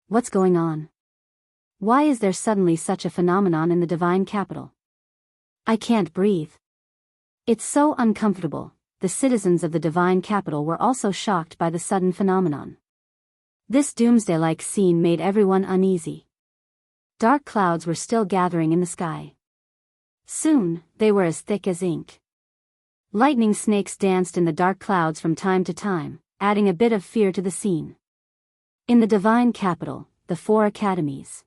What's going on? Why is there suddenly such a phenomenon in the divine capital? I can't breathe. It's so uncomfortable. The citizens of the divine capital were also shocked by the sudden phenomenon. This doomsday-like scene made everyone uneasy. Dark clouds were still gathering in the sky. Soon, they were as thick as ink. Lightning snakes danced in the dark clouds from time to time, adding a bit of fear to the scene. In the divine capital, the 4 academies.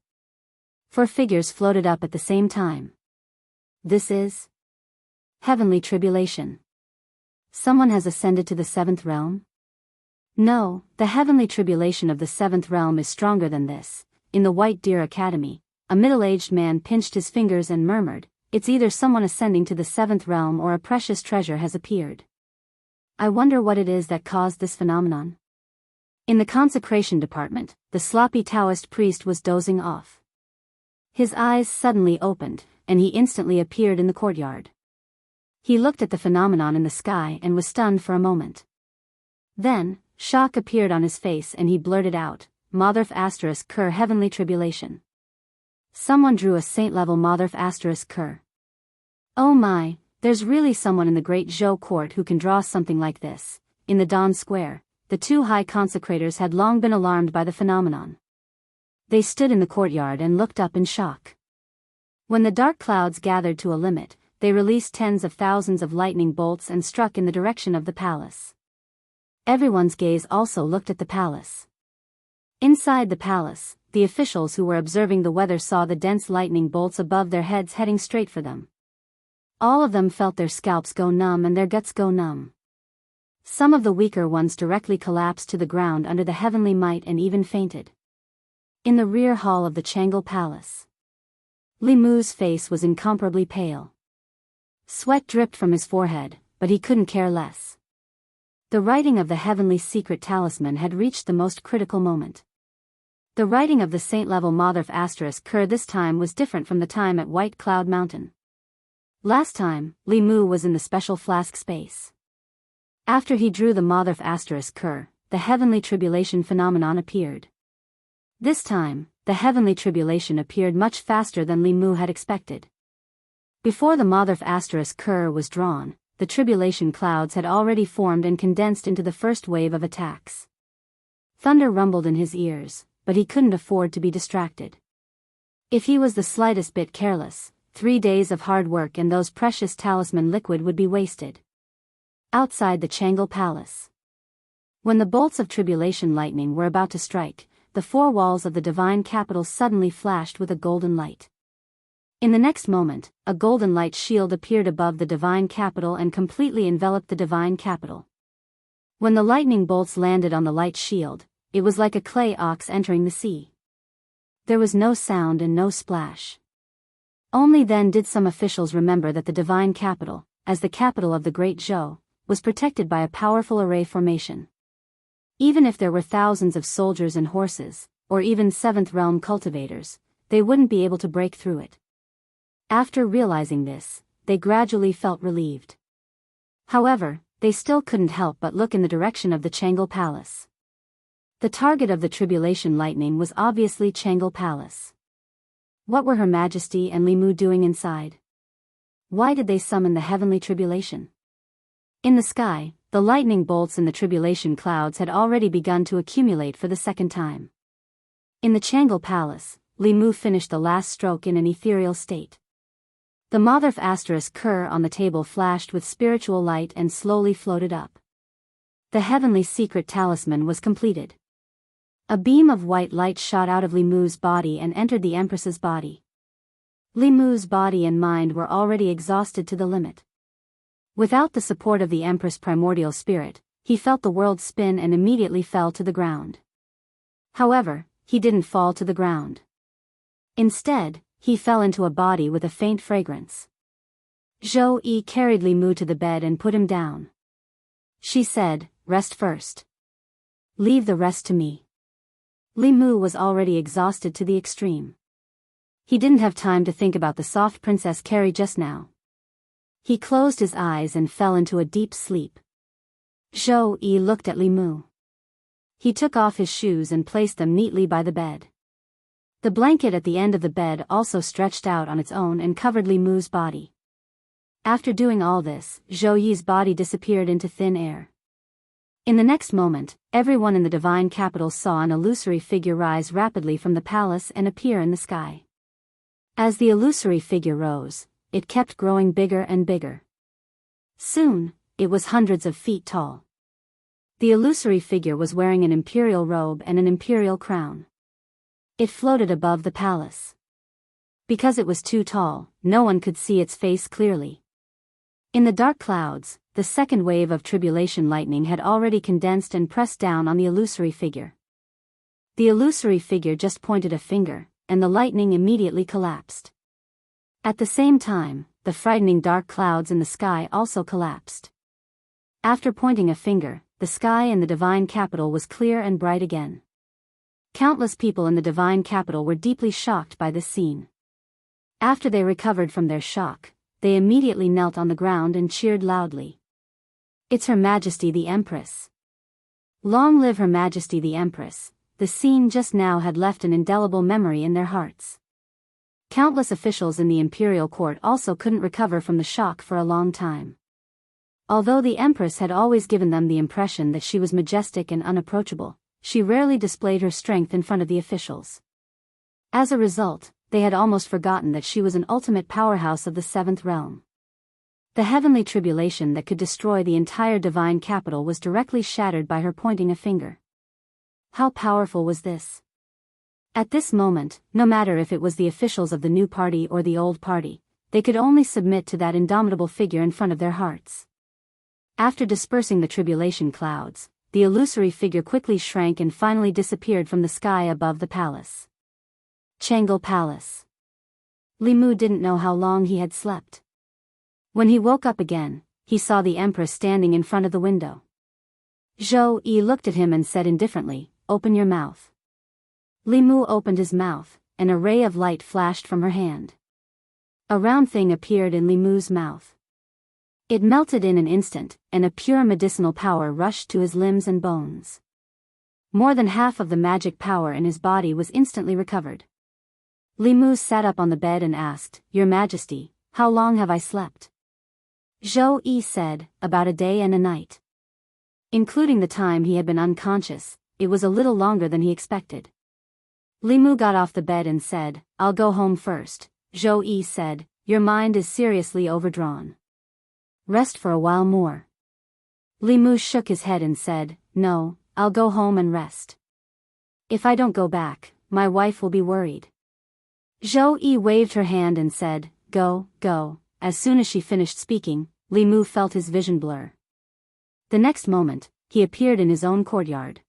4 figures floated up at the same time. This is heavenly tribulation. Someone has ascended to the 7th realm? No, the heavenly tribulation of the 7th realm is stronger than this. In the White Deer Academy, a middle-aged man pinched his fingers and murmured, "It's either someone ascending to the 7th realm or a precious treasure has appeared. I wonder what it is that caused this phenomenon." In the consecration department, the sloppy Taoist priest was dozing off. His eyes suddenly opened, and he instantly appeared in the courtyard. He looked at the phenomenon in the sky and was stunned for a moment. Then, shock appeared on his face and he blurted out, "Motherf*****, heavenly tribulation." Someone drew a saint-level Motherf asterisk cur. Oh my, there's really someone in the great Zhou court who can draw something like this. In the Dawn Square, the two high consecrators had long been alarmed by the phenomenon. They stood in the courtyard and looked up in shock. When the dark clouds gathered to a limit, they released tens of thousands of lightning bolts and struck in the direction of the palace. Everyone's gaze also looked at the palace. Inside the palace, the officials who were observing the weather saw the dense lightning bolts above their heads heading straight for them. All of them felt their scalps go numb and their guts go numb. Some of the weaker ones directly collapsed to the ground under the heavenly might and even fainted. In the rear hall of the Changle Palace, Li Mu's face was incomparably pale. Sweat dripped from his forehead, but he couldn't care less. The writing of the heavenly secret talisman had reached the most critical moment. The writing of the saint-level Motherf asterisk cur this time was different from the time at White Cloud Mountain. Last time, Li Mu was in the special flask space. After he drew the Motherf asterisk cur, the heavenly tribulation phenomenon appeared. This time, the heavenly tribulation appeared much faster than Li Mu had expected. Before the Motherf asterisk cur was drawn, the tribulation clouds had already formed and condensed into the first wave of attacks. Thunder rumbled in his ears, but he couldn't afford to be distracted. If he was the slightest bit careless, 3 days of hard work and those precious talisman liquid would be wasted. Outside the Changle Palace, when the bolts of tribulation lightning were about to strike, the 4 walls of the divine capital suddenly flashed with a golden light. In the next moment, a golden light shield appeared above the divine capital and completely enveloped the divine capital. When the lightning bolts landed on the light shield, it was like a clay ox entering the sea. There was no sound and no splash. Only then did some officials remember that the divine capital, as the capital of the Great Zhou, was protected by a powerful array formation. Even if there were thousands of soldiers and horses, or even 7th realm cultivators, they wouldn't be able to break through it. After realizing this, they gradually felt relieved. However, they still couldn't help but look in the direction of the Changle Palace. The target of the tribulation lightning was obviously Changle Palace. What were Her Majesty and Li Mu doing inside? Why did they summon the heavenly tribulation? In the sky, the lightning bolts in the tribulation clouds had already begun to accumulate for the second time. In the Changle Palace, Li Mu finished the last stroke in an ethereal state. The Motherf asterisk cur on the table flashed with spiritual light and slowly floated up. The heavenly secret talisman was completed. A beam of white light shot out of Li Mu's body and entered the Empress's body. Li Mu's body and mind were already exhausted to the limit. Without the support of the Empress' primordial spirit, he felt the world spin and immediately fell to the ground. However, he didn't fall to the ground. Instead, he fell into a body with a faint fragrance. Zhou Yi carried Li Mu to the bed and put him down. She said, "Rest first. Leave the rest to me." Li Mu was already exhausted to the extreme. He didn't have time to think about the soft Princess Carrie just now. He closed his eyes and fell into a deep sleep. Zhou Yi looked at Li Mu. He took off his shoes and placed them neatly by the bed. The blanket at the end of the bed also stretched out on its own and covered Li Mu's body. After doing all this, Zhou Yi's body disappeared into thin air. In the next moment, everyone in the divine capital saw an illusory figure rise rapidly from the palace and appear in the sky. As the illusory figure rose, it kept growing bigger and bigger. Soon, it was hundreds of feet tall. The illusory figure was wearing an imperial robe and an imperial crown. It floated above the palace. Because it was too tall, no one could see its face clearly. In the dark clouds, the second wave of tribulation lightning had already condensed and pressed down on the illusory figure. The illusory figure just pointed a finger, and the lightning immediately collapsed. At the same time, the frightening dark clouds in the sky also collapsed. After pointing a finger, the sky in the divine capital was clear and bright again. Countless people in the divine capital were deeply shocked by this scene. After they recovered from their shock, they immediately knelt on the ground and cheered loudly. "It's Her Majesty the Empress. Long live Her Majesty the Empress." The scene just now had left an indelible memory in their hearts. Countless officials in the imperial court also couldn't recover from the shock for a long time. Although the Empress had always given them the impression that she was majestic and unapproachable, she rarely displayed her strength in front of the officials. As a result, they had almost forgotten that she was an ultimate powerhouse of the seventh realm. The heavenly tribulation that could destroy the entire divine capital was directly shattered by her pointing a finger. How powerful was this? At this moment, no matter if it was the officials of the new party or the old party, they could only submit to that indomitable figure in front of their hearts. After dispersing the tribulation clouds, the illusory figure quickly shrank and finally disappeared from the sky above the palace. Changle Palace. Li Mu didn't know how long he had slept. When he woke up again, he saw the Empress standing in front of the window. Zhou Yi looked at him and said indifferently, "Open your mouth." Li Mu opened his mouth, and a ray of light flashed from her hand. A round thing appeared in Li Mu's mouth. It melted in an instant, and a pure medicinal power rushed to his limbs and bones. More than half of the magic power in his body was instantly recovered. Li Mu sat up on the bed and asked, "Your Majesty, how long have I slept?" Zhou Yi said, "About a day and a night." Including the time he had been unconscious, it was a little longer than he expected. Li Mu got off the bed and said, "I'll go home first." Zhou Yi said, "Your mind is seriously overdrawn. Rest for a while more." Li Mu shook his head and said, "No, I'll go home and rest. If I don't go back, my wife will be worried." Zhou Yi waved her hand and said, "Go, go." As soon as she finished speaking, Li Mu felt his vision blur. The next moment, he appeared in his own courtyard.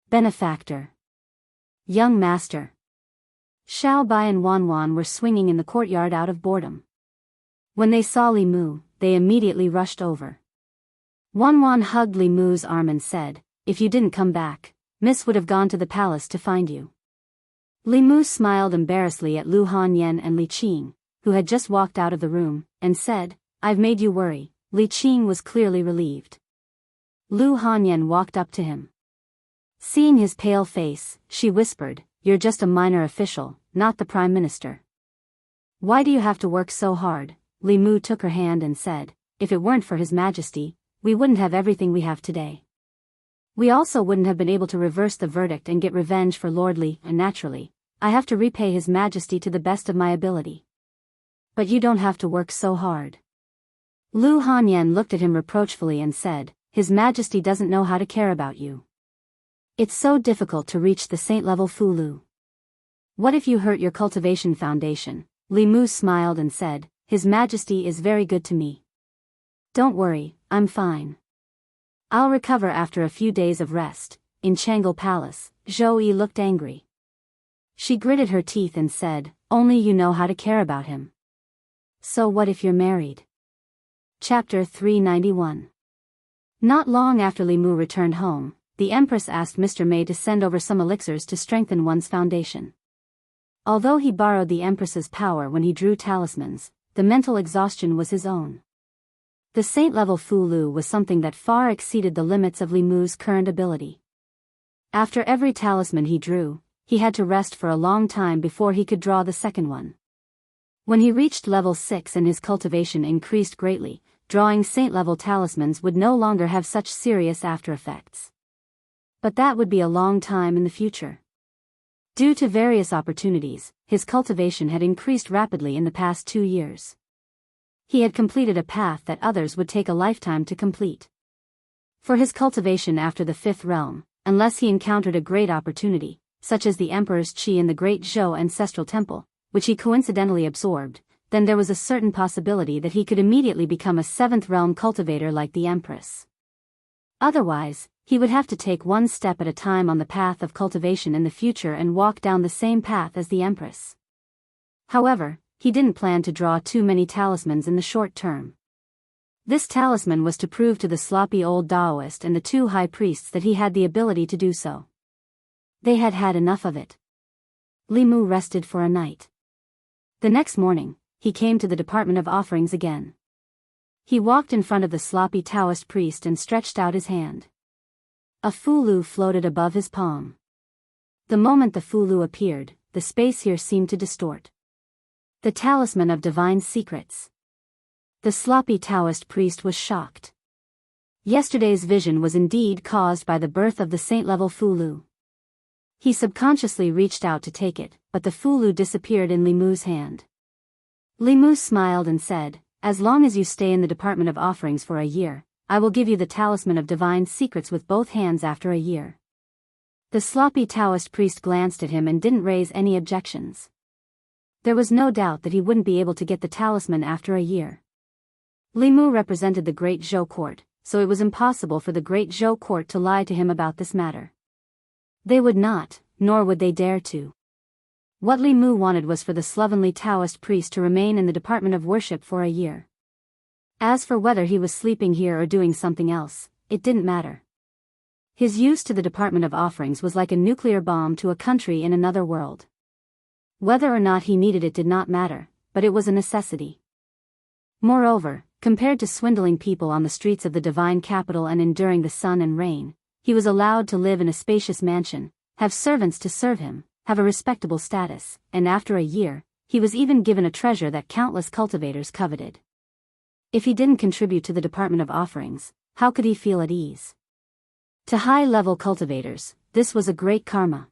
Benefactor. Young master. Xiao Bai and Wan Wan were swinging in the courtyard out of boredom. When they saw Li Mu, they immediately rushed over. Wan Wan hugged Li Mu's arm and said, "If you didn't come back, Miss would have gone to the palace to find you." Li Mu smiled embarrassedly at Lu Hanyan and Li Qing, who had just walked out of the room, and said, "I've made you worry." Li Qing was clearly relieved. Lu Hanyan walked up to him. Seeing his pale face, she whispered, "You're just a minor official, not the Prime Minister. Why do you have to work so hard?" Li Mu took her hand and said, "If it weren't for His Majesty, we wouldn't have everything we have today. We also wouldn't have been able to reverse the verdict and get revenge for Lord Li, and naturally, I have to repay His Majesty to the best of my ability. But you don't have to work so hard." Lu Hanyan looked at him reproachfully and said, "His Majesty doesn't know how to care about you. It's so difficult to reach the saint-level Fulu. What if you hurt your cultivation foundation?" Li Mu smiled and said, "His Majesty is very good to me. Don't worry, I'm fine. I'll recover after a few days of rest." In Changle Palace, Zhou Yi looked angry. She gritted her teeth and said, "Only you know how to care about him. So what if you're married?" Chapter 391. Not long after Li Mu returned home, the Empress asked Mr. May to send over some elixirs to strengthen one's foundation. Although he borrowed the Empress's power when he drew talismans, the mental exhaustion was his own. The saint-level Fulu was something that far exceeded the limits of Li Mu's current ability. After every talisman he drew, he had to rest for a long time before he could draw the second one. When he reached level 6 and his cultivation increased greatly, drawing saint-level talismans would no longer have such serious after-effects. But that would be a long time in the future. Due to various opportunities, his cultivation had increased rapidly in the past 2 years. He had completed a path that others would take a lifetime to complete. For his cultivation after the fifth realm, unless he encountered a great opportunity, such as the Emperor's Qi in the Great Zhou Ancestral Temple, which he coincidentally absorbed, then there was a certain possibility that he could immediately become a seventh realm cultivator like the Empress. Otherwise, he would have to take one step at a time on the path of cultivation in the future and walk down the same path as the Empress. However, he didn't plan to draw too many talismans in the short term. This talisman was to prove to the sloppy old Taoist and the two high priests that he had the ability to do so. They had had enough of it. Li Mu rested for a night. The next morning, he came to the Department of Offerings again. He walked in front of the sloppy Taoist priest and stretched out his hand. A Fulu floated above his palm. The moment the Fulu appeared, the space here seemed to distort. The talisman of divine secrets. The sloppy Taoist priest was shocked. Yesterday's vision was indeed caused by the birth of the saint-level Fulu. He subconsciously reached out to take it, but the Fulu disappeared in Limu's hand. Limu smiled and said, "As long as you stay in the Department of Offerings for a year, I will give you the talisman of divine secrets with both hands after a year." The sloppy Taoist priest glanced at him and didn't raise any objections. There was no doubt that he wouldn't be able to get the talisman after a year. Limu represented the Great Zhou court, so it was impossible for the Great Zhou court to lie to him about this matter. They would not, nor would they dare to. What Limu wanted was for the slovenly Taoist priest to remain in the Department of Worship for a year. As for whether he was sleeping here or doing something else, it didn't matter. His use to the Department of Offerings was like a nuclear bomb to a country in another world. Whether or not he needed it did not matter, but it was a necessity. Moreover, compared to swindling people on the streets of the divine capital and enduring the sun and rain, he was allowed to live in a spacious mansion, have servants to serve him, have a respectable status, and after a year, he was even given a treasure that countless cultivators coveted. If he didn't contribute to the Department of Offerings, how could he feel at ease? To high-level cultivators, this was a great karma.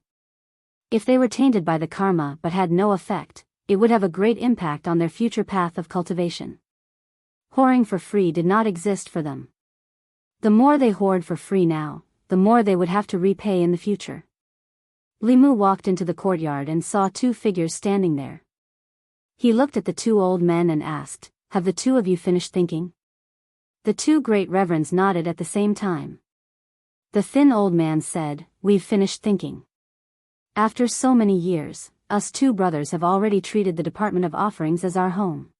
If they were tainted by the karma but had no effect, it would have a great impact on their future path of cultivation. Whoring for free did not exist for them. The more they hoard for free now, the more they would have to repay in the future. Limu walked into the courtyard and saw two figures standing there. He looked at the two old men and asked, "Have the two of you finished thinking?" The two great reverends nodded at the same time. The thin old man said, "We've finished thinking. After so many years, us two brothers have already treated the Department of Offerings as our home.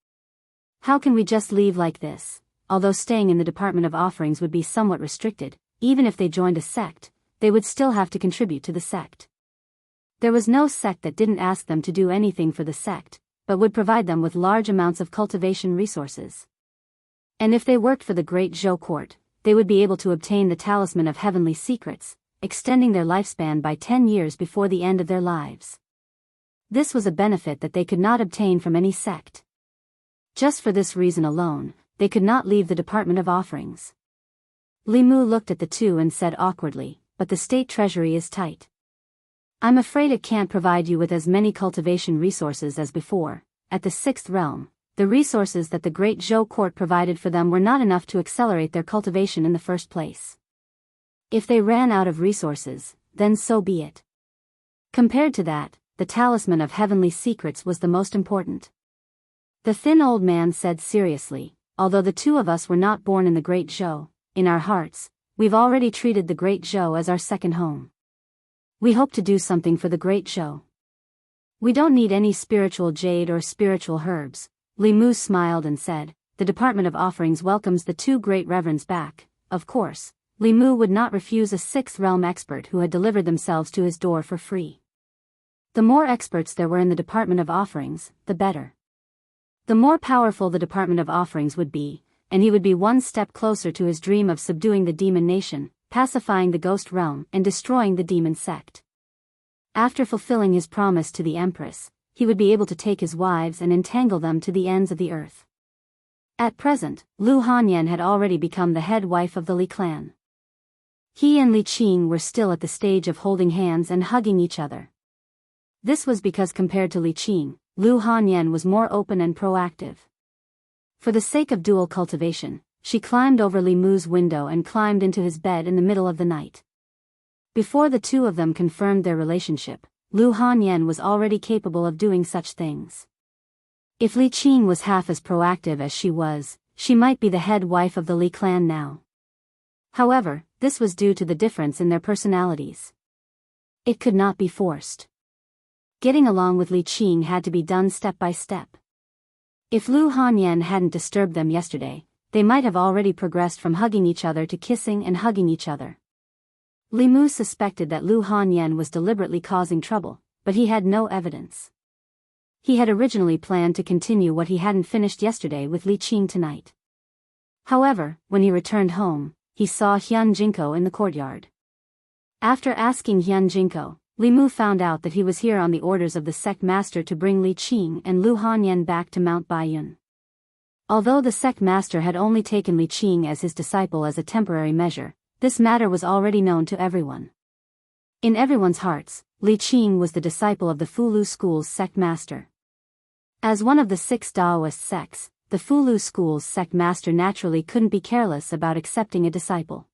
How can we just leave like this?" Although staying in the Department of Offerings would be somewhat restricted, even if they joined a sect, they would still have to contribute to the sect. There was no sect that didn't ask them to do anything for the sect, but would provide them with large amounts of cultivation resources. And if they worked for the Great Zhou court, they would be able to obtain the talisman of heavenly secrets, extending their lifespan by 10 years before the end of their lives. This was a benefit that they could not obtain from any sect. Just for this reason alone, they could not leave the Department of Offerings. Limu looked at the two and said awkwardly, "But the state treasury is tight. I'm afraid it can't provide you with as many cultivation resources as before. At the 6th realm, the resources that the Great Zhou court provided for them were not enough to accelerate their cultivation in the first place. If they ran out of resources, then so be it. Compared to that, the talisman of heavenly secrets was the most important." The thin old man said seriously, "Although the two of us were not born in the Great Zhou, in our hearts, we've already treated the Great Zhou as our second home. We hope to do something for the Great Zhou. We don't need any spiritual jade or spiritual herbs." Limu smiled and said, "The Department of Offerings welcomes the two great reverends back." Of course, Limu would not refuse a 6th realm expert who had delivered themselves to his door for free. The more experts there were in the Department of Offerings, the better. The more powerful the Department of Offerings would be, and he would be one step closer to his dream of subduing the demon nation, pacifying the ghost realm, and destroying the demon sect. After fulfilling his promise to the Empress, he would be able to take his wives and entangle them to the ends of the earth. At present, Lu Hanyan had already become the head wife of the Li clan. He and Li Qing were still at the stage of holding hands and hugging each other. This was because compared to Li Qing, Lu Hanyan was more open and proactive. For the sake of dual cultivation, she climbed over Li Mu's window and climbed into his bed in the middle of the night. Before the two of them confirmed their relationship, Lu Hanyan was already capable of doing such things. If Li Qing was half as proactive as she was, she might be the head wife of the Li clan now. However, this was due to the difference in their personalities. It could not be forced. Getting along with Li Qing had to be done step by step. If Lu Hanyan hadn't disturbed them yesterday, they might have already progressed from hugging each other to kissing and hugging each other. Li Mu suspected that Lu Hanyan was deliberately causing trouble, but he had no evidence. He had originally planned to continue what he hadn't finished yesterday with Li Qing tonight. However, when he returned home, he saw Hyun Jinko in the courtyard. After asking Hyun Jinko, Li Mu found out that he was here on the orders of the sect master to bring Li Qing and Lu Hanyan back to Mount Baiyun. Although the sect master had only taken Li Qing as his disciple as a temporary measure, this matter was already known to everyone. In everyone's hearts, Li Qing was the disciple of the Fulu school's sect master. As one of the 6 Taoist sects, the Fulu school's sect master naturally couldn't be careless about accepting a disciple.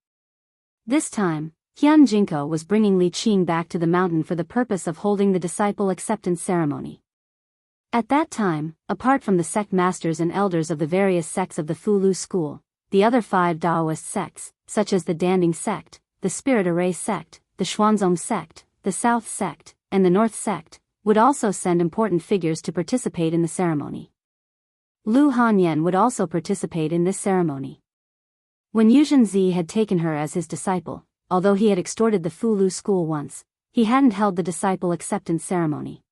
This time, Hyun Jinko was bringing Li Qing back to the mountain for the purpose of holding the disciple acceptance ceremony. At that time, apart from the sect masters and elders of the various sects of the Fulu school, the other 5 Taoist sects, such as the Danding sect, the Spirit Array sect, the Xuanzong sect, the South sect, and the North sect, would also send important figures to participate in the ceremony. Lu Hanyan would also participate in this ceremony. When Yuzhen Zi had taken her as his disciple, although he had extorted the Fulu school once, he hadn't held the disciple acceptance ceremony.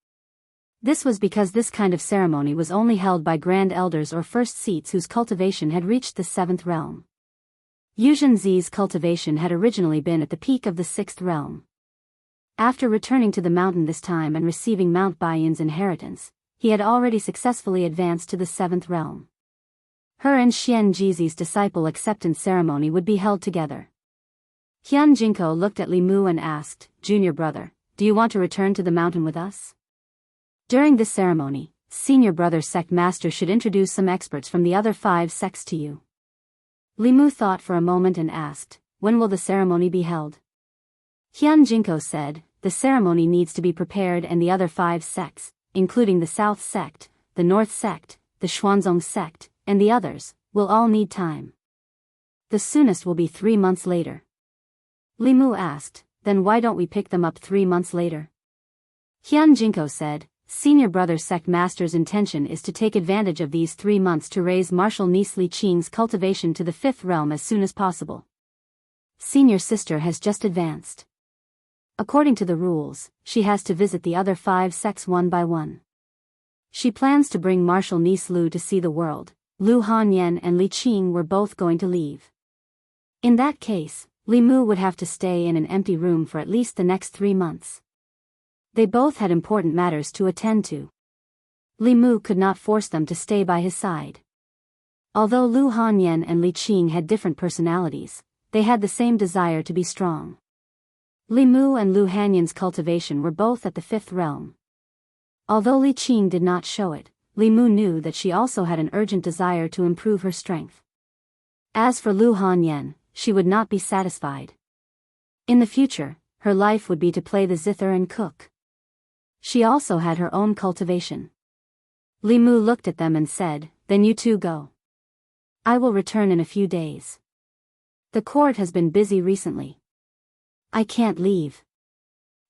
This was because this kind of ceremony was only held by grand elders or first seats whose cultivation had reached the 7th realm. Yuzhen Zi's cultivation had originally been at the peak of the 6th realm. After returning to the mountain this time and receiving Mount Baiyun's inheritance, he had already successfully advanced to the 7th realm. Her and Xian Jizi's disciple acceptance ceremony would be held together. Hyun Jinko looked at Li Mu and asked, "Junior brother, do you want to return to the mountain with us?" During this ceremony, senior brother sect master should introduce some experts from the other 5 sects to you. Li Mu thought for a moment and asked, "When will the ceremony be held?" Hyun Jinko said, "The ceremony needs to be prepared and the other 5 sects, including the South sect, the North sect, the Xuanzong sect, and the others, will all need time. The soonest will be 3 months later." Li Mu asked, "Then why don't we pick them up 3 months later?" Hyun Jinko said, "Senior brother sect master's intention is to take advantage of these 3 months to raise martial niece Li Qing's cultivation to the 5th realm as soon as possible. Senior sister has just advanced. According to the rules, she has to visit the other 5 sects one by one. She plans to bring martial niece Lu to see the world. Lu Hanyan and Li Qing were both going to leave. In that case, Li Mu would have to stay in an empty room for at least the next 3 months. They both had important matters to attend to. Li Mu could not force them to stay by his side. Although Lu Hanyan and Li Qing had different personalities, they had the same desire to be strong. Li Mu and Lu Hanyan's cultivation were both at the 5th realm. Although Li Qing did not show it, Li Mu knew that she also had an urgent desire to improve her strength. As for Lu Hanyan, she would not be satisfied. In the future, her life would be to play the zither and cook. She also had her own cultivation. Li Mu looked at them and said, "Then you two go. I will return in a few days. The court has been busy recently. I can't leave."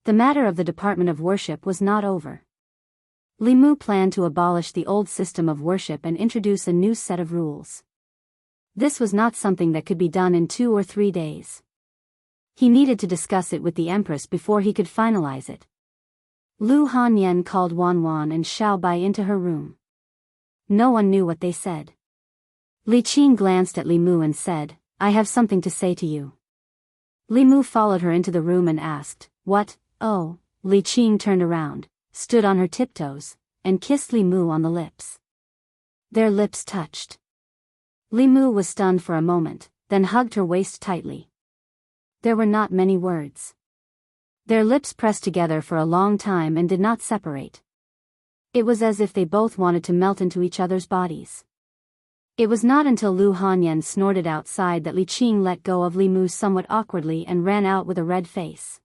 The matter of the Department of Worship was not over. Li Mu planned to abolish the old system of worship and introduce a new set of rules. This was not something that could be done in 2 or 3 days. He needed to discuss it with the Empress before he could finalize it. Lu Hanyan called Wan Wan and Xiao Bai into her room. No one knew what they said. Li Qing glanced at Li Mu and said, "I have something to say to you." Li Mu followed her into the room and asked, "What?" "Oh." Li Qing turned around, stood on her tiptoes, and kissed Li Mu on the lips. Their lips touched. Li Mu was stunned for a moment, then hugged her waist tightly. There were not many words. Their lips pressed together for a long time and did not separate. It was as if they both wanted to melt into each other's bodies. It was not until Lu Hanyan snorted outside that Li Qing let go of Li Mu somewhat awkwardly and ran out with a red face.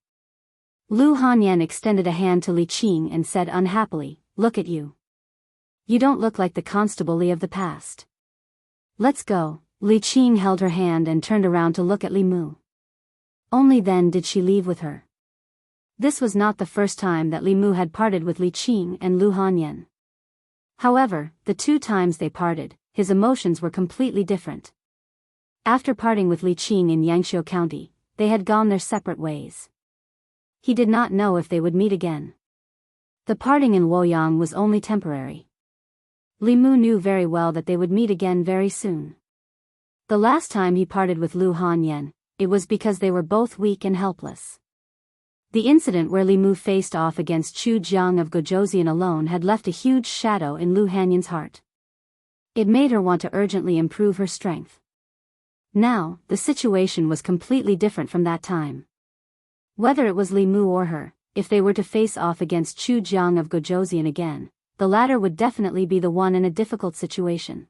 Lu Hanyan extended a hand to Li Qing and said unhappily, "Look at you. You don't look like the Constable Li of the past. Let's go." Li Qing held her hand and turned around to look at Li Mu. Only then did she leave with her. This was not the first time that Li Mu had parted with Li Qing and Lu Hanyan. However, the 2 times they parted, his emotions were completely different. After parting with Li Qing in Yangqiu County, they had gone their separate ways. He did not know if they would meet again. The parting in Luoyang was only temporary. Li Mu knew very well that they would meet again very soon. The last time he parted with Lu Hanyan, it was because they were both weak and helpless. The incident where Li Mu faced off against Chu Jiang of Gojoseon alone had left a huge shadow in Lu Hanyan's heart. It made her want to urgently improve her strength. Now, the situation was completely different from that time. Whether it was Li Mu or her, if they were to face off against Chu Jiang of Gojoseon again, the latter would definitely be the one in a difficult situation.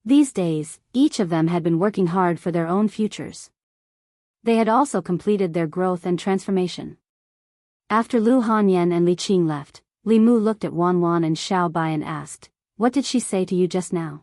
These days, each of them had been working hard for their own futures. They had also completed their growth and transformation. After Lu Hanyan and Li Qing left, Li Mu looked at Wan Wan and Xiao Bai and asked, "What did she say to you just now?"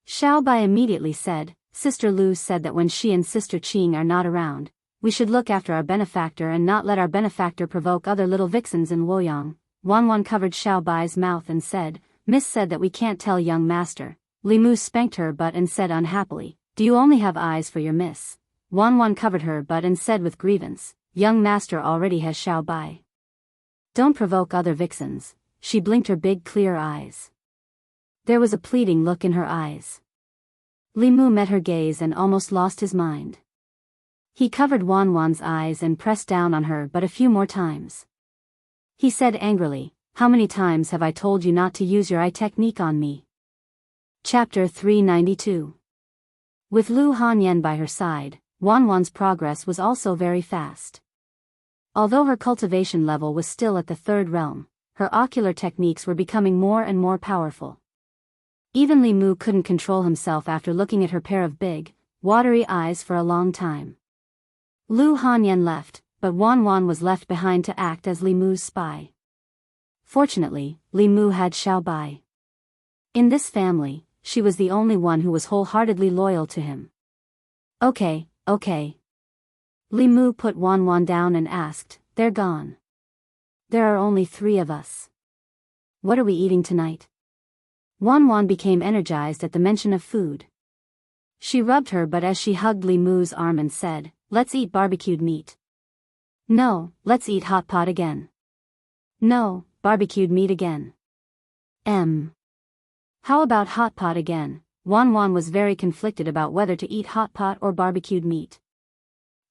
Xiao Bai immediately said, "Sister Lu said that when she and Sister Qing are not around, we should look after our benefactor and not let our benefactor provoke other little vixens in Luoyang." Wan Wan covered Xiao Bai's mouth and said, "Miss said that we can't tell young master." Li Mu spanked her butt and said unhappily, "Do you only have eyes for your miss?" Wan Wan covered her butt and said with grievance, "Young master already has Xiao Bai. Don't provoke other vixens." She blinked her big clear eyes. There was a pleading look in her eyes. Li Mu met her gaze and almost lost his mind. He covered Wan Wan's eyes and pressed down on her but a few more times. He said angrily, "How many times have I told you not to use your eye technique on me?" Chapter 392. With Lu Hanyan by her side, Wan Wan's progress was also very fast. Although her cultivation level was still at the third realm, her ocular techniques were becoming more and more powerful. Even Li Mu couldn't control himself after looking at her pair of big, watery eyes for a long time. Lu Hanyan left, but Wan Wan was left behind to act as Li Mu's spy. Fortunately, Li Mu had Xiao Bai. In this family, she was the only one who was wholeheartedly loyal to him. Okay. Li Mu put Wan Wan down and asked, "They're gone. There are only 3 of us. What are we eating tonight?" Wan Wan became energized at the mention of food. She rubbed her butt as she hugged Li Mu's arm and said, "Let's eat barbecued meat." "No, let's eat hot pot again." "No, barbecued meat again." How about hot pot again?" Wan Wan was very conflicted about whether to eat hot pot or barbecued meat.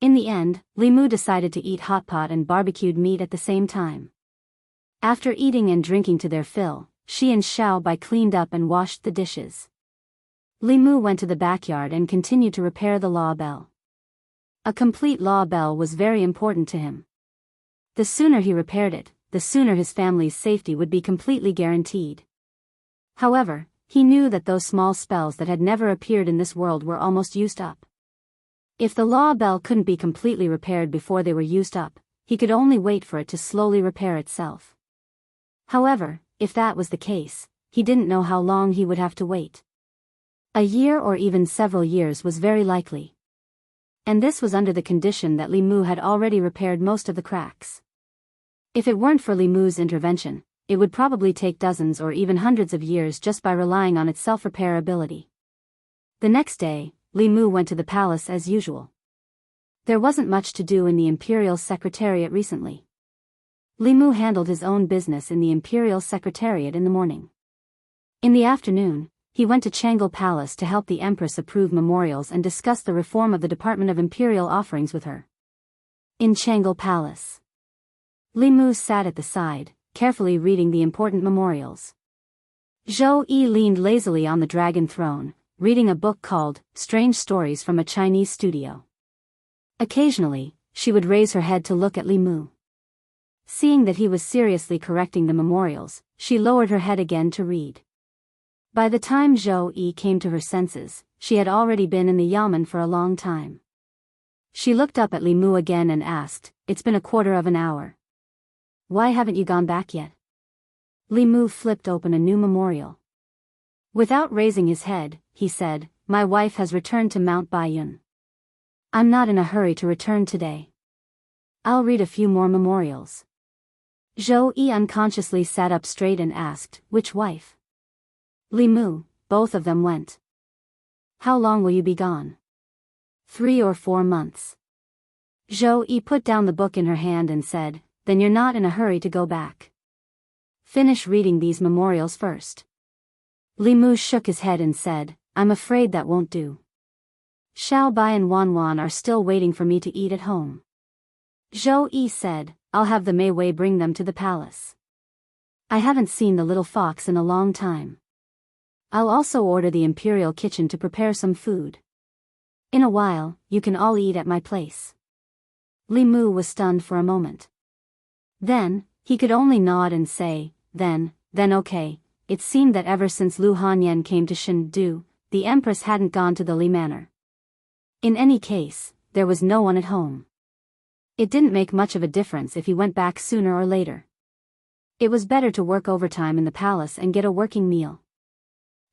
In the end, Li Mu decided to eat hot pot and barbecued meat at the same time. After eating and drinking to their fill, she and Xiao Bai cleaned up and washed the dishes. Li Mu went to the backyard and continued to repair the law bell. A complete law bell was very important to him. The sooner he repaired it, the sooner his family's safety would be completely guaranteed. However, he knew that those small spells that had never appeared in this world were almost used up. If the law bell couldn't be completely repaired before they were used up, he could only wait for it to slowly repair itself. However, if that was the case, he didn't know how long he would have to wait. A year or even several years was very likely. And this was under the condition that Li Mu had already repaired most of the cracks. If it weren't for Li Mu's intervention, it would probably take dozens or even hundreds of years just by relying on its self-repair ability. The next day, Li Mu went to the palace as usual. There wasn't much to do in the Imperial Secretariat recently. Li Mu handled his own business in the Imperial Secretariat in the morning. In the afternoon, he went to Changle Palace to help the Empress approve memorials and discuss the reform of the Department of Imperial Offerings with her. In Changle Palace, Li Mu sat at the side, carefully reading the important memorials. Zhou Yi leaned lazily on the dragon throne, reading a book called Strange Stories from a Chinese Studio. Occasionally, she would raise her head to look at Li Mu. Seeing that he was seriously correcting the memorials, she lowered her head again to read. By the time Zhou Yi came to her senses, she had already been in the yamen for a long time. She looked up at Li Mu again and asked, "It's been a quarter of an hour. Why haven't you gone back yet?" Li Mu flipped open a new memorial. Without raising his head, he said, "My wife has returned to Mount Baiyun. I'm not in a hurry to return today. I'll read a few more memorials." Zhou Yi unconsciously sat up straight and asked, "Which wife?" "Li Mu, both of them went." "How long will you be gone?" 3 or 4 months. Zhou Yi put down the book in her hand and said, "Then you're not in a hurry to go back. Finish reading these memorials first." Li Mu shook his head and said, "I'm afraid that won't do. Xiao Bai and Wan Wan are still waiting for me to eat at home." Zhou Yi said, I'll have the Mei Wei bring them to the palace. I haven't seen the little fox in a long time. I'll also order the imperial kitchen to prepare some food. In a while, you can all eat at my place. Li Mu was stunned for a moment. Then, he could only nod and say, then okay. It seemed that ever since Lu Hanyan came to Shendu, the Empress hadn't gone to the Li Manor. In any case, there was no one at home. It didn't make much of a difference if he went back sooner or later. It was better to work overtime in the palace and get a working meal.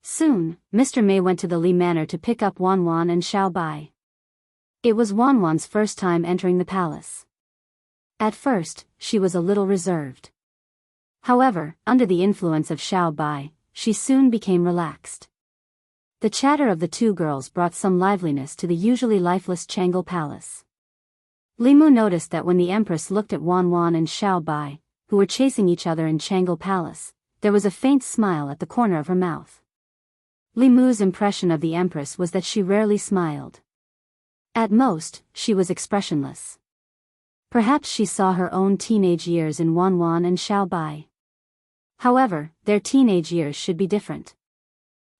Soon, Mr. Mei went to the Li Manor to pick up Wan Wan and Xiao Bai. It was Wan Wan's first time entering the palace. At first, she was a little reserved. However, under the influence of Xiao Bai, she soon became relaxed. The chatter of the two girls brought some liveliness to the usually lifeless Changle Palace. Li Mu noticed that when the Empress looked at Wan Wan and Xiao Bai, who were chasing each other in Changle Palace, there was a faint smile at the corner of her mouth. Li Mu's impression of the Empress was that she rarely smiled. At most, she was expressionless. Perhaps she saw her own teenage years in Wan Wan and Xiao Bai. However, their teenage years should be different.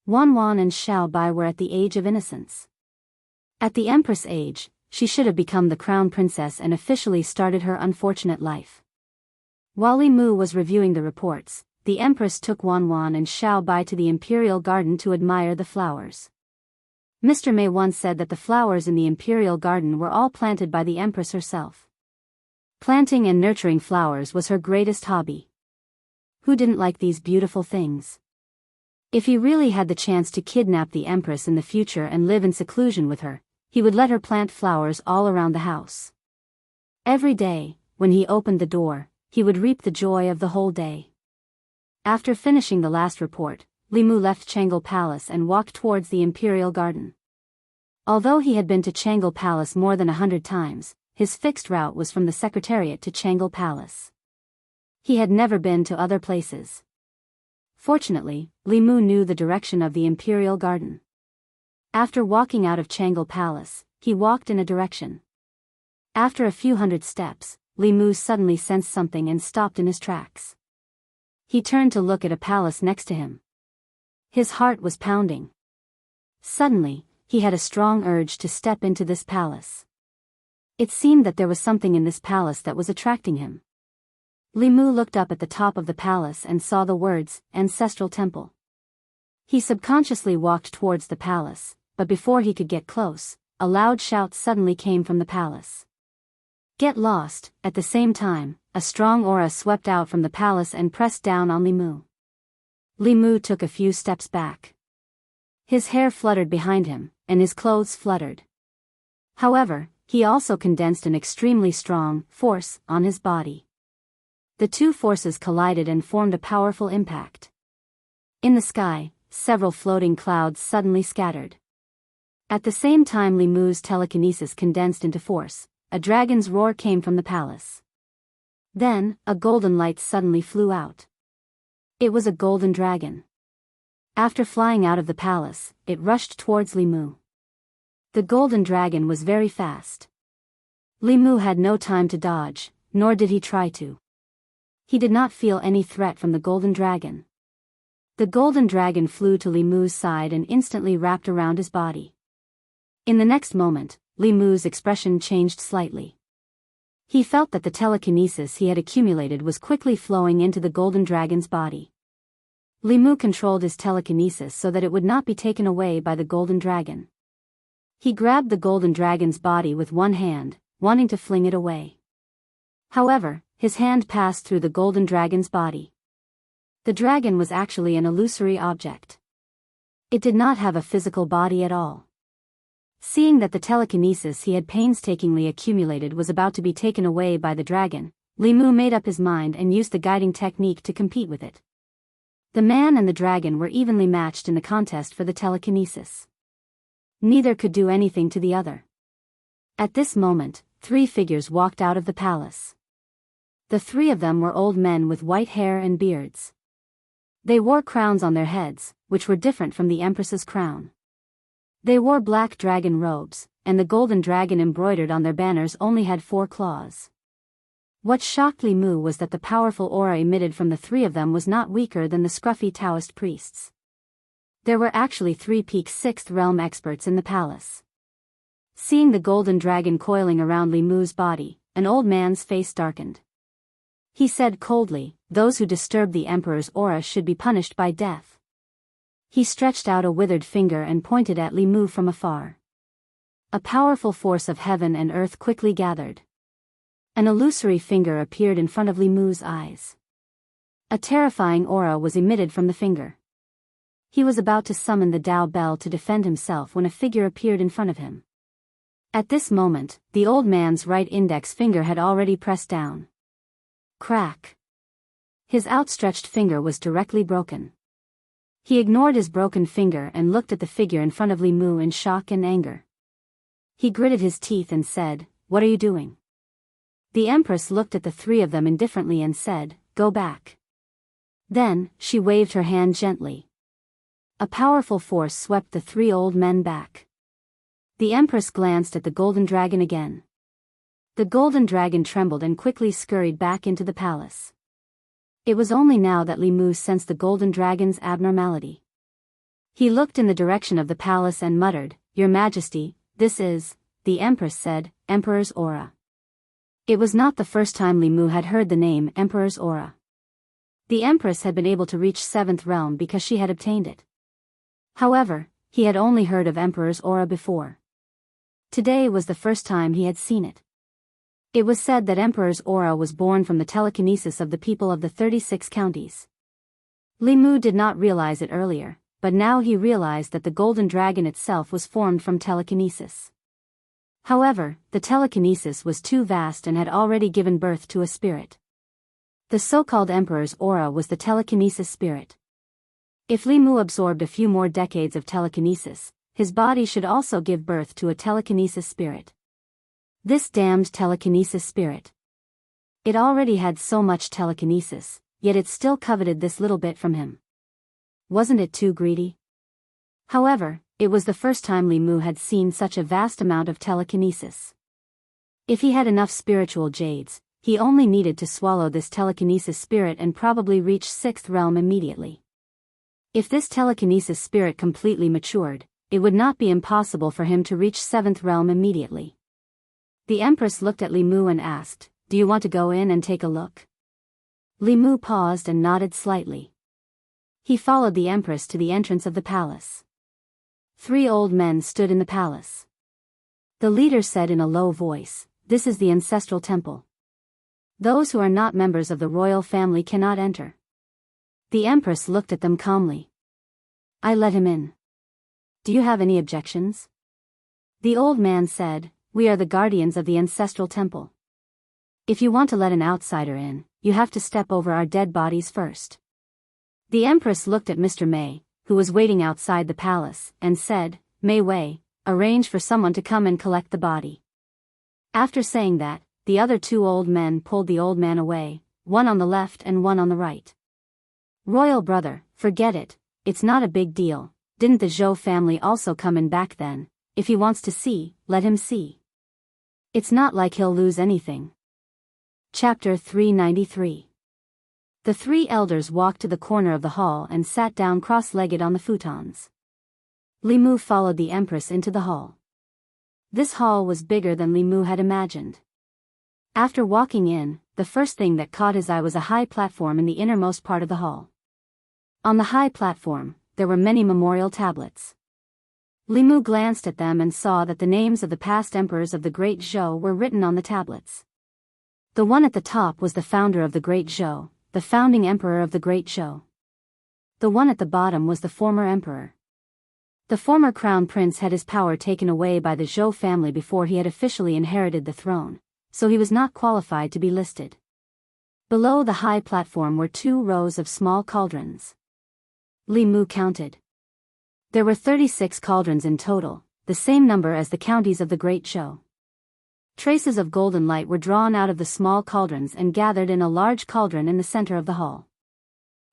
Wan Wan and Xiao Bai were at the age of innocence. At the Empress age, she should have become the crown princess and officially started her unfortunate life. While Li Mu was reviewing the reports, the Empress took Wan Wan and Xiao Bai to the Imperial Garden to admire the flowers. Mr. Mei once said that the flowers in the Imperial Garden were all planted by the Empress herself. Planting and nurturing flowers was her greatest hobby. Who didn't like these beautiful things? If he really had the chance to kidnap the Empress in the future and live in seclusion with her, he would let her plant flowers all around the house. Every day, when he opened the door, he would reap the joy of the whole day. After finishing the last report, Li Mu left Changle Palace and walked towards the Imperial Garden. Although he had been to Changle Palace more than 100 times, his fixed route was from the Secretariat to Changle Palace. He had never been to other places. Fortunately, Li Mu knew the direction of the Imperial Garden. After walking out of Changle Palace, he walked in a direction. After a few hundred steps, Li Mu suddenly sensed something and stopped in his tracks. He turned to look at a palace next to him. His heart was pounding. Suddenly, he had a strong urge to step into this palace. It seemed that there was something in this palace that was attracting him. Li Mu looked up at the top of the palace and saw the words, Ancestral Temple. He subconsciously walked towards the palace, but before he could get close, a loud shout suddenly came from the palace. Get lost! At the same time, a strong aura swept out from the palace and pressed down on Li Mu. Li Mu took a few steps back. His hair fluttered behind him, and his clothes fluttered. However, he also condensed an extremely strong force on his body. The two forces collided and formed a powerful impact. In the sky, several floating clouds suddenly scattered. At the same time Li Mu's telekinesis condensed into force, a dragon's roar came from the palace. Then, a golden light suddenly flew out. It was a golden dragon. After flying out of the palace, it rushed towards Li Mu. The golden dragon was very fast. Li Mu had no time to dodge, nor did he try to. He did not feel any threat from the golden dragon. The golden dragon flew to Li Mu's side and instantly wrapped around his body. In the next moment, Li Mu's expression changed slightly. He felt that the telekinesis he had accumulated was quickly flowing into the golden dragon's body. Li Mu controlled his telekinesis so that it would not be taken away by the golden dragon. He grabbed the golden dragon's body with one hand, wanting to fling it away. However, his hand passed through the golden dragon's body. The dragon was actually an illusory object. It did not have a physical body at all. Seeing that the telekinesis he had painstakingly accumulated was about to be taken away by the dragon, Li Mu made up his mind and used the guiding technique to compete with it. The man and the dragon were evenly matched in the contest for the telekinesis. Neither could do anything to the other. At this moment, 3 figures walked out of the palace. The 3 of them were old men with white hair and beards. They wore crowns on their heads, which were different from the Empress's crown. They wore black dragon robes, and the golden dragon embroidered on their banners only had 4 claws. What shocked Li Mu was that the powerful aura emitted from the three of them was not weaker than the scruffy Taoist priests. There were actually 3 peak 6th realm experts in the palace. Seeing the golden dragon coiling around Li Mu's body, an old man's face darkened. He said coldly, "Those who disturb the emperor's aura should be punished by death." He stretched out a withered finger and pointed at Li Mu from afar. A powerful force of heaven and earth quickly gathered. An illusory finger appeared in front of Li Mu's eyes. A terrifying aura was emitted from the finger. He was about to summon the Tao Bell to defend himself when a figure appeared in front of him. At this moment, the old man's right index finger had already pressed down. Crack! His outstretched finger was directly broken. He ignored his broken finger and looked at the figure in front of Li Mu in shock and anger. He gritted his teeth and said, "What are you doing?" The Empress looked at the three of them indifferently and said, "Go back." Then, she waved her hand gently. A powerful force swept the 3 old men back. The Empress glanced at the golden dragon again. The golden dragon trembled and quickly scurried back into the palace. It was only now that Li Mu sensed the golden dragon's abnormality. He looked in the direction of the palace and muttered, "Your Majesty, this is," the Empress said, "Emperor's aura." It was not the first time Li Mu had heard the name Emperor's aura. The Empress had been able to reach 7th realm because she had obtained it. However, he had only heard of Emperor's aura before. Today was the first time he had seen it. It was said that Emperor's aura was born from the telekinesis of the people of the 36 counties. Li Mu did not realize it earlier, but now he realized that the golden dragon itself was formed from telekinesis. However, the telekinesis was too vast and had already given birth to a spirit. The so-called Emperor's aura was the telekinesis spirit. If Li Mu absorbed a few more decades of telekinesis, his body should also give birth to a telekinesis spirit. This damned telekinesis spirit. It already had so much telekinesis, yet it still coveted this little bit from him. Wasn't it too greedy? However, it was the first time Li Mu had seen such a vast amount of telekinesis. If he had enough spiritual jades, he only needed to swallow this telekinesis spirit and probably reach 6th realm immediately. If this telekinesis spirit completely matured, it would not be impossible for him to reach 7th realm immediately. The Empress looked at Li Mu and asked, "Do you want to go in and take a look?" Li Mu paused and nodded slightly. He followed the Empress to the entrance of the palace. 3 old men stood in the palace. The leader said in a low voice, "This is the ancestral temple. Those who are not members of the royal family cannot enter." The Empress looked at them calmly. "I let him in. Do you have any objections?" The old man said, "We are the guardians of the ancestral temple. If you want to let an outsider in, you have to step over our dead bodies first." The Empress looked at Mr. Mei, who was waiting outside the palace, and said, "Mei Wei, arrange for someone to come and collect the body." After saying that, the other 2 old men pulled the old man away, one on the left and one on the right. "Royal brother, forget it, it's not a big deal. Didn't the Zhou family also come in back then? If he wants to see, let him see. It's not like he'll lose anything." Chapter 393. The 3 elders walked to the corner of the hall and sat down cross-legged on the futons. Li Mu followed the Empress into the hall. This hall was bigger than Li Mu had imagined. After walking in, the first thing that caught his eye was a high platform in the innermost part of the hall. On the high platform, there were many memorial tablets. Li Mu glanced at them and saw that the names of the past emperors of the Great Zhou were written on the tablets. The one at the top was the founder of the Great Zhou, the founding emperor of the Great Zhou. The one at the bottom was the former emperor. The former crown prince had his power taken away by the Zhou family before he had officially inherited the throne, so he was not qualified to be listed. Below the high platform were 2 rows of small cauldrons. Li Mu counted. There were 36 cauldrons in total, the same number as the counties of the Great Zhou. Traces of golden light were drawn out of the small cauldrons and gathered in a large cauldron in the center of the hall.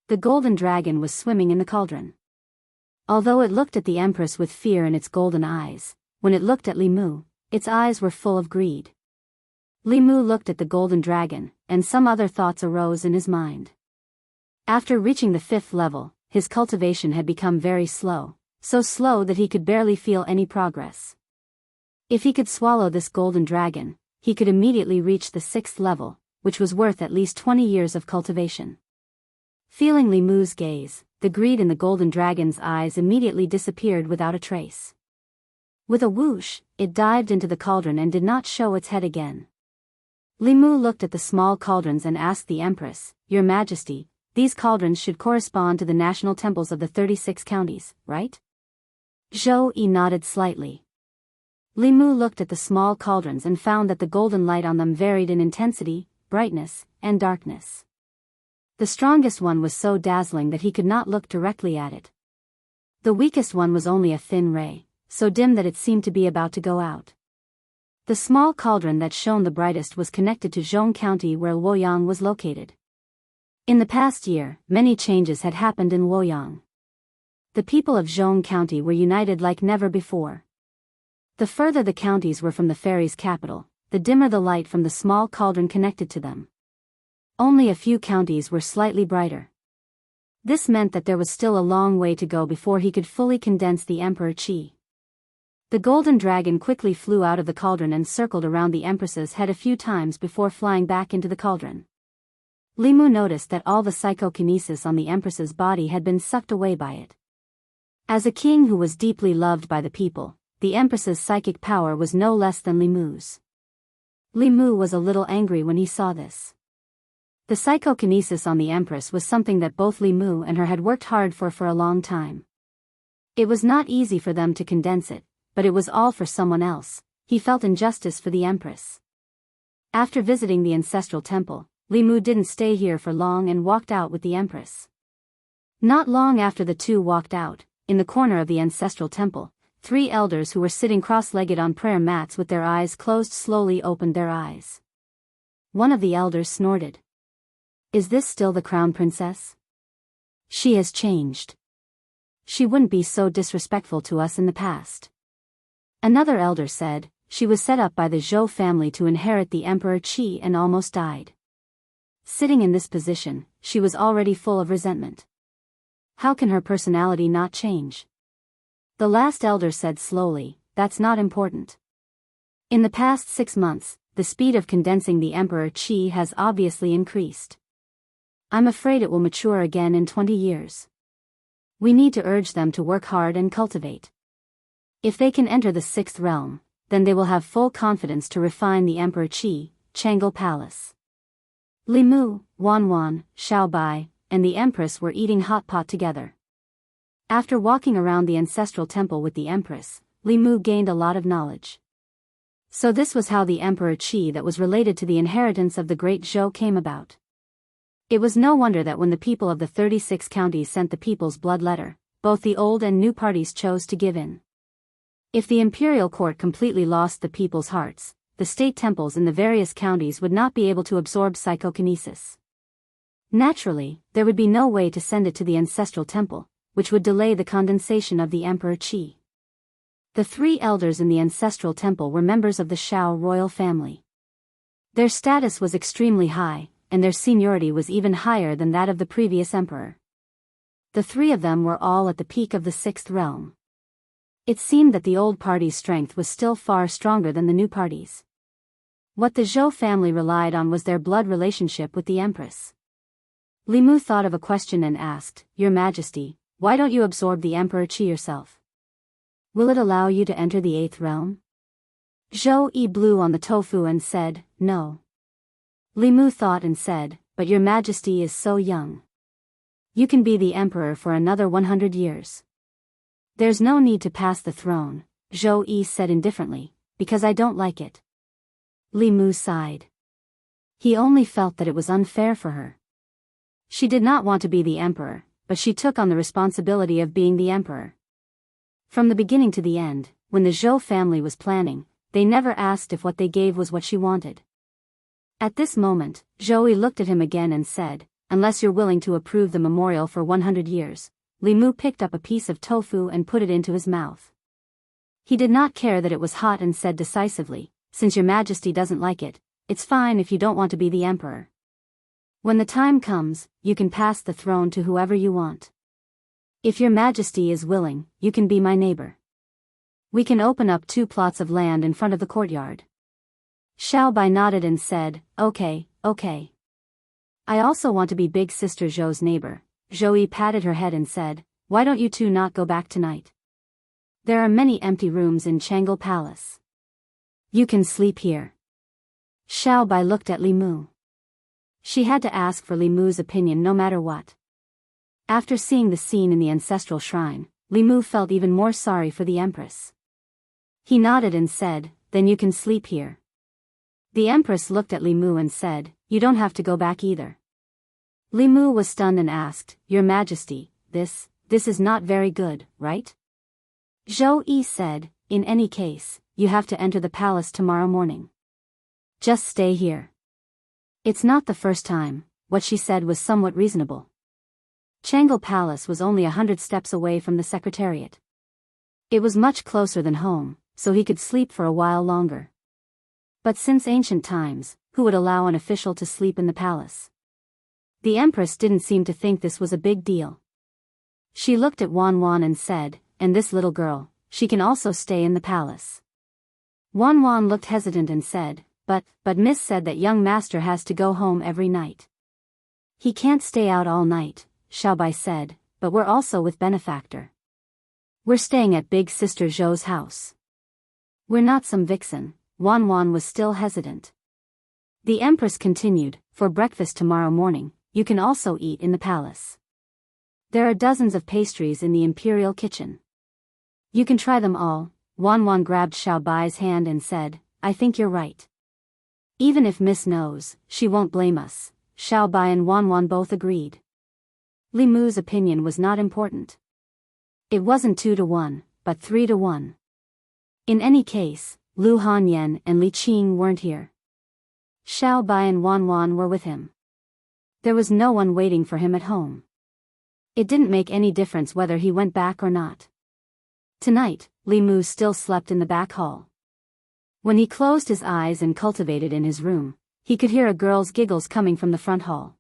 The golden dragon was swimming in the cauldron. Although it looked at the Empress with fear in its golden eyes, when it looked at Li Mu, its eyes were full of greed. Li Mu looked at the golden dragon, and some other thoughts arose in his mind. After reaching the 5th level, his cultivation had become very slow, so slow that he could barely feel any progress. If he could swallow this golden dragon, he could immediately reach the 6th level, which was worth at least 20 years of cultivation. Feeling Li Mu's gaze, the greed in the golden dragon's eyes immediately disappeared without a trace. With a whoosh, it dived into the cauldron and did not show its head again. Li Mu looked at the small cauldrons and asked the Empress, "Your Majesty, these cauldrons should correspond to the national temples of the 36 counties, right?" Zhou Yi nodded slightly. Li Mu looked at the small cauldrons and found that the golden light on them varied in intensity, brightness, and darkness. The strongest one was so dazzling that he could not look directly at it. The weakest one was only a thin ray, so dim that it seemed to be about to go out. The small cauldron that shone the brightest was connected to Zhong County where Luoyang was located. In the past year, many changes had happened in Luoyang. The people of Zhong County were united like never before. The further the counties were from the fairy's capital, the dimmer the light from the small cauldron connected to them. Only a few counties were slightly brighter. This meant that there was still a long way to go before he could fully condense the Emperor Qi. The golden dragon quickly flew out of the cauldron and circled around the Empress's head a few times before flying back into the cauldron. Li Mu noticed that all the psychokinesis on the Empress's body had been sucked away by it. As a king who was deeply loved by the people, the Empress's psychic power was no less than Li Mu's. Li Mu was a little angry when he saw this. The psychokinesis on the Empress was something that both Li Mu and her had worked hard for a long time. It was not easy for them to condense it, but it was all for someone else. He felt injustice for the Empress. After visiting the ancestral temple, Li Mu didn't stay here for long and walked out with the Empress. Not long after the two walked out, in the corner of the ancestral temple, 3 elders who were sitting cross-legged on prayer mats with their eyes closed slowly opened their eyes. One of the elders snorted. "Is this still the crown princess? She has changed. She wouldn't be so disrespectful to us in the past." Another elder said, "She was set up by the Zhou family to inherit the Emperor Qi and almost died. Sitting in this position, she was already full of resentment. How can her personality not change?" The last elder said slowly, "That's not important. In the past 6 months, the speed of condensing the Emperor Qi has obviously increased. I'm afraid it will mature again in 20 years. We need to urge them to work hard and cultivate. If they can enter the 6th realm, then they will have full confidence to refine the Emperor Qi, Chang'e Palace." Li Mu, Wan, Xiaobai, and the Empress were eating hot pot together. After walking around the ancestral temple with the Empress, Li Mu gained a lot of knowledge. So this was how the Emperor Qi that was related to the inheritance of the great Zhou came about. It was no wonder that when the people of the 36 counties sent the people's blood letter, both the old and new parties chose to give in. If the imperial court completely lost the people's hearts, the state temples in the various counties would not be able to absorb psychokinesis. Naturally, there would be no way to send it to the ancestral temple, which would delay the condensation of the Emperor Qi. The 3 elders in the ancestral temple were members of the Shao royal family. Their status was extremely high, and their seniority was even higher than that of the previous emperor. The 3 of them were all at the peak of the 6th realm. It seemed that the old party's strength was still far stronger than the new party's. What the Zhou family relied on was their blood relationship with the Empress. Li Mu thought of a question and asked, "Your Majesty, why don't you absorb the Emperor Qi yourself? Will it allow you to enter the 8th realm?" Zhou Yi blew on the tofu and said, "No." Li Mu thought and said, "But your Majesty is so young. You can be the emperor for another 100 years. There's no need to pass the throne," Zhou Yi said indifferently, "because I don't like it." Li Mu sighed. He only felt that it was unfair for her. She did not want to be the emperor, but she took on the responsibility of being the emperor. From the beginning to the end, when the Zhou family was planning, they never asked if what they gave was what she wanted. At this moment, Zhou Yi looked at him again and said, "Unless you're willing to approve the memorial for 100 years, Li Mu picked up a piece of tofu and put it into his mouth. He did not care that it was hot and said decisively, "Since your Majesty doesn't like it, it's fine if you don't want to be the emperor." When the time comes, you can pass the throne to whoever you want. If your majesty is willing, you can be my neighbor. We can open up 2 plots of land in front of the courtyard. Xiaobai nodded and said, okay. I also want to be big sister Zhou's neighbor. Zhou Yi patted her head and said, why don't you two not go back tonight? There are many empty rooms in Changle Palace. You can sleep here. Xiaobai looked at Li Mu. She had to ask for Li Mu's opinion no matter what. After seeing the scene in the ancestral shrine, Li Mu felt even more sorry for the Empress. He nodded and said, then you can sleep here. The Empress looked at Li Mu and said, you don't have to go back either. Li Mu was stunned and asked, Your Majesty, this is not very good, right? Zhou Yi said, in any case, you have to enter the palace tomorrow morning. Just stay here. It's not the first time. What she said was somewhat reasonable. Changle Palace was only 100 steps away from the Secretariat. It was much closer than home, so he could sleep for a while longer. But since ancient times, who would allow an official to sleep in the palace? The Empress didn't seem to think this was a big deal. She looked at Wan Wan and said, and this little girl, she can also stay in the palace. Wan Wan looked hesitant and said, but Miss said that young master has to go home every night. He can't stay out all night, Xiaobai said, but we're also with benefactor. We're staying at big sister Zhou's house. We're not some vixen. Wan Wan was still hesitant. The Empress continued, for breakfast tomorrow morning, you can also eat in the palace. There are dozens of pastries in the imperial kitchen. You can try them all. Wan Wan grabbed Xiaobai's hand and said, I think you're right. Even if Miss knows, she won't blame us. Xiaobai and Wan Wan both agreed. Li Mu's opinion was not important. It wasn't 2-1, but 3-1. In any case, Lu Hanyan and Li Qing weren't here. Xiaobai and Wan Wan were with him. There was no one waiting for him at home. It didn't make any difference whether he went back or not. Tonight, Li Mu still slept in the back hall. When he closed his eyes and cultivated in his room, he could hear a girl's giggles coming from the front hall.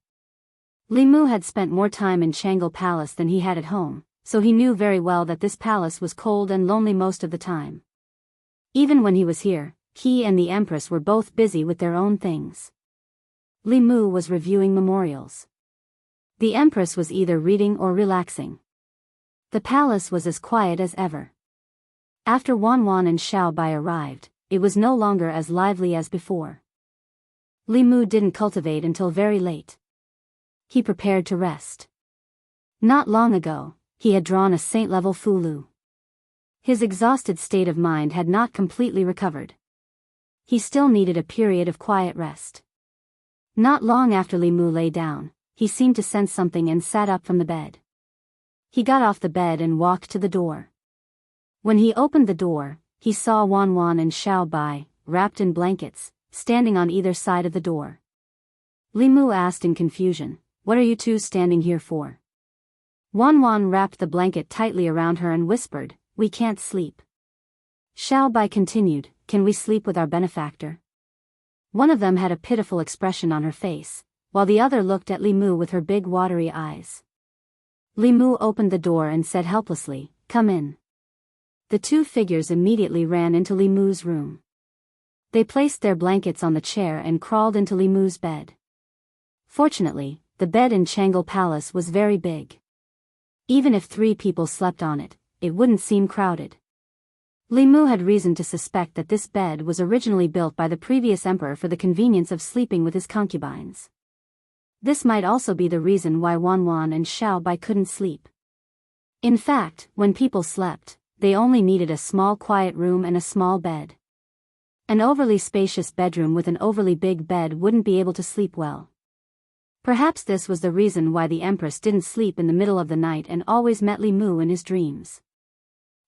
Li Mu had spent more time in Changle Palace than he had at home, so he knew very well that this palace was cold and lonely most of the time. Even when he was here, he and the Empress were both busy with their own things. Li Mu was reviewing memorials. The Empress was either reading or relaxing. The palace was as quiet as ever. After Wan Wan and Xiaobai arrived, it was no longer as lively as before. Li Mu didn't cultivate until very late. He prepared to rest. Not long ago, he had drawn a saint-level Fulu. His exhausted state of mind had not completely recovered. He still needed a period of quiet rest. Not long after Li Mu lay down, he seemed to sense something and sat up from the bed. He got off the bed and walked to the door. When he opened the door, he saw Wan Wan and Xiaobai, wrapped in blankets, standing on either side of the door. Li Mu asked in confusion, What are you two standing here for? Wan Wan wrapped the blanket tightly around her and whispered, We can't sleep. Xiaobai continued, Can we sleep with our benefactor? One of them had a pitiful expression on her face, while the other looked at Li Mu with her big watery eyes. Li Mu opened the door and said helplessly, Come in. The two figures immediately ran into Li Mu's room. They placed their blankets on the chair and crawled into Li Mu's bed. Fortunately, the bed in Changle Palace was very big. Even if 3 people slept on it, it wouldn't seem crowded. Li Mu had reason to suspect that this bed was originally built by the previous emperor for the convenience of sleeping with his concubines. This might also be the reason why Wan Wan and Xiaobai couldn't sleep. In fact, when people slept, they only needed a small quiet room and a small bed. An overly spacious bedroom with an overly big bed wouldn't be able to sleep well. Perhaps this was the reason why the Empress didn't sleep in the middle of the night and always met Li Mu in his dreams.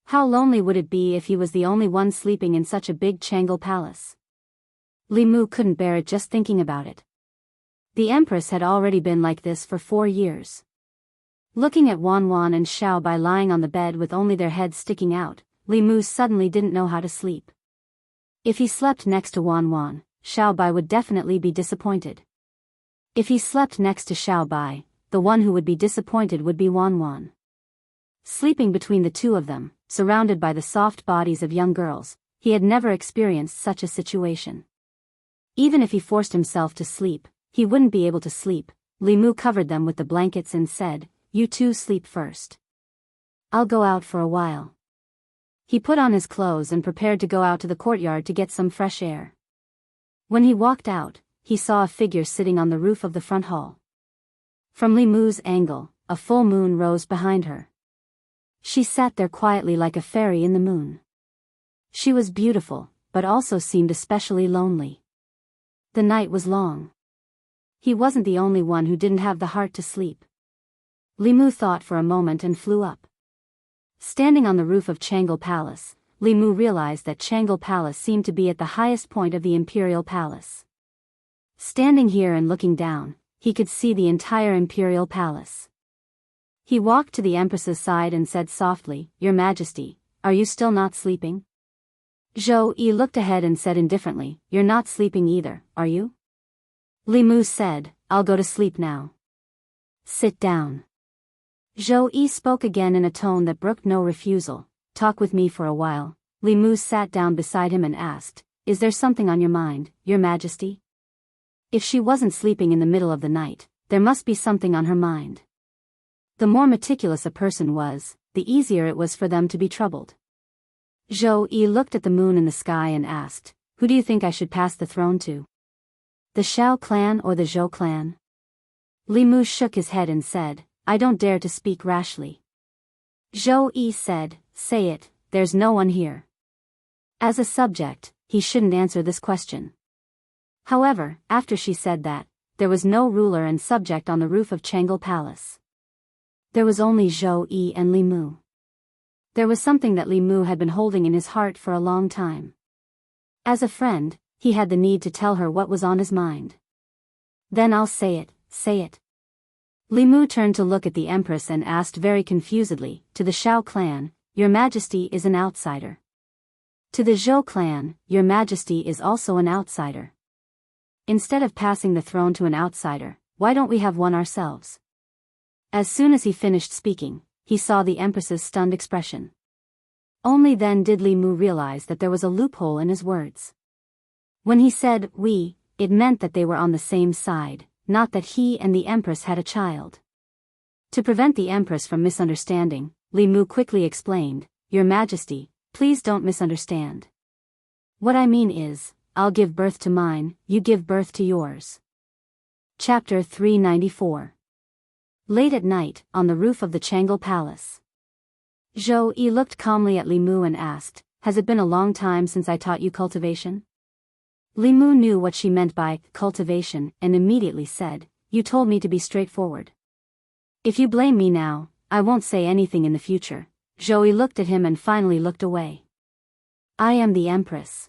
How lonely would it be if he was the only one sleeping in such a big Changle Palace? Li Mu couldn't bear it just thinking about it. The Empress had already been like this for 4 years. Looking at Wan Wan and Xiaobai lying on the bed with only their heads sticking out, Li Mu suddenly didn't know how to sleep. If he slept next to Wan Wan, Xiaobai would definitely be disappointed. If he slept next to Xiao Bai, the one who would be disappointed would be Wan Wan. Sleeping between the two of them, surrounded by the soft bodies of young girls, he had never experienced such a situation. Even if he forced himself to sleep, he wouldn't be able to sleep. Li Mu covered them with the blankets and said, "You two sleep first. I'll go out for a while." He put on his clothes and prepared to go out to the courtyard to get some fresh air. When he walked out, he saw a figure sitting on the roof of the front hall. From Li Mu's angle, a full moon rose behind her. She sat there quietly like a fairy in the moon. She was beautiful, but also seemed especially lonely. The night was long. He wasn't the only one who didn't have the heart to sleep. Li Mu thought for a moment and flew up. Standing on the roof of Changle Palace, Li Mu realized that Changle Palace seemed to be at the highest point of the Imperial Palace. Standing here and looking down, he could see the entire Imperial Palace. He walked to the Empress's side and said softly, "Your Majesty, are you still not sleeping?" Zhou Yi looked ahead and said indifferently, "You're not sleeping either, are you?" Li Mu said, "I'll go to sleep now." "Sit down." Zhou Yi spoke again in a tone that brooked no refusal. "Talk with me for a while." Li Mu sat down beside him and asked, "Is there something on your mind, Your Majesty?" If she wasn't sleeping in the middle of the night, there must be something on her mind. The more meticulous a person was, the easier it was for them to be troubled. Zhou Yi looked at the moon in the sky and asked, "Who do you think I should pass the throne to? The Xiao clan or the Zhou clan?" Li Mu shook his head and said, "I don't dare to speak rashly." Zhou Yi said, "Say it, there's no one here." As a subject, he shouldn't answer this question. However, after she said that, there was no ruler and subject on the roof of Changle Palace. There was only Zhou Yi and Li Mu. There was something that Li Mu had been holding in his heart for a long time. As a friend, he had the need to tell her what was on his mind. "Then I'll say it, say it." Li Mu turned to look at the Empress and asked very confusedly, "To the Xiao clan, Your Majesty is an outsider. To the Zhou clan, Your Majesty is also an outsider. Instead of passing the throne to an outsider, why don't we have one ourselves?" As soon as he finished speaking, he saw the Empress's stunned expression. Only then did Li Mu realize that there was a loophole in his words. When he said, "we," it meant that they were on the same side, not that he and the Empress had a child. To prevent the Empress from misunderstanding, Li Mu quickly explained, "Your Majesty, please don't misunderstand. What I mean is, I'll give birth to mine, you give birth to yours." Chapter 394. Late at night, on the roof of the Changle Palace. Zhou Yi looked calmly at Li Mu and asked, "Has it been a long time since I taught you cultivation?" Li Mu knew what she meant by cultivation and immediately said, "You told me to be straightforward. If you blame me now, I won't say anything in the future." Zhou Yi looked at him and finally looked away. "I am the Empress."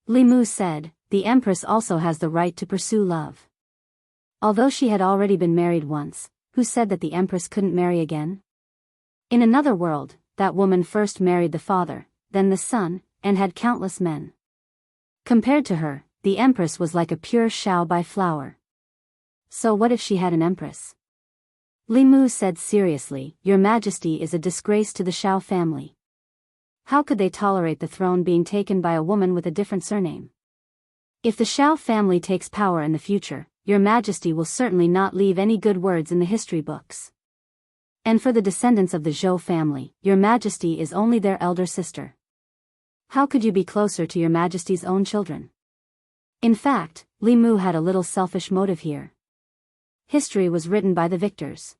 Li Mu said, "The Empress also has the right to pursue love." Although she had already been married once, who said that the Empress couldn't marry again? In another world, that woman first married the father, then the son, and had countless men. Compared to her, the Empress was like a pure Xiao Bai flower. So what if she had an Empress? Li Mu said seriously, "Your Majesty is a disgrace to the Xiao family. How could they tolerate the throne being taken by a woman with a different surname? If the Xiao family takes power in the future, Your Majesty will certainly not leave any good words in the history books. And for the descendants of the Zhou family, Your Majesty is only their elder sister. How could you be closer to Your Majesty's own children?" In fact, Li Mu had a little selfish motive here. History was written by the victors.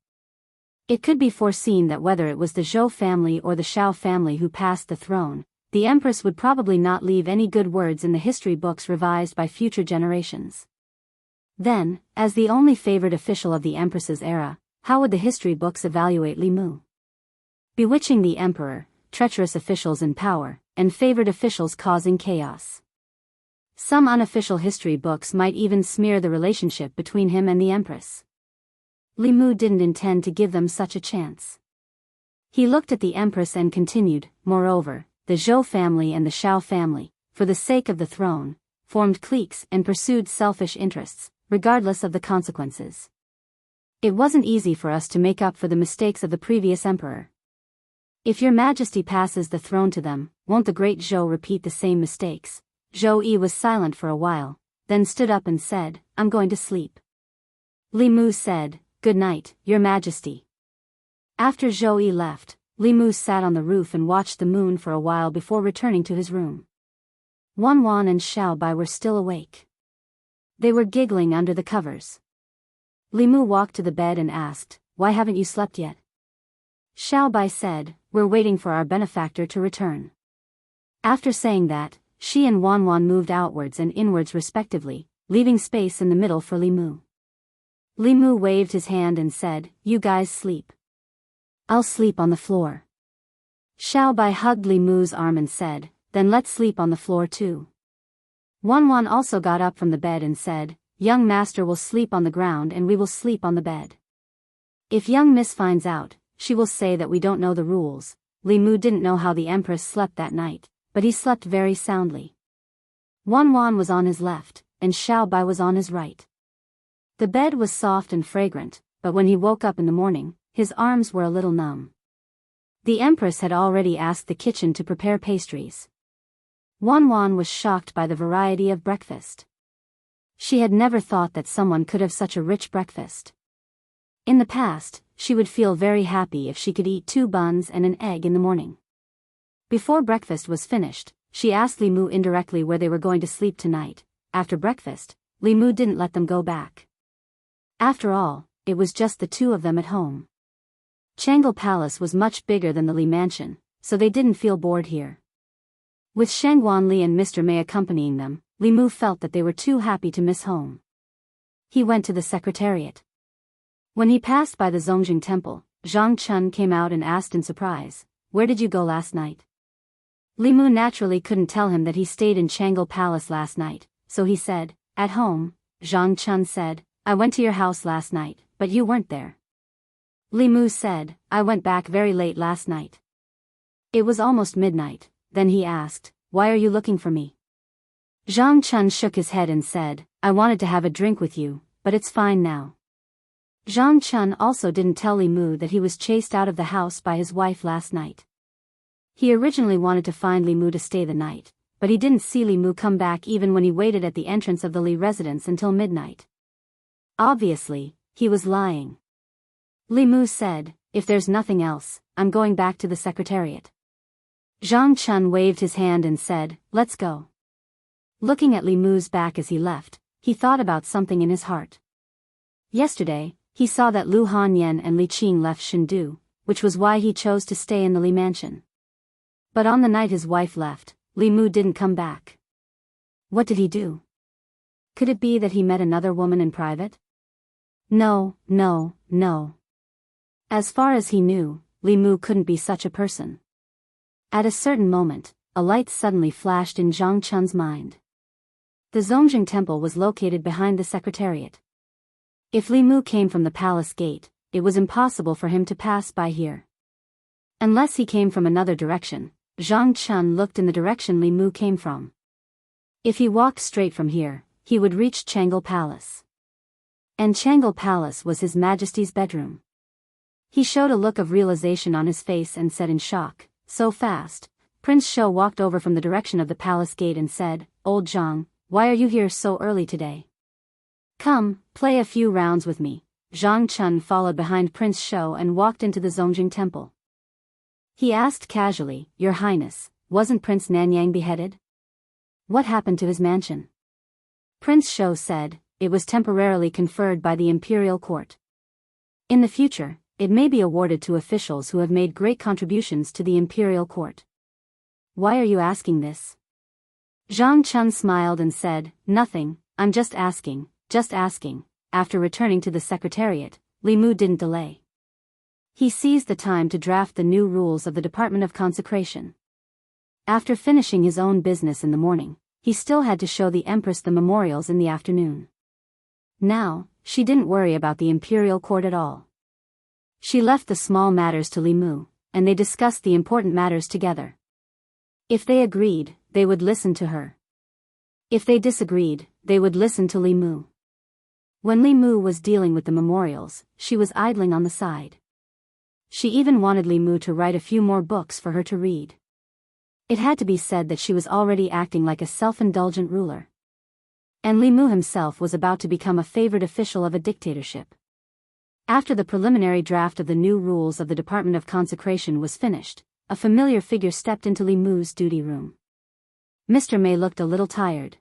It could be foreseen that whether it was the Zhou family or the Xiao family who passed the throne, the Empress would probably not leave any good words in the history books revised by future generations. Then, as the only favored official of the Empress's era, how would the history books evaluate Li Mu? Bewitching the emperor, treacherous officials in power, and favored officials causing chaos. Some unofficial history books might even smear the relationship between him and the Empress. Li Mu didn't intend to give them such a chance. He looked at the Empress and continued, "Moreover, the Zhou family and the Xiao family, for the sake of the throne, formed cliques and pursued selfish interests, regardless of the consequences. It wasn't easy for us to make up for the mistakes of the previous emperor. If your majesty passes the throne to them, won't the great Zhou repeat the same mistakes? Zhou Yi was silent for a while, then stood up and said, I'm going to sleep. Li Mu said, Good night, your majesty. After Zhou Yi left, Li Mu sat on the roof and watched the moon for a while before returning to his room. Wan Wan and Xiao Bai were still awake. They were giggling under the covers. Li Mu walked to the bed and asked, Why haven't you slept yet? Xiao Bai said, We're waiting for our benefactor to return. After saying that, she and Wan Wan moved outwards and inwards respectively, leaving space in the middle for Li Mu. Li Mu waved his hand and said, You guys sleep. I'll sleep on the floor. Xiao Bai hugged Li Mu's arm and said, Then let's sleep on the floor too. Wan Wan also got up from the bed and said, Young master will sleep on the ground and we will sleep on the bed. If young miss finds out, she will say that we don't know the rules. Li Mu didn't know how the empress slept that night, but he slept very soundly. Wan Wan was on his left, and Xiao Bai was on his right. The bed was soft and fragrant, but when he woke up in the morning, his arms were a little numb. The empress had already asked the kitchen to prepare pastries. Wan Wan was shocked by the variety of breakfast. She had never thought that someone could have such a rich breakfast. In the past, she would feel very happy if she could eat 2 buns and an egg in the morning. Before breakfast was finished, she asked Li Mu indirectly where they were going to sleep tonight. After breakfast, Li Mu didn't let them go back. After all, it was just the 2 of them at home. Changle Palace was much bigger than the Li Mansion, so they didn't feel bored here. With Shangguan Li and Mr. Mei accompanying them, Li Mu felt that they were too happy to miss home. He went to the secretariat. When he passed by the Zongjing Temple, Zhang Chun came out and asked in surprise, Where did you go last night? Li Mu naturally couldn't tell him that he stayed in Changle Palace last night, so he said, At home. Zhang Chun said, I went to your house last night, but you weren't there. Li Mu said, I went back very late last night. It was almost midnight. Then he asked, Why are you looking for me? Zhang Chun shook his head and said, I wanted to have a drink with you, but it's fine now. Zhang Chun also didn't tell Li Mu that he was chased out of the house by his wife last night. He originally wanted to find Li Mu to stay the night, but he didn't see Li Mu come back even when he waited at the entrance of the Li residence until midnight. Obviously, he was lying. Li Mu said, If there's nothing else, I'm going back to the secretariat. Zhang Chun waved his hand and said, Let's go. Looking at Li Mu's back as he left, he thought about something in his heart. Yesterday, he saw that Lu Hanyan and Li Qing left Shendu, which was why he chose to stay in the Li mansion. But on the night his wife left, Li Mu didn't come back. What did he do? Could it be that he met another woman in private? No. As far as he knew, Li Mu couldn't be such a person. At a certain moment, a light suddenly flashed in Zhang Chun's mind. The Zongjing Temple was located behind the secretariat. If Li Mu came from the palace gate, it was impossible for him to pass by here. Unless he came from another direction, Zhang Chun looked in the direction Li Mu came from. If he walked straight from here, he would reach Changle Palace. And Changle Palace was His Majesty's bedroom. He showed a look of realization on his face and said in shock, So fast. Prince Shou walked over from the direction of the palace gate and said, Old Zhang, why are you here so early today? Come, play a few rounds with me. Zhang Chun followed behind Prince Shou and walked into the Zongjing Temple. He asked casually, Your Highness, wasn't Prince Nanyang beheaded? What happened to his mansion? Prince Shou said, It was temporarily conferred by the imperial court. In the future, it may be awarded to officials who have made great contributions to the imperial court. Why are you asking this? Zhang Chun smiled and said, Nothing, I'm just asking. After returning to the secretariat, Li Mu didn't delay. He seized the time to draft the new rules of the Department of Consecration. After finishing his own business in the morning, he still had to show the Empress the memorials in the afternoon. Now, she didn't worry about the imperial court at all. She left the small matters to Li Mu, and they discussed the important matters together. If they agreed, they would listen to her. If they disagreed, they would listen to Li Mu. When Li Mu was dealing with the memorials, she was idling on the side. She even wanted Li Mu to write a few more books for her to read. It had to be said that she was already acting like a self-indulgent ruler. And Li Mu himself was about to become a favored official of a dictatorship. After the preliminary draft of the new rules of the Department of Consecration was finished, a familiar figure stepped into Li Mu's duty room. Mr. May looked a little tired.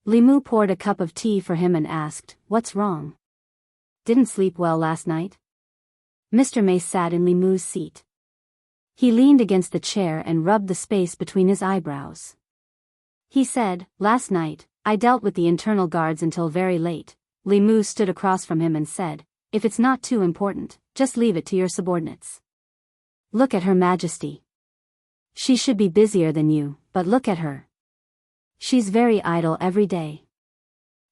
Li Mu poured a cup of tea for him and asked, "What's wrong? Didn't sleep well last night?" Mr. May sat in Li Mu's seat. He leaned against the chair and rubbed the space between his eyebrows. He said, "Last night, I dealt with the internal guards until very late." Li Mu stood across from him and said, "If it's not too important, just leave it to your subordinates. Look at Her Majesty. She should be busier than you, but look at her. She's very idle every day.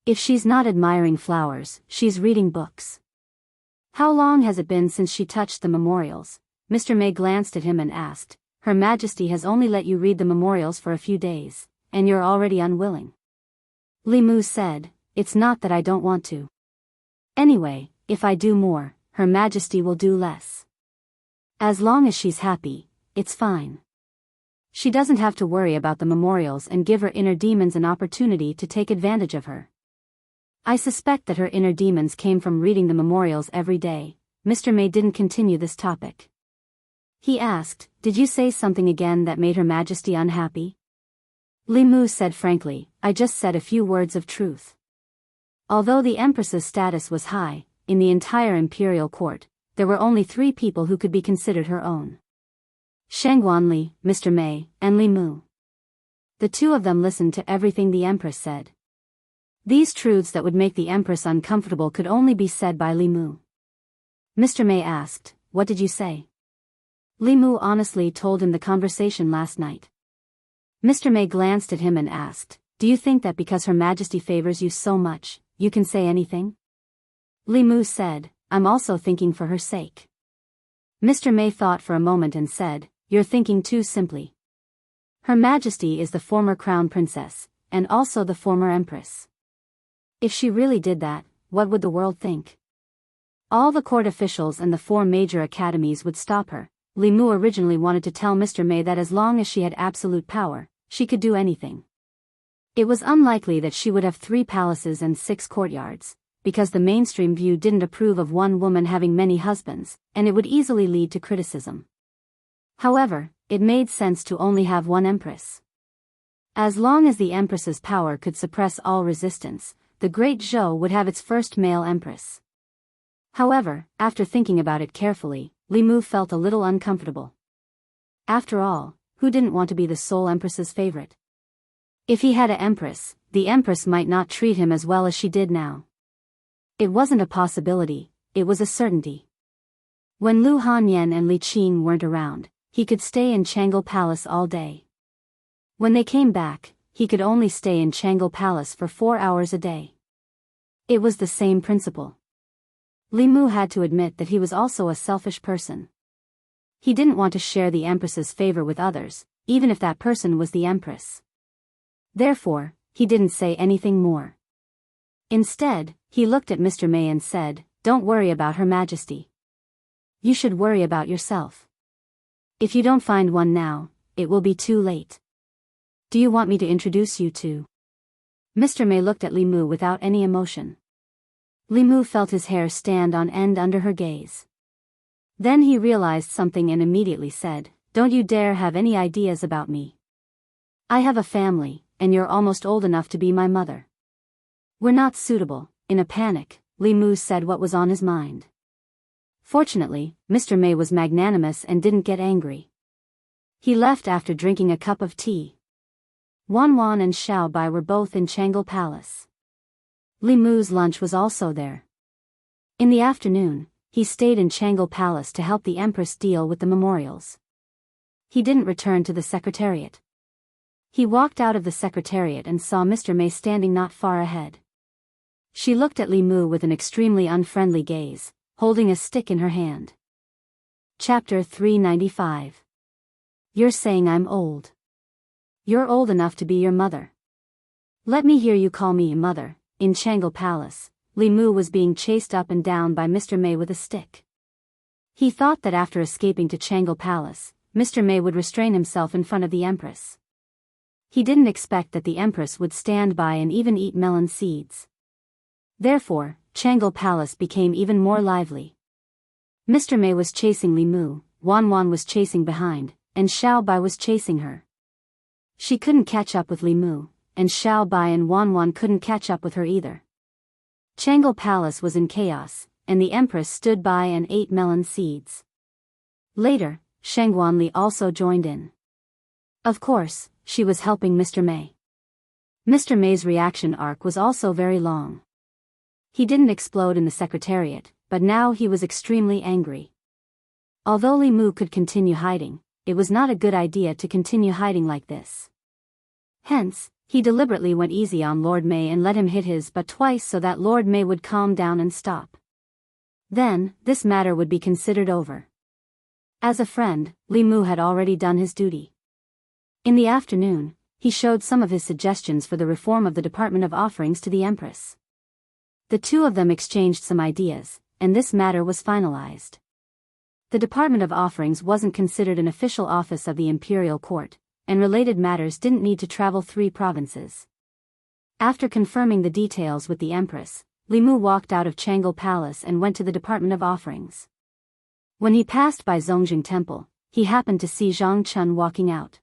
If she's not admiring flowers, she's reading books. How long has it been since she touched the memorials?" Mr. May glanced at him and asked, "Her Majesty has only let you read the memorials for a few days, and you're already unwilling." Li Mu said, "It's not that I don't want to. Anyway, if I do more, Her Majesty will do less. As long as she's happy, it's fine. She doesn't have to worry about the memorials and give her inner demons an opportunity to take advantage of her. I suspect that her inner demons came from reading the memorials every day." Mr. May didn't continue this topic. He asked, "Did you say something again that made Her Majesty unhappy?" Li Mu said frankly, "I just said a few words of truth." Although the Empress's status was high, in the entire imperial court, there were only 3 people who could be considered her own: Shangguanli, Mr. May, and Li Mu. The 2 of them listened to everything the Empress said. These truths that would make the Empress uncomfortable could only be said by Li Mu. Mr. May asked, "What did you say?" Li Mu honestly told him the conversation last night. Mr. May glanced at him and asked, "Do you think that because Her Majesty favors you so much, you can say anything?" Li Mu said, "I'm also thinking for her sake." Mr. May thought for a moment and said, "You're thinking too simply. Her Majesty is the former crown princess, and also the former empress. If she really did that, what would the world think? All the court officials and the 4 major academies would stop her." Li Mu originally wanted to tell Mr. May that as long as she had absolute power, she could do anything. It was unlikely that she would have 3 palaces and 6 courtyards, because the mainstream view didn't approve of one woman having many husbands, and it would easily lead to criticism. However, it made sense to only have one empress. As long as the empress's power could suppress all resistance, the Great Zhou would have its first male empress. However, after thinking about it carefully, Li Mu felt a little uncomfortable. After all, who didn't want to be the sole empress's favorite? If he had an empress, the empress might not treat him as well as she did now. It wasn't a possibility, it was a certainty. When Lu Hanyan and Li Qing weren't around, he could stay in Changle Palace all day. When they came back, he could only stay in Changle Palace for 4 hours a day. It was the same principle. Li Mu had to admit that he was also a selfish person. He didn't want to share the empress's favor with others, even if that person was the empress. Therefore, he didn't say anything more. Instead, he looked at Mr. May and said, "Don't worry about Her Majesty. You should worry about yourself. If you don't find one now, it will be too late. Do you want me to introduce you to?" Mr. May looked at Li Mu without any emotion. Li Mu felt his hair stand on end under her gaze. Then he realized something and immediately said, "Don't you dare have any ideas about me. I have a family, and you're almost old enough to be my mother. We're not suitable." In a panic, Li Mu said what was on his mind. Fortunately, Mr. May was magnanimous and didn't get angry. He left after drinking a cup of tea. Wan Wan and Xiao Bai were both in Changle Palace. Li Mu's lunch was also there. In the afternoon, he stayed in Changle Palace to help the Empress deal with the memorials. He didn't return to the secretariat. He walked out of the secretariat and saw Mr. May standing not far ahead. She looked at Li Mu with an extremely unfriendly gaze, holding a stick in her hand. Chapter 395. You're saying I'm old. You're old enough to be your mother. Let me hear you call me mother. In Changle Palace, Li Mu was being chased up and down by Mr. Mei with a stick. He thought that after escaping to Changle Palace, Mr. Mei would restrain himself in front of the Empress. He didn't expect that the Empress would stand by and even eat melon seeds. Therefore, Changle Palace became even more lively. Mr. Mei was chasing Li Mu, Wan Wan was chasing behind, and Xiao Bai was chasing her. She couldn't catch up with Li Mu, and Xiao Bai and Wan Wan couldn't catch up with her either. Changle Palace was in chaos, and the Empress stood by and ate melon seeds. Later, Shangguan Li also joined in. Of course, she was helping Mr. Mei. Mr. Mei's reaction arc was also very long. He didn't explode in the Secretariat, but now he was extremely angry. Although Li Mu could continue hiding, it was not a good idea to continue hiding like this. Hence, he deliberately went easy on Lord Mei and let him hit his butt twice so that Lord Mei would calm down and stop. Then, this matter would be considered over. As a friend, Li Mu had already done his duty. In the afternoon, he showed some of his suggestions for the reform of the Department of Offerings to the Empress. The two of them exchanged some ideas, and this matter was finalized. The Department of Offerings wasn't considered an official office of the Imperial Court, and related matters didn't need to travel 3 provinces. After confirming the details with the Empress, Li Mu walked out of Changle Palace and went to the Department of Offerings. When he passed by Zongjing Temple, he happened to see Zhang Chun walking out.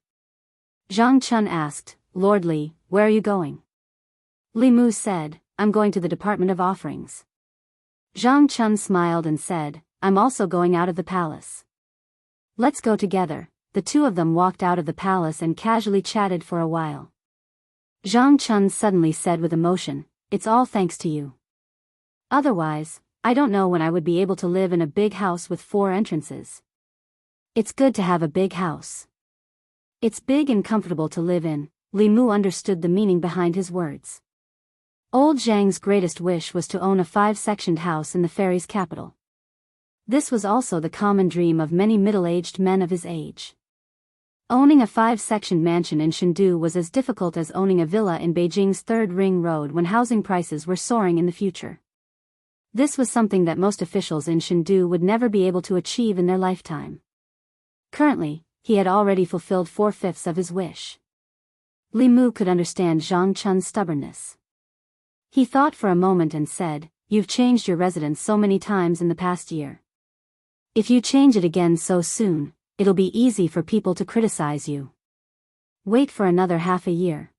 Zhang Chun asked, "Lord Li, where are you going?" Li Mu said, "I'm going to the Department of Offerings." Zhang Chun smiled and said, "I'm also going out of the palace." "Let's go together." The two of them walked out of the palace and casually chatted for a while. Zhang Chun suddenly said with emotion, "It's all thanks to you. Otherwise, I don't know when I would be able to live in a big house with 4 entrances. It's good to have a big house. It's big and comfortable to live in." Li Mu understood the meaning behind his words. Old Zhang's greatest wish was to own a 5-sectioned house in the fairy's capital. This was also the common dream of many middle-aged men of his age. Owning a 5-sectioned mansion in Chengdu was as difficult as owning a villa in Beijing's Third Ring Road when housing prices were soaring in the future. This was something that most officials in Chengdu would never be able to achieve in their lifetime. Currently, he had already fulfilled 4/5 of his wish. Li Mu could understand Zhang Chun's stubbornness. He thought for a moment and said, "You've changed your residence so many times in the past year. If you change it again so soon, it'll be easy for people to criticize you. Wait for another half a year.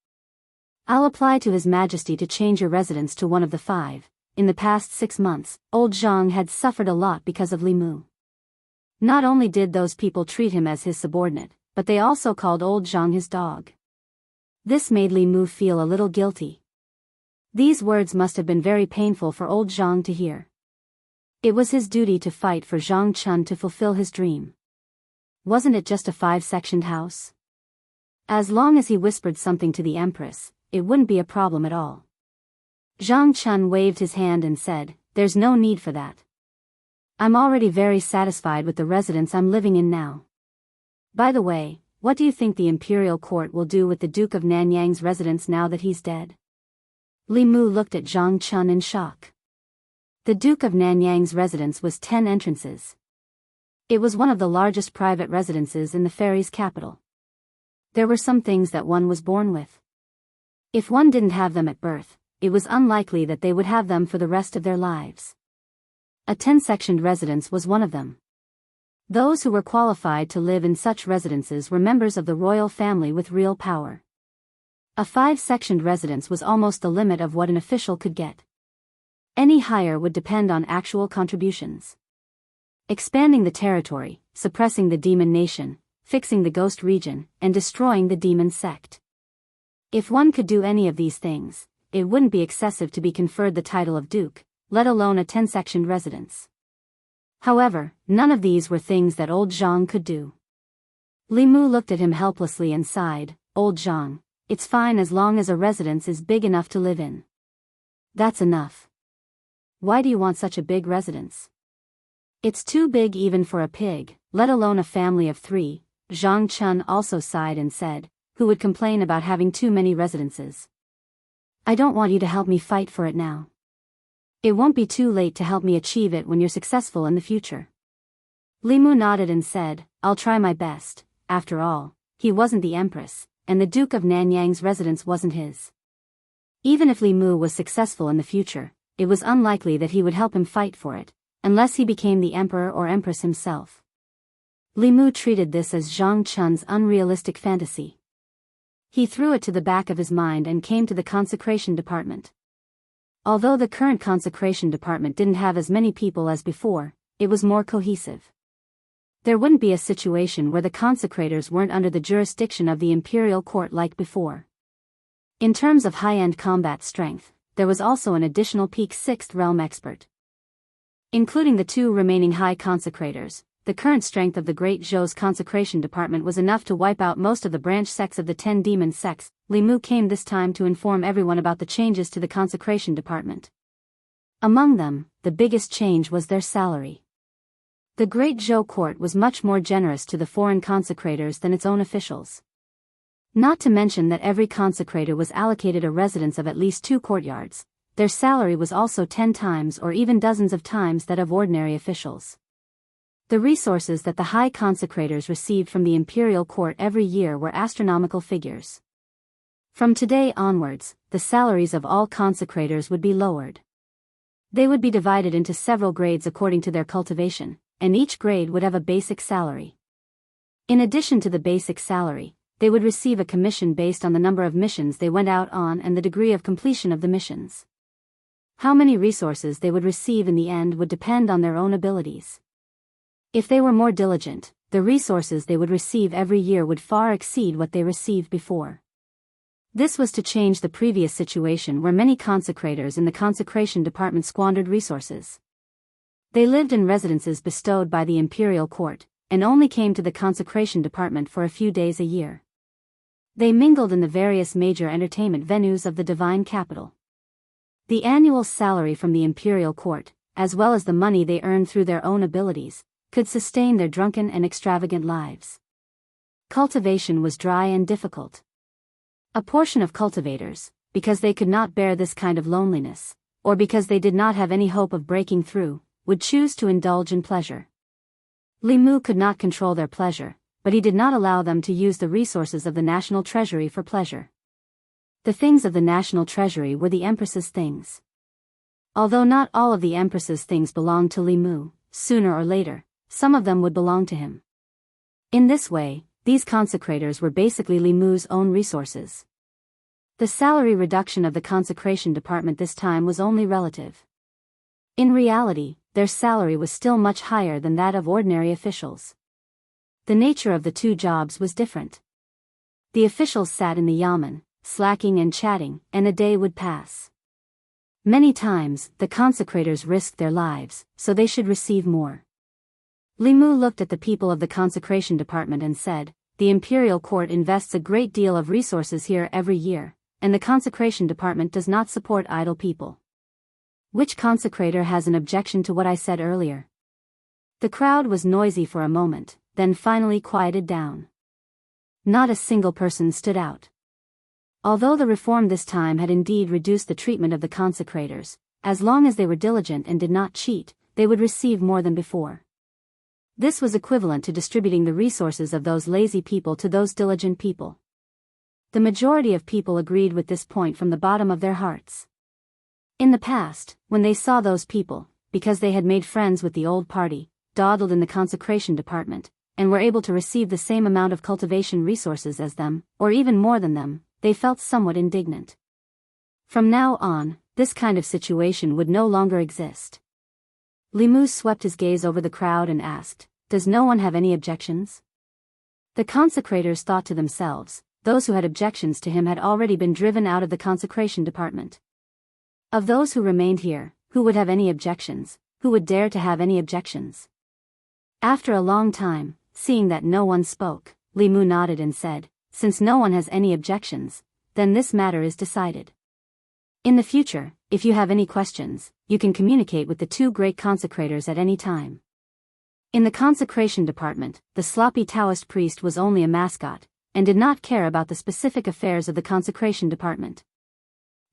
I'll apply to His Majesty to change your residence to one of the 5. In the past 6 months, old Zhang had suffered a lot because of Li Mu. Not only did those people treat him as his subordinate, but they also called old Zhang his dog. This made Li Mu feel a little guilty. These words must have been very painful for old Zhang to hear. It was his duty to fight for Zhang Chun to fulfill his dream. Wasn't it just a 5-sectioned house? As long as he whispered something to the Empress, it wouldn't be a problem at all. Zhang Chun waved his hand and said, "There's no need for that. I'm already very satisfied with the residence I'm living in now. By the way, what do you think the Imperial Court will do with the Duke of Nanyang's residence now that he's dead?" Li Mu looked at Zhang Chun in shock. The Duke of Nanyang's residence was 10 entrances. It was one of the largest private residences in the fairy's capital. There were some things that one was born with. If one didn't have them at birth, it was unlikely that they would have them for the rest of their lives. A 10-sectioned residence was one of them. Those who were qualified to live in such residences were members of the royal family with real power. A 5-sectioned residence was almost the limit of what an official could get. Any higher would depend on actual contributions. Expanding the territory, suppressing the demon nation, fixing the ghost region, and destroying the demon sect. If one could do any of these things, it wouldn't be excessive to be conferred the title of Duke, let alone a 10-sectioned residence. However, none of these were things that old Zhang could do. Li Mu looked at him helplessly and sighed, "Old Zhang, it's fine as long as a residence is big enough to live in. That's enough. Why do you want such a big residence? It's too big even for a pig, let alone a family of 3, Zhang Chun also sighed and said, "Who would complain about having too many residences? I don't want you to help me fight for it now. It won't be too late to help me achieve it when you're successful in the future. Li Mu nodded and said, I'll try my best. After all, he wasn't the empress, and the Duke of Nanyang's residence wasn't his. Even if Li Mu was successful in the future, it was unlikely that he would help him fight for it, unless he became the emperor or empress himself. Li Mu treated this as Zhang Chun's unrealistic fantasy. He threw it to the back of his mind and came to the consecration department. Although the current consecration department didn't have as many people as before, it was more cohesive. There wouldn't be a situation where the consecrators weren't under the jurisdiction of the imperial court like before. In terms of high-end combat strength, there was also an additional peak 6th realm expert. Including the 2 remaining high consecrators, the current strength of the Great Zhou's consecration department was enough to wipe out most of the branch sects of the 10 demon sects. Li Mu came this time to inform everyone about the changes to the consecration department. Among them, the biggest change was their salary. The Great Zhou court was much more generous to the foreign consecrators than its own officials. Not to mention that every consecrator was allocated a residence of at least 2 courtyards. Their salary was also 10 times or even dozens of times that of ordinary officials. The resources that the high consecrators received from the imperial court every year were astronomical figures. From today onwards, the salaries of all consecrators would be lowered. They would be divided into several grades according to their cultivation, and each grade would have a basic salary. In addition to the basic salary, they would receive a commission based on the number of missions they went out on and the degree of completion of the missions. How many resources they would receive in the end would depend on their own abilities. If they were more diligent, the resources they would receive every year would far exceed what they received before. This was to change the previous situation where many consecrators in the consecration department squandered resources. They lived in residences bestowed by the imperial court, and only came to the consecration department for a few days a year. They mingled in the various major entertainment venues of the divine capital. The annual salary from the imperial court, as well as the money they earned through their own abilities, could sustain their drunken and extravagant lives. Cultivation was dry and difficult. A portion of cultivators, because they could not bear this kind of loneliness, or because they did not have any hope of breaking through, would choose to indulge in pleasure. Li Mu could not control their pleasure, but he did not allow them to use the resources of the national treasury for pleasure. The things of the national treasury were the empress's things. Although not all of the empress's things belonged to Li Mu, sooner or later, some of them would belong to him. In this way, these consecrators were basically Li Mu's own resources. The salary reduction of the consecration department this time was only relative. In reality, their salary was still much higher than that of ordinary officials. The nature of the 2 jobs was different. The officials sat in the yamen, slacking and chatting, and a day would pass. Many times, the consecrators risked their lives, so they should receive more. Li Mu looked at the people of the consecration department and said, the imperial court invests a great deal of resources here every year, and the consecration department does not support idle people. Which consecrator has an objection to what I said earlier? The crowd was noisy for a moment, then finally quieted down. Not a single person stood out. Although the reform this time had indeed reduced the treatment of the consecrators, as long as they were diligent and did not cheat, they would receive more than before. This was equivalent to distributing the resources of those lazy people to those diligent people. The majority of people agreed with this point from the bottom of their hearts. In the past, when they saw those people, because they had made friends with the old party, dawdled in the consecration department, and were able to receive the same amount of cultivation resources as them, or even more than them, they felt somewhat indignant. From now on, this kind of situation would no longer exist. Li Mu swept his gaze over the crowd and asked, does no one have any objections? The consecrators thought to themselves, those who had objections to him had already been driven out of the consecration department. Of those who remained here, who would have any objections, who would dare to have any objections? After a long time, seeing that no one spoke, Li Mu nodded and said, since no one has any objections, then this matter is decided. In the future, if you have any questions, you can communicate with the 2 great consecrators at any time. In the consecration department, the sloppy Taoist priest was only a mascot, and did not care about the specific affairs of the consecration department.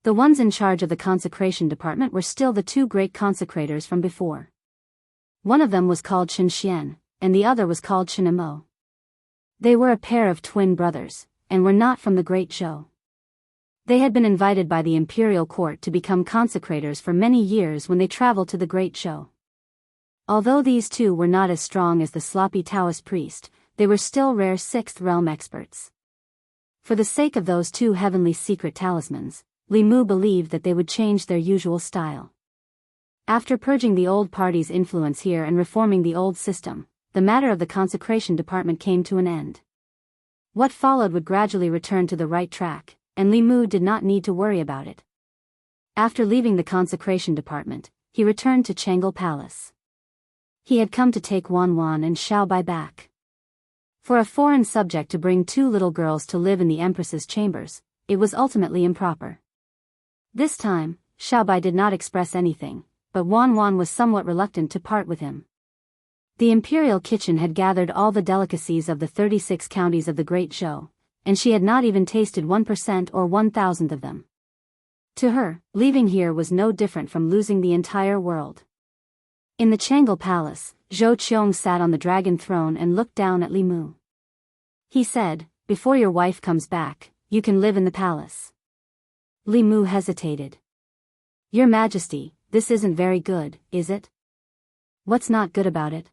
The ones in charge of the consecration department were still the two great consecrators from before. One of them was called Shen Xian, and the other was called Shen Mo. They were a pair of twin brothers, and were not from the great Zhou. They had been invited by the imperial court to become consecrators for many years when they traveled to the great Zhou. Although these two were not as strong as the sloppy Taoist priest, they were still rare sixth realm experts. For the sake of those two heavenly secret talismans, Li Mu believed that they would change their usual style. After purging the old party's influence here and reforming the old system, the matter of the consecration department came to an end. What followed would gradually return to the right track, and Li Mu did not need to worry about it. After leaving the consecration department, he returned to Chang'e Palace. He had come to take Wan Wan and Xiaobai back. For a foreign subject to bring two little girls to live in the Empress's chambers, it was ultimately improper. This time, Xiaobai did not express anything, but Wan Wan was somewhat reluctant to part with him. The imperial kitchen had gathered all the delicacies of the 36 counties of the Great Zhou, and she had not even tasted 1% or 1,000th of them. To her, leaving here was no different from losing the entire world. In the Chang'e Palace, Zhou Qiong sat on the dragon throne and looked down at Li Mu. He said, "Before your wife comes back, you can live in the palace." Li Mu hesitated. "Your Majesty, this isn't very good, is it?" "What's not good about it?"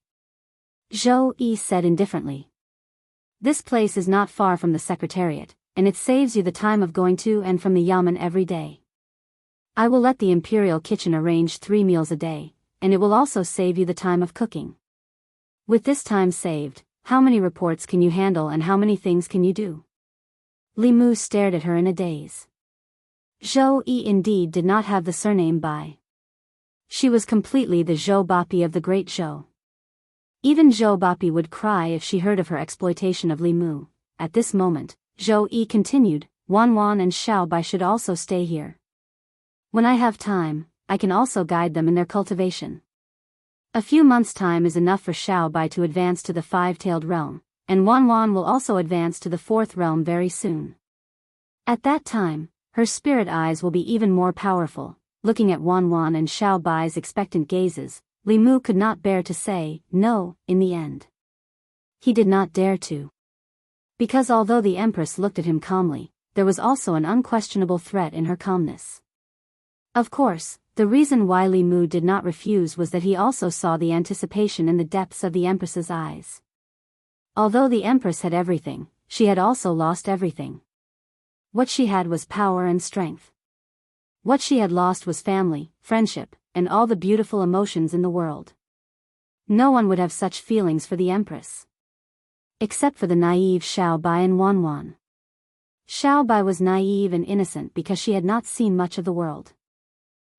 Zhou Yi said indifferently. "This place is not far from the Secretariat, and it saves you the time of going to and from the Yamen every day. I will let the Imperial Kitchen arrange 3 meals a day, and it will also save you the time of cooking. With this time saved, how many reports can you handle and how many things can you do?" Li Mu stared at her in a daze. Zhou Yi indeed did not have the surname Bai. She was completely the Zhou Bapi of the Great Zhou. Even Zhou Bapi would cry if she heard of her exploitation of Li Mu. At this moment, Zhou Yi continued, "Wan Wan and Xiao Bai should also stay here. When I have time, I can also guide them in their cultivation. A few months' time is enough for Xiao Bai to advance to the 5-tailed realm, and Wan Wan will also advance to the 4th realm very soon. At that time, her spirit eyes will be even more powerful." Looking at Wan Wan and Xiao Bai's expectant gazes, Li Mu could not bear to say no in the end. He did not dare to. Because although the Empress looked at him calmly, there was also an unquestionable threat in her calmness. Of course, the reason why Li Mu did not refuse was that he also saw the anticipation in the depths of the Empress's eyes. Although the Empress had everything, she had also lost everything. What she had was power and strength. What she had lost was family, friendship, and all the beautiful emotions in the world. No one would have such feelings for the Empress. Except for the naive Xiao Bai and Wan Wan. Xiao Bai was naive and innocent because she had not seen much of the world.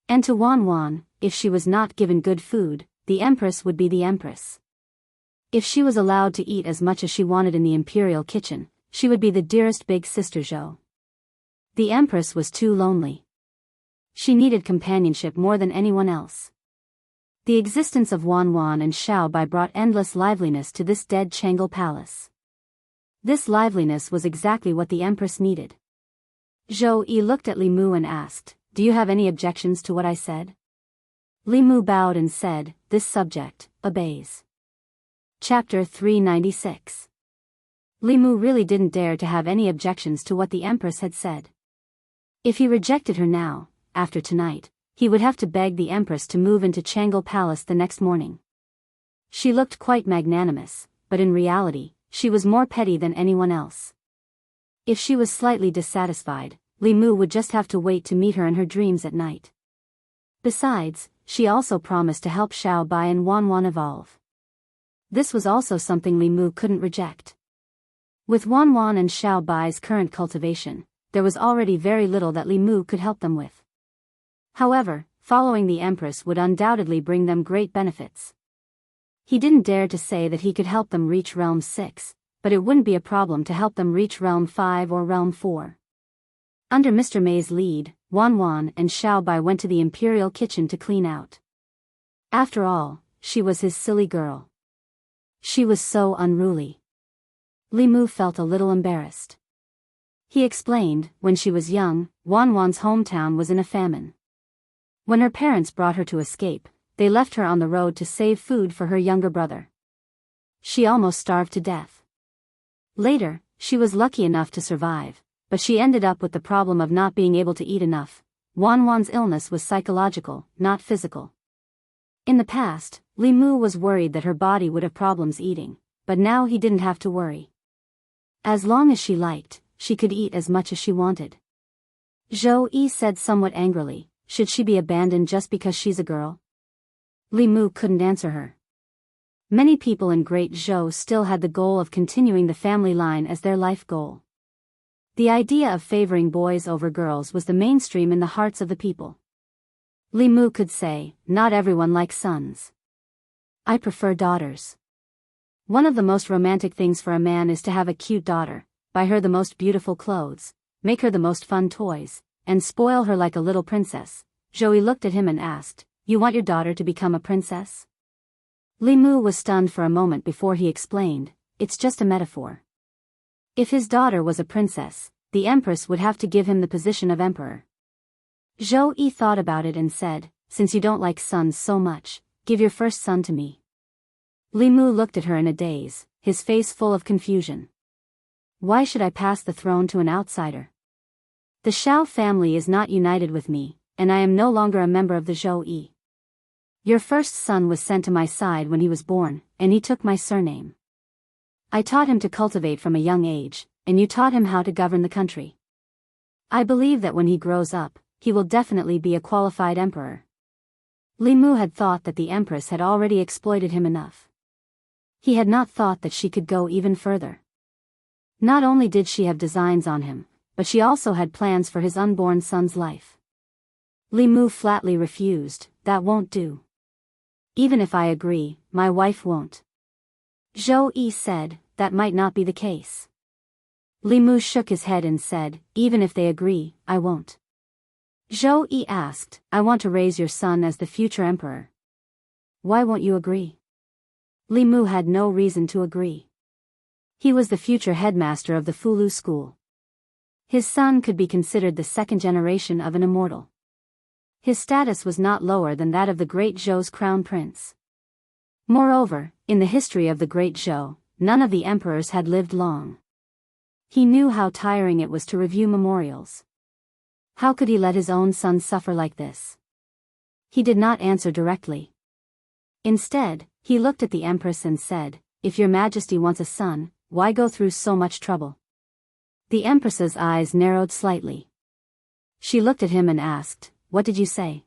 And to Wan Wan, if she was not given good food, the Empress would be the Empress. If she was allowed to eat as much as she wanted in the imperial kitchen, she would be the dearest big sister Zhou. The Empress was too lonely. She needed companionship more than anyone else. The existence of Wan Wan and Xiao Bai brought endless liveliness to this dead Chang'e Palace. This liveliness was exactly what the Empress needed. Zhou Yi looked at Li Mu and asked, "Do you have any objections to what I said?" Li Mu bowed and said, "This subject obeys." Chapter 396. Li Mu really didn't dare to have any objections to what the Empress had said. If he rejected her now, after tonight, he would have to beg the Empress to move into Chang'e Palace the next morning. She looked quite magnanimous, but in reality, she was more petty than anyone else. If she was slightly dissatisfied, Li Mu would just have to wait to meet her in her dreams at night. Besides, she also promised to help Xiao Bai and Wan Wan evolve. This was also something Li Mu couldn't reject. With Wan Wan and Xiao Bai's current cultivation, there was already very little that Li Mu could help them with. However, following the Empress would undoubtedly bring them great benefits. He didn't dare to say that he could help them reach Realm 6, but it wouldn't be a problem to help them reach Realm 5 or Realm 4. Under Mr. May's lead, Wan Wan and Xiao Bai went to the Imperial Kitchen to clean out. After all, she was his silly girl. She was so unruly. Li Mu felt a little embarrassed. He explained, when she was young, Wanwan's hometown was in a famine. When her parents brought her to escape, they left her on the road to save food for her younger brother. She almost starved to death. Later, she was lucky enough to survive, but she ended up with the problem of not being able to eat enough. Wanwan's illness was psychological, not physical. In the past, Li Mu was worried that her body would have problems eating, but now he didn't have to worry. As long as she liked, she could eat as much as she wanted. Zhou Yi said somewhat angrily, should she be abandoned just because she's a girl? Li Mu couldn't answer her. Many people in Great Zhou still had the goal of continuing the family line as their life goal. The idea of favoring boys over girls was the mainstream in the hearts of the people. Li Mu could say, not everyone likes sons. I prefer daughters. One of the most romantic things for a man is to have a cute daughter, buy her the most beautiful clothes, make her the most fun toys, and spoil her like a little princess. Zhou Yi looked at him and asked, you want your daughter to become a princess? Li Mu was stunned for a moment before he explained, it's just a metaphor. If his daughter was a princess, the empress would have to give him the position of emperor. Zhou Yi thought about it and said, since you don't like sons so much, give your first son to me. Li Mu looked at her in a daze, his face full of confusion. Why should I pass the throne to an outsider? The Xiao family is not united with me, and I am no longer a member of the Zhou Yi. Your first son was sent to my side when he was born, and he took my surname. I taught him to cultivate from a young age, and you taught him how to govern the country. I believe that when he grows up, he will definitely be a qualified emperor. Li Mu had thought that the empress had already exploited him enough. He had not thought that she could go even further. Not only did she have designs on him, but she also had plans for his unborn son's life. Li Mu flatly refused, that won't do. Even if I agree, my wife won't. Zhou Yi said, that might not be the case. Li Mu shook his head and said, even if they agree, I won't. Zhou Yi asked, I want to raise your son as the future emperor. Why won't you agree? Li Mu had no reason to agree. He was the future headmaster of the Fulu school. His son could be considered the second generation of an immortal. His status was not lower than that of the Great Zhou's crown prince. Moreover, in the history of the Great Zhou, none of the emperors had lived long. He knew how tiring it was to review memorials. How could he let his own son suffer like this? He did not answer directly. Instead, he looked at the empress and said, if your majesty wants a son, why go through so much trouble? The empress's eyes narrowed slightly. She looked at him and asked, what did you say?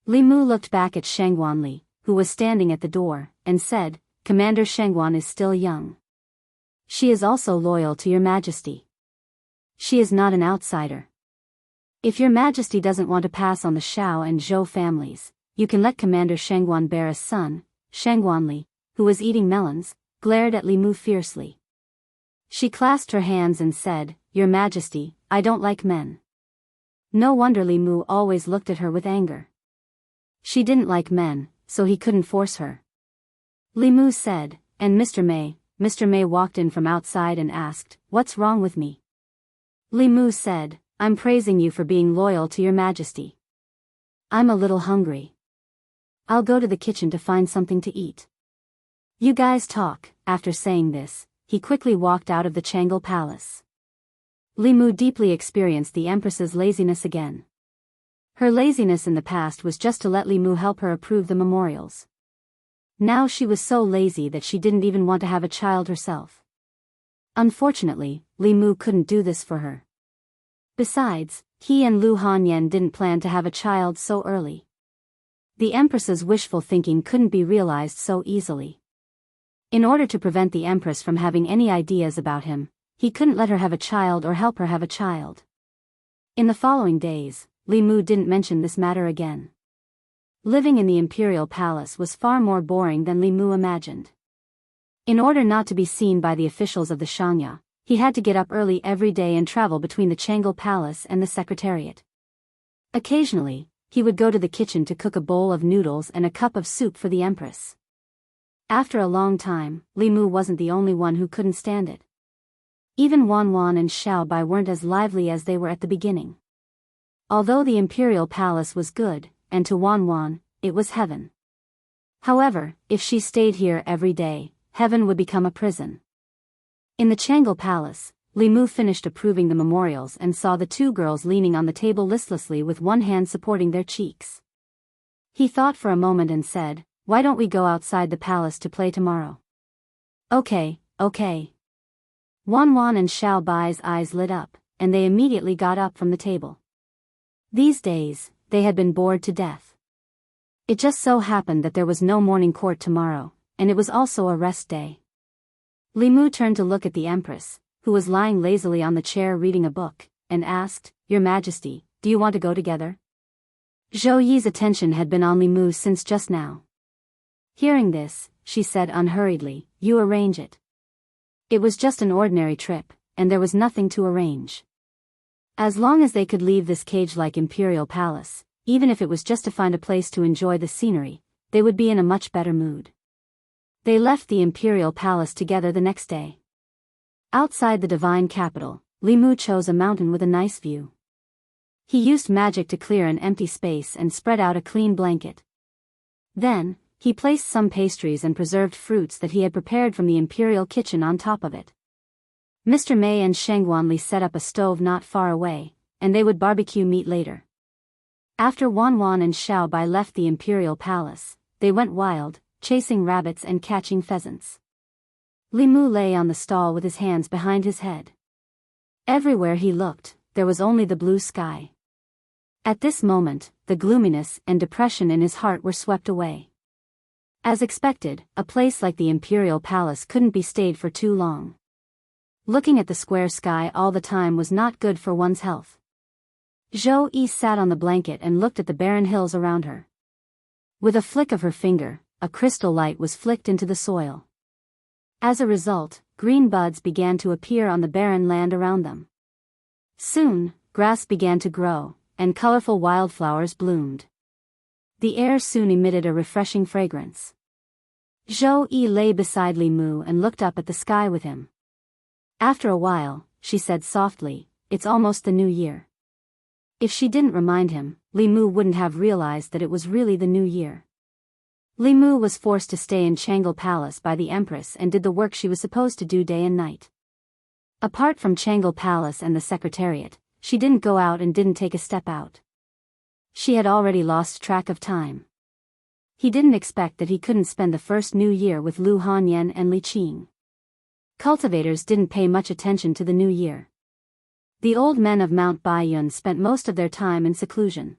Li Mu looked back at Shangguanli, who was standing at the door, and said, Commander Shangguan is still young. She is also loyal to your majesty. She is not an outsider. If your majesty doesn't want to pass on the Xiao and Zhou families, you can let Commander Shangguan bear a son. Shangguanli, who was eating melons, glared at Li Mu fiercely. She clasped her hands and said, Your Majesty, I don't like men. No wonder Li Mu always looked at her with anger. She didn't like men, so he couldn't force her. Li Mu said, and Mr. Mei. Mr. Mei walked in from outside and asked, what's wrong with me? Li Mu said, I'm praising you for being loyal to your majesty. I'm a little hungry. I'll go to the kitchen to find something to eat. You guys talk. After saying this, he quickly walked out of the Changle Palace. Li Mu deeply experienced the Empress's laziness again. Her laziness in the past was just to let Li Mu help her approve the memorials. Now she was so lazy that she didn't even want to have a child herself. Unfortunately, Li Mu couldn't do this for her. Besides, he and Lu Hanyan didn't plan to have a child so early. The Empress's wishful thinking couldn't be realized so easily. In order to prevent the Empress from having any ideas about him, he couldn't let her have a child or help her have a child. In the following days, Li Mu didn't mention this matter again. Living in the imperial palace was far more boring than Li Mu imagined. In order not to be seen by the officials of the Shangya, he had to get up early every day and travel between the Changle Palace and the Secretariat. Occasionally, he would go to the kitchen to cook a bowl of noodles and a cup of soup for the Empress. After a long time, Li Mu wasn't the only one who couldn't stand it. Even Wanwan and Xiaobai weren't as lively as they were at the beginning. Although the imperial palace was good, and to Wanwan, it was heaven. However, if she stayed here every day, heaven would become a prison. In the Changle Palace, Li Mu finished approving the memorials and saw the two girls leaning on the table listlessly with one hand supporting their cheeks. He thought for a moment and said, "Why don't we go outside the palace to play tomorrow?" Okay. Wanwan and Xiao Bai's eyes lit up, and they immediately got up from the table. These days, they had been bored to death. It just so happened that there was no morning court tomorrow, and it was also a rest day. Li Mu turned to look at the Empress, who was lying lazily on the chair reading a book, and asked, "Your Majesty, do you want to go together?" Zhou Yi's attention had been on Li Mu since just now. Hearing this, she said unhurriedly, "You arrange it." It was just an ordinary trip, and there was nothing to arrange. As long as they could leave this cage-like imperial palace, even if it was just to find a place to enjoy the scenery, they would be in a much better mood. They left the imperial palace together the next day. Outside the divine capital, Li Mu chose a mountain with a nice view. He used magic to clear an empty space and spread out a clean blanket. Then, he placed some pastries and preserved fruits that he had prepared from the imperial kitchen on top of it. Mr. Mei and Shangwanli set up a stove not far away, and they would barbecue meat later. After Wanwan and Xiao Bai left the imperial palace, they went wild, chasing rabbits and catching pheasants. Li Mu lay on the stall with his hands behind his head. Everywhere he looked, there was only the blue sky. At this moment, the gloominess and depression in his heart were swept away. As expected, a place like the imperial palace couldn't be stayed for too long. Looking at the square sky all the time was not good for one's health. Zhou Yi sat on the blanket and looked at the barren hills around her. With a flick of her finger, a crystal light was flicked into the soil. As a result, green buds began to appear on the barren land around them. Soon, grass began to grow, and colorful wildflowers bloomed. The air soon emitted a refreshing fragrance. Zhou Yi lay beside Li Mu and looked up at the sky with him. After a while, she said softly, "It's almost the new year." If she didn't remind him, Li Mu wouldn't have realized that it was really the new year. Li Mu was forced to stay in Changle Palace by the Empress and did the work she was supposed to do day and night. Apart from Changle Palace and the Secretariat, she didn't go out and didn't take a step out. She had already lost track of time. He didn't expect that he couldn't spend the first new year with Lu Hanyan and Li Qing. Cultivators didn't pay much attention to the new year. The old men of Mount Baiyun spent most of their time in seclusion.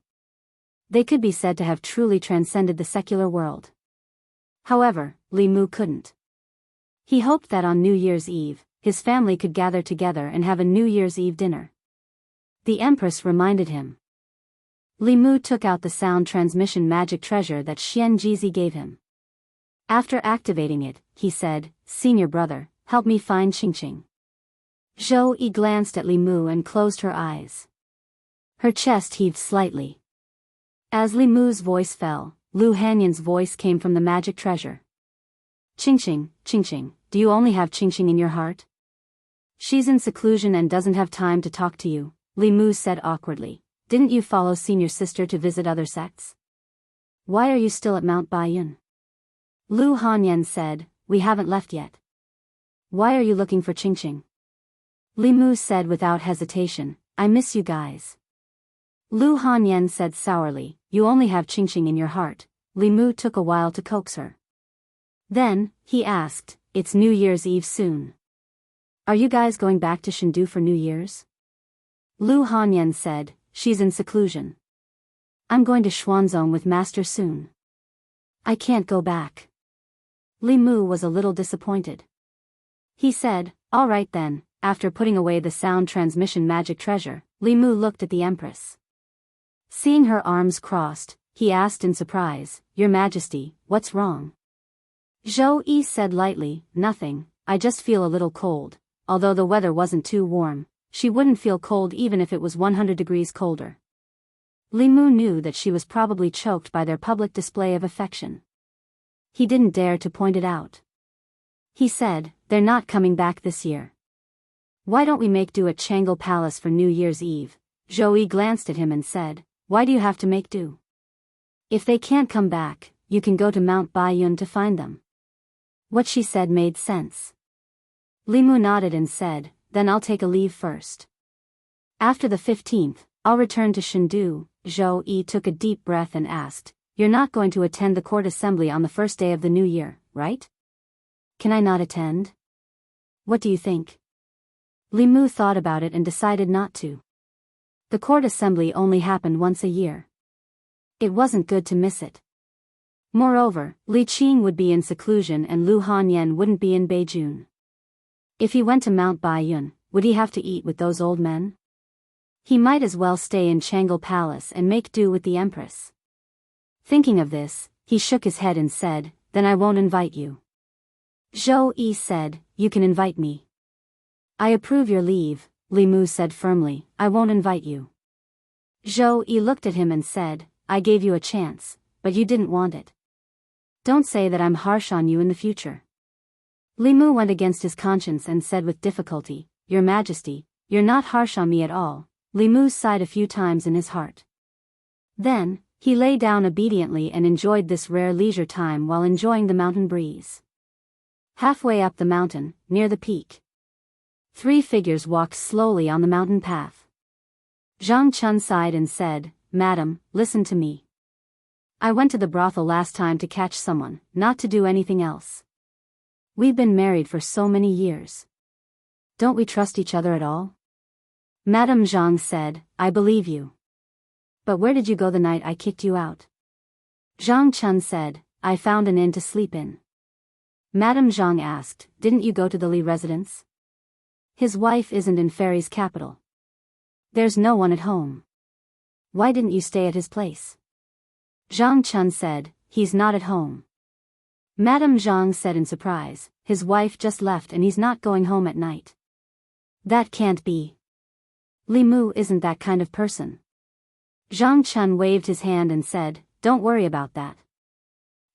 They could be said to have truly transcended the secular world. However, Li Mu couldn't. He hoped that on New Year's Eve, his family could gather together and have a New Year's Eve dinner. The Empress reminded him. Li Mu took out the sound transmission magic treasure that Xian Jizi gave him. After activating it, he said, "Senior brother, help me find Qingqing." Zhou Yi glanced at Li Mu and closed her eyes. Her chest heaved slightly. As Li Mu's voice fell, Lu Hanyan's voice came from the magic treasure. Qingqing, do you only have Qingqing in your heart? She's in seclusion and doesn't have time to talk to you, Li Mu said awkwardly. Didn't you follow senior sister to visit other sects? Why are you still at Mount Baiyun? Lu Hanyan said, "We haven't left yet." Why are you looking for Qingqing? Li Mu said without hesitation, "I miss you guys." Lu Hanyan said sourly, "You only have Qingqing in your heart." Li Mu took a while to coax her. Then, he asked, "It's New Year's Eve soon. Are you guys going back to Shendu for New Year's?" Lu Hanyan said, "She's in seclusion. I'm going to Xuanzong with Master soon. I can't go back." Li Mu was a little disappointed. He said, "All right then." After putting away the sound transmission magic treasure, Li Mu looked at the Empress. Seeing her arms crossed, he asked in surprise, "Your Majesty, what's wrong?" Zhou Yi said lightly, "Nothing, I just feel a little cold." Although the weather wasn't too warm, she wouldn't feel cold even if it was 100 degrees colder. Li Mu knew that she was probably choked by their public display of affection. He didn't dare to point it out. He said, "They're not coming back this year. Why don't we make do at Changle Palace for New Year's Eve?" Zhou Yi glanced at him and said, why do you have to make do? If they can't come back, you can go to Mount Baiyun to find them. What she said made sense. Li Mu nodded and said, then I'll take a leave first. After the 15th, I'll return to Chengdu. Zhou Yi took a deep breath and asked, you're not going to attend the court assembly on the first day of the new year, right? Can I not attend? What do you think? Li Mu thought about it and decided not to. The court assembly only happened once a year. It wasn't good to miss it. Moreover, Li Qing would be in seclusion and Lu Hanyan wouldn't be in Beijing. If he went to Mount Baiyun, would he have to eat with those old men? He might as well stay in Changle Palace and make do with the Empress. Thinking of this, he shook his head and said, then I won't invite you. Zhou Yi said, you can invite me. I approve your leave, Li Mu said firmly, I won't invite you. Zhou Yi looked at him and said, I gave you a chance, but you didn't want it. Don't say that I'm harsh on you in the future. Li Mu went against his conscience and said with difficulty, Your Majesty, you're not harsh on me at all. Li Mu sighed a few times in his heart. Then, he lay down obediently and enjoyed this rare leisure time while enjoying the mountain breeze. Halfway up the mountain, near the peak, 3 figures walked slowly on the mountain path. Zhang Chun sighed and said, Madam, listen to me. I went to the brothel last time to catch someone, not to do anything else. We've been married for so many years. Don't we trust each other at all? Madame Zhang said, I believe you. But where did you go the night I kicked you out? Zhang Chun said, I found an inn to sleep in. Madame Zhang asked, didn't you go to the Li residence? His wife isn't in Fairy's capital. There's no one at home. Why didn't you stay at his place? Zhang Chun said, he's not at home. Madame Zhang said in surprise, his wife just left and he's not going home at night. That can't be. Li Mu isn't that kind of person. Zhang Chun waved his hand and said, don't worry about that.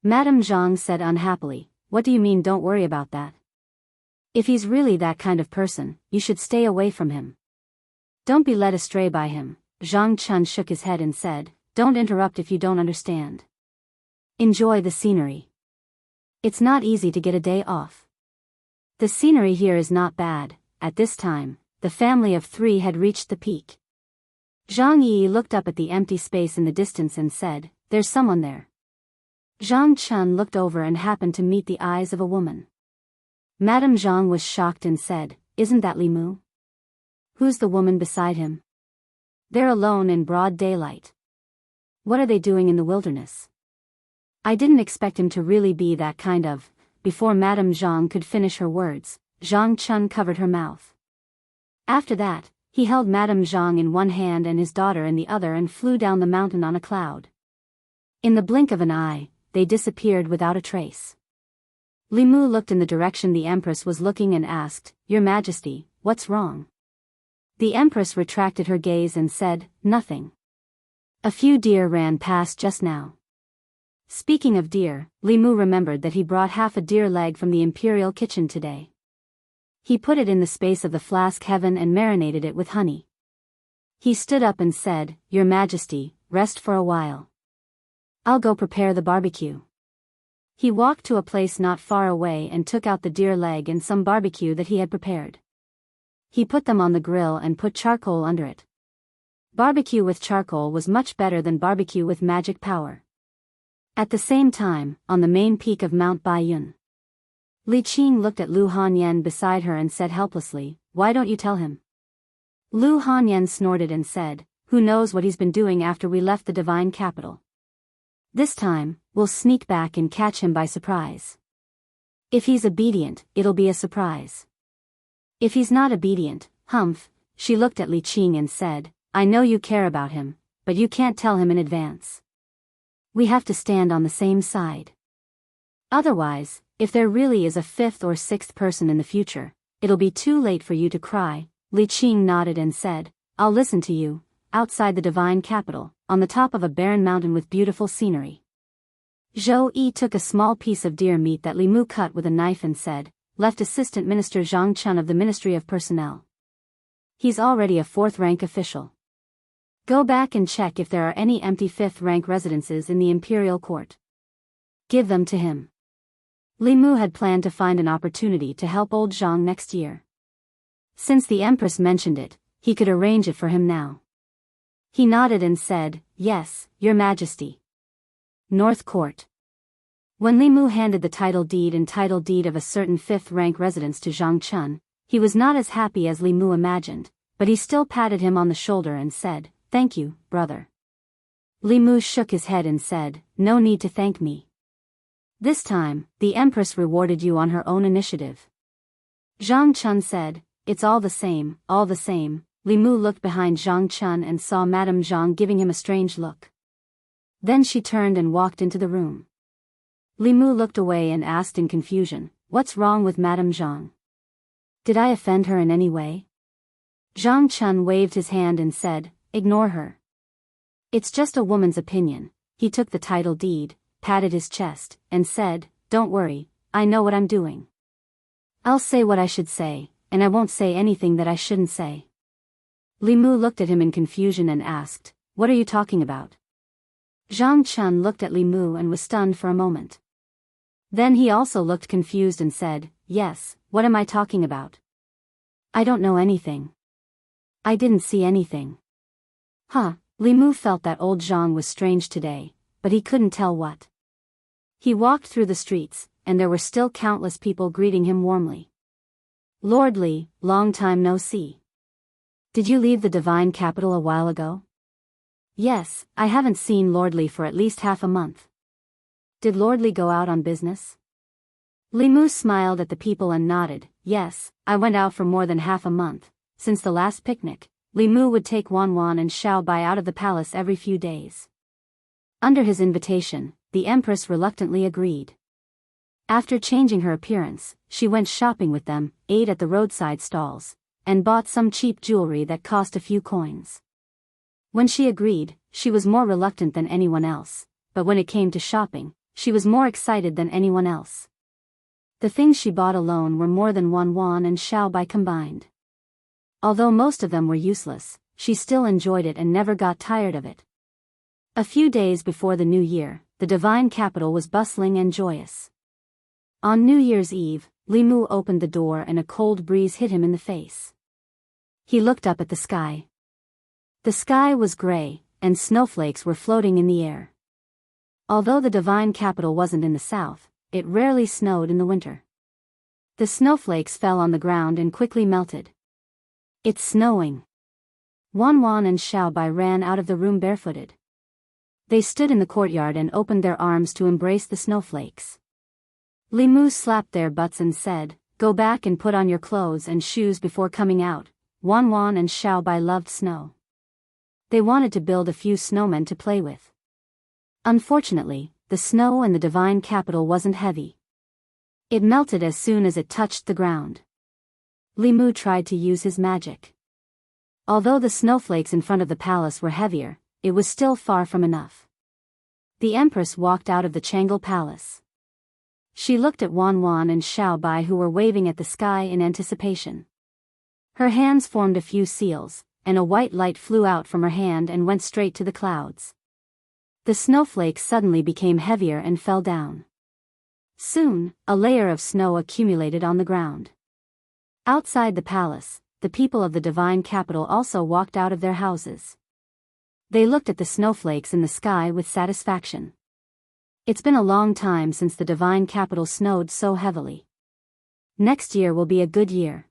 Madame Zhang said unhappily, what do you mean don't worry about that? If he's really that kind of person, you should stay away from him. Don't be led astray by him. Zhang Chun shook his head and said, don't interrupt if you don't understand. Enjoy the scenery. It's not easy to get a day off. The scenery here is not bad. At this time, the family of 3 had reached the peak. Zhang Yi looked up at the empty space in the distance and said, there's someone there. Zhang Chun looked over and happened to meet the eyes of a woman. Madame Zhang was shocked and said, isn't that Li Mu? Who's the woman beside him? They're alone in broad daylight. What are they doing in the wilderness? I didn't expect him to really be that kind of. Before Madame Zhang could finish her words, Zhang Chun covered her mouth. After that, he held Madame Zhang in one hand and his daughter in the other and flew down the mountain on a cloud. In the blink of an eye, they disappeared without a trace. Li Mu looked in the direction the Empress was looking and asked, Your Majesty, what's wrong? The Empress retracted her gaze and said, nothing. A few deer ran past just now. Speaking of deer, Li Mu remembered that he brought half a deer leg from the imperial kitchen today. He put it in the space of the flask heaven and marinated it with honey. He stood up and said, Your Majesty, rest for a while. I'll go prepare the barbecue. He walked to a place not far away and took out the deer leg and some barbecue that he had prepared. He put them on the grill and put charcoal under it. Barbecue with charcoal was much better than barbecue with magic power. At the same time, on the main peak of Mount Baiyun, Li Qing looked at Lu Hanyan beside her and said helplessly, Why don't you tell him? Lu Hanyan snorted and said, Who knows what he's been doing after we left the divine capital. This time, we'll sneak back and catch him by surprise. If he's obedient, it'll be a surprise. If he's not obedient, humph. She looked at Li Qing and said, I know you care about him, but you can't tell him in advance. We have to stand on the same side. Otherwise, if there really is a 5th or 6th person in the future, it'll be too late for you to cry. Li Qing nodded and said, I'll listen to you. Outside the divine capital, on the top of a barren mountain with beautiful scenery, Zhou Yi took a small piece of deer meat that Li Mu cut with a knife and said, Left Assistant Minister Zhang Chun of the Ministry of Personnel. He's already a 4th-rank official. Go back and check if there are any empty 5th-rank residences in the imperial court. Give them to him. Li Mu had planned to find an opportunity to help old Zhang next year. Since the Empress mentioned it, he could arrange it for him now. He nodded and said, "Yes, Your Majesty." North Court. When Li Mu handed the title deed of a certain 5th-rank residence to Zhang Chun, he was not as happy as Li Mu imagined, but he still patted him on the shoulder and said, "Thank you, brother." Li Mu shook his head and said, "No need to thank me. This time, the Empress rewarded you on her own initiative." Zhang Chun said, "It's all the same, all the same." Li Mu looked behind Zhang Chun and saw Madame Zhang giving him a strange look. Then she turned and walked into the room. Li Mu looked away and asked in confusion, "What's wrong with Madame Zhang? Did I offend her in any way?" Zhang Chun waved his hand and said, "Ignore her. It's just a woman's opinion." He took the title deed, patted his chest, and said, "Don't worry, I know what I'm doing. I'll say what I should say, and I won't say anything that I shouldn't say." Li Mu looked at him in confusion and asked, "What are you talking about?" Zhang Chun looked at Li Mu and was stunned for a moment. Then he also looked confused and said, "Yes, what am I talking about? I don't know anything. I didn't see anything." Li Mu felt that old Zhang was strange today, but he couldn't tell what. He walked through the streets, and there were still countless people greeting him warmly. "Lord Li, long time no see. Did you leave the divine capital a while ago?" "Yes, I haven't seen Lord Li for at least half a month." "Did Lord Li go out on business?" Li Mu smiled at the people and nodded, "Yes, I went out for more than half a month. Since the last picnic, Li Mu would take Wan Wan and Xiao Bai out of the palace every few days." Under his invitation, the Empress reluctantly agreed. After changing her appearance, she went shopping with them, ate at the roadside stalls, and bought some cheap jewelry that cost a few coins. When she agreed, she was more reluctant than anyone else, but when it came to shopping, she was more excited than anyone else. The things she bought alone were more than Wan Wan and Xiao Bai combined. Although most of them were useless, she still enjoyed it and never got tired of it. A few days before the new year, the divine capital was bustling and joyous. On New Year's Eve, Li Mu opened the door and a cold breeze hit him in the face. He looked up at the sky. The sky was gray, and snowflakes were floating in the air. Although the divine capital wasn't in the south, it rarely snowed in the winter. The snowflakes fell on the ground and quickly melted. "It's snowing." Wan Wan and Xiao Bai ran out of the room barefooted. They stood in the courtyard and opened their arms to embrace the snowflakes. Li Mu slapped their butts and said, "Go back and put on your clothes and shoes before coming out." Wan Wan and Xiao Bai loved snow. They wanted to build a few snowmen to play with. Unfortunately, the snow in the divine capital wasn't heavy. It melted as soon as it touched the ground. Li Mu tried to use his magic. Although the snowflakes in front of the palace were heavier, it was still far from enough. The Empress walked out of the Changle Palace. She looked at Wan Wan and Xiao Bai, who were waving at the sky in anticipation. Her hands formed a few seals, and a white light flew out from her hand and went straight to the clouds. The snowflakes suddenly became heavier and fell down. Soon, a layer of snow accumulated on the ground. Outside the palace, the people of the divine capital also walked out of their houses. They looked at the snowflakes in the sky with satisfaction. It's been a long time since the divine capital snowed so heavily. Next year will be a good year.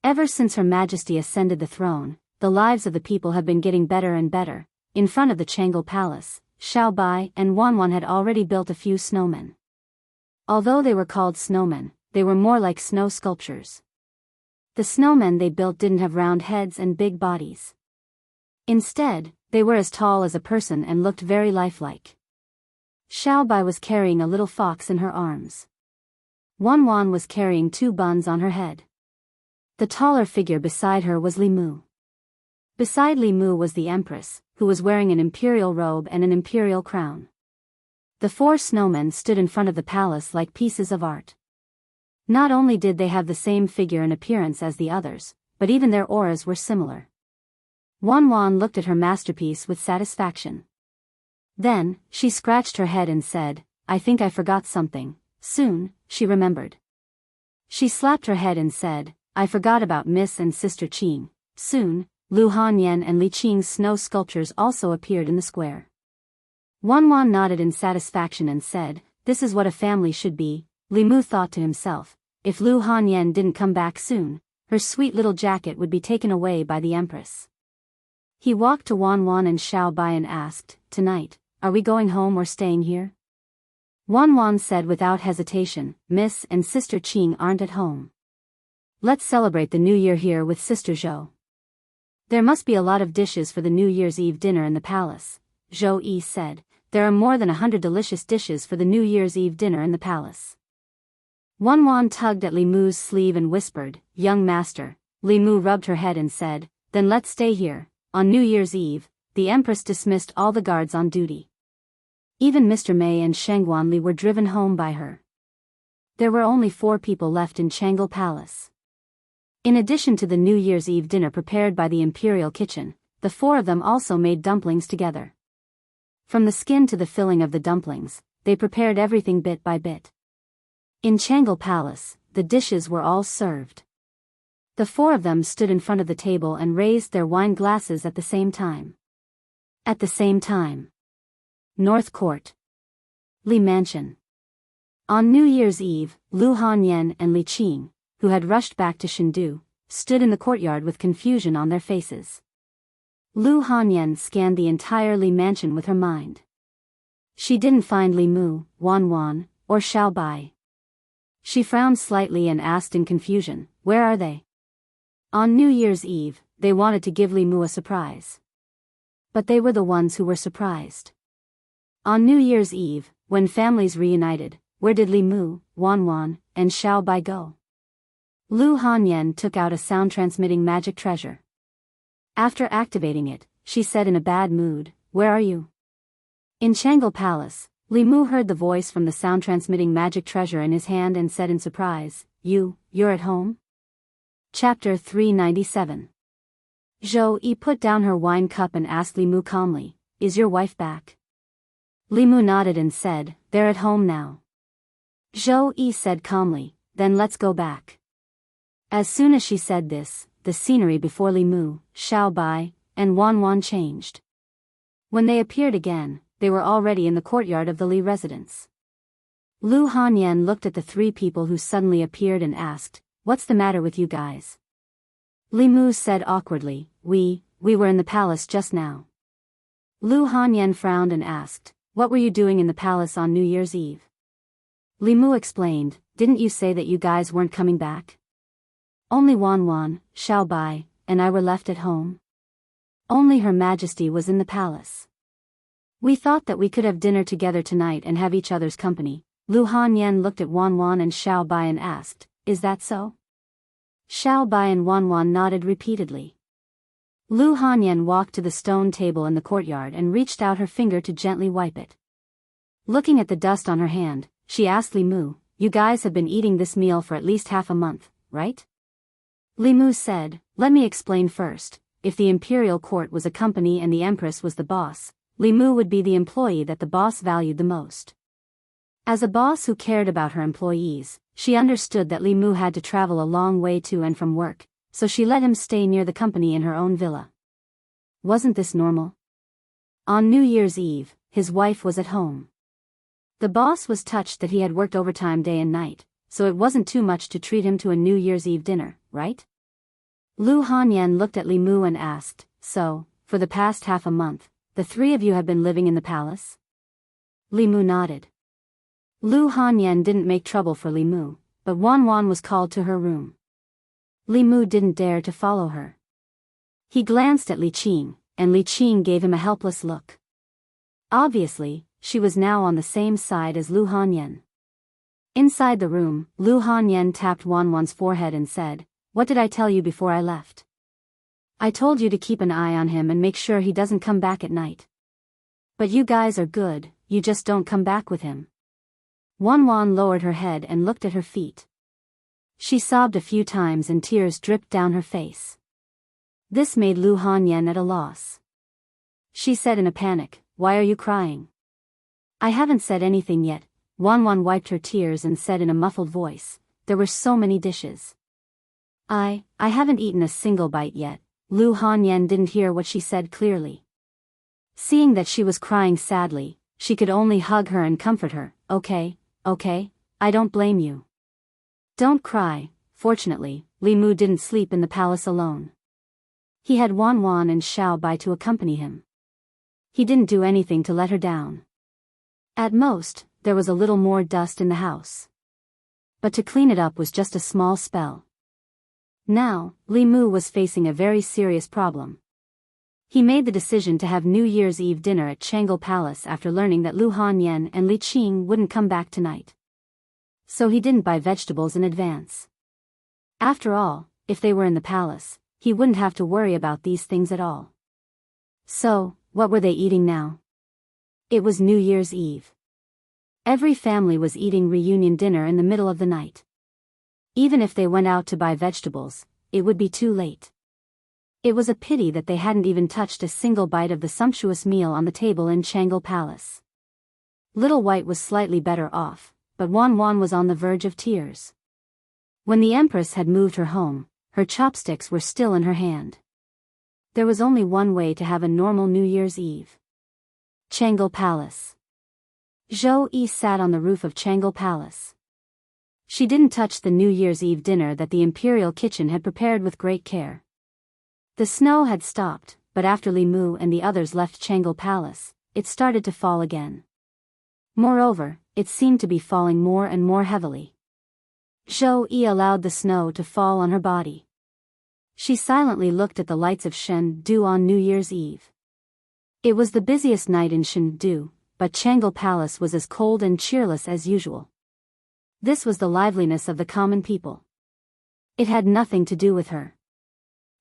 Ever since Her Majesty ascended the throne, the lives of the people have been getting better and better. In front of the Changle Palace, Xiao Bai and Wan Wan had already built a few snowmen. Although they were called snowmen, they were more like snow sculptures. The snowmen they built didn't have round heads and big bodies. Instead, they were as tall as a person and looked very lifelike. Xiao Bai was carrying a little fox in her arms. Wan Wan was carrying 2 buns on her head. The taller figure beside her was Li Mu. Beside Li Mu was the Empress, who was wearing an imperial robe and an imperial crown. The 4 snowmen stood in front of the palace like pieces of art. Not only did they have the same figure and appearance as the others, but even their auras were similar. Wan Wan looked at her masterpiece with satisfaction. Then, she scratched her head and said, I think I forgot something. Soon, she remembered. She slapped her head and said, I forgot about Miss and Sister Qing. Soon, Lu Hanyan and Li Qing's snow sculptures also appeared in the square. Wan Wan nodded in satisfaction and said, this is what a family should be. Li Mu thought to himself, if Lu Hanyan didn't come back soon, her sweet little jacket would be taken away by the Empress. He walked to Wan Wan and Xiao Bai and asked, tonight, are we going home or staying here? Wan Wan said without hesitation, Miss and Sister Qing aren't at home. Let's celebrate the New Year here with Sister Zhou. There must be a lot of dishes for the New Year's Eve dinner in the palace, Zhou Yi said. There are more than 100 delicious dishes for the New Year's Eve dinner in the palace. Wan Wan tugged at Li Mu's sleeve and whispered, young master. Li Mu rubbed her head and said, then let's stay here. On New Year's Eve, the Empress dismissed all the guards on duty. Even Mr. Mei and Shangguan Li were driven home by her. There were only 4 people left in Changle Palace. In addition to the New Year's Eve dinner prepared by the Imperial Kitchen, the 4 of them also made dumplings together. From the skin to the filling of the dumplings, they prepared everything bit by bit. In Changle Palace, the dishes were all served. The 4 of them stood in front of the table and raised their wine glasses at the same time. At the same time. North Court. Li Mansion. On New Year's Eve, Lu Hanyan and Li Qing, who had rushed back to Shendu, stood in the courtyard with confusion on their faces. Lu Hanyan scanned the entire Li Mansion with her mind. She didn't find Li Mu, Wan Wan, or Xiao Bai. She frowned slightly and asked in confusion, where are they? On New Year's Eve, they wanted to give Li Mu a surprise. But they were the ones who were surprised. On New Year's Eve, when families reunited, where did Li Mu, Wan Wan, and Xiao Bai go? Lu Hanyan took out a sound-transmitting magic treasure. After activating it, she said in a bad mood, where are you? In Changle Palace, Li Mu heard the voice from the sound-transmitting magic treasure in his hand and said in surprise, you're at home? Chapter 397. Zhou Yi put down her wine cup and asked Li Mu calmly, is your wife back? Li Mu nodded and said, they're at home now. Zhou Yi said calmly, then let's go back. As soon as she said this, the scenery before Li Mu, Xiao Bai, and Wan Wan changed. When they appeared again, they were already in the courtyard of the Li residence. Lu Hanyan looked at the 3 people who suddenly appeared and asked, what's the matter with you guys? Li Mu said awkwardly, we were in the palace just now. Lu Hanyan frowned and asked, what were you doing in the palace on New Year's Eve? Li Mu explained, didn't you say that you guys weren't coming back? Only Wan Wan, Xiao Bai, and I were left at home. Only Her Majesty was in the palace. We thought that we could have dinner together tonight and have each other's company. Lu Hanyan looked at Wan Wan and Xiao Bai and asked, is that so? Xiao Bai and Wan Wan nodded repeatedly. Lu Hanyan walked to the stone table in the courtyard and reached out her finger to gently wipe it. Looking at the dust on her hand, she asked Li Mu, you guys have been eating this meal for at least half a month, right? Li Mu said, let me explain first. If the imperial court was a company and the empress was the boss, Li Mu would be the employee that the boss valued the most. As a boss who cared about her employees, she understood that Li Mu had to travel a long way to and from work, so she let him stay near the company in her own villa. Wasn't this normal? On New Year's Eve, his wife was at home. The boss was touched that he had worked overtime day and night, so it wasn't too much to treat him to a New Year's Eve dinner, right? Lu Hanyan looked at Li Mu and asked, so, for the past half a month, the 3 of you have been living in the palace? Li Mu nodded. Lu Hanyan didn't make trouble for Li Mu, but Wan Wan was called to her room. Li Mu didn't dare to follow her. He glanced at Li Qing, and Li Qing gave him a helpless look. Obviously, she was now on the same side as Lu Hanyan. Inside the room, Lu Hanyan tapped Wan Wan's forehead and said, what did I tell you before I left? I told you to keep an eye on him and make sure he doesn't come back at night. But you guys are good, you just don't come back with him. Wan Wan lowered her head and looked at her feet. She sobbed a few times and tears dripped down her face. This made Lu Hanyan at a loss. She said in a panic, "Why are you crying?" "I haven't said anything yet." Wanwan wiped her tears and said in a muffled voice, "There were so many dishes. I haven't eaten a single bite yet." Lu Hanyan didn't hear what she said clearly. Seeing that she was crying sadly, she could only hug her and comfort her. Okay, I don't blame you. Don't cry." Fortunately, Li Mu didn't sleep in the palace alone. He had Wanwan and Xiao Bai to accompany him. He didn't do anything to let her down. At most, there was a little more dust in the house. But to clean it up was just a small spell. Now, Li Mu was facing a very serious problem. He made the decision to have New Year's Eve dinner at Changle Palace after learning that Lu Hanyan and Li Qing wouldn't come back tonight. So he didn't buy vegetables in advance. After all, if they were in the palace, he wouldn't have to worry about these things at all. So, what were they eating now? It was New Year's Eve. Every family was eating reunion dinner in the middle of the night. Even if they went out to buy vegetables, it would be too late. It was a pity that they hadn't even touched a single bite of the sumptuous meal on the table in Changle Palace. Little White was slightly better off, but Wanwan was on the verge of tears. When the Empress had moved her home, her chopsticks were still in her hand. There was only one way to have a normal New Year's Eve. Changle Palace. Zhou Yi sat on the roof of Changle Palace. She didn't touch the New Year's Eve dinner that the imperial kitchen had prepared with great care. The snow had stopped, but after Li Mu and the others left Changle Palace, it started to fall again. Moreover, it seemed to be falling more and more heavily. Zhou Yi allowed the snow to fall on her body. She silently looked at the lights of Chengdu on New Year's Eve. It was the busiest night in Chengdu, but Changle Palace was as cold and cheerless as usual. This was the liveliness of the common people. It had nothing to do with her.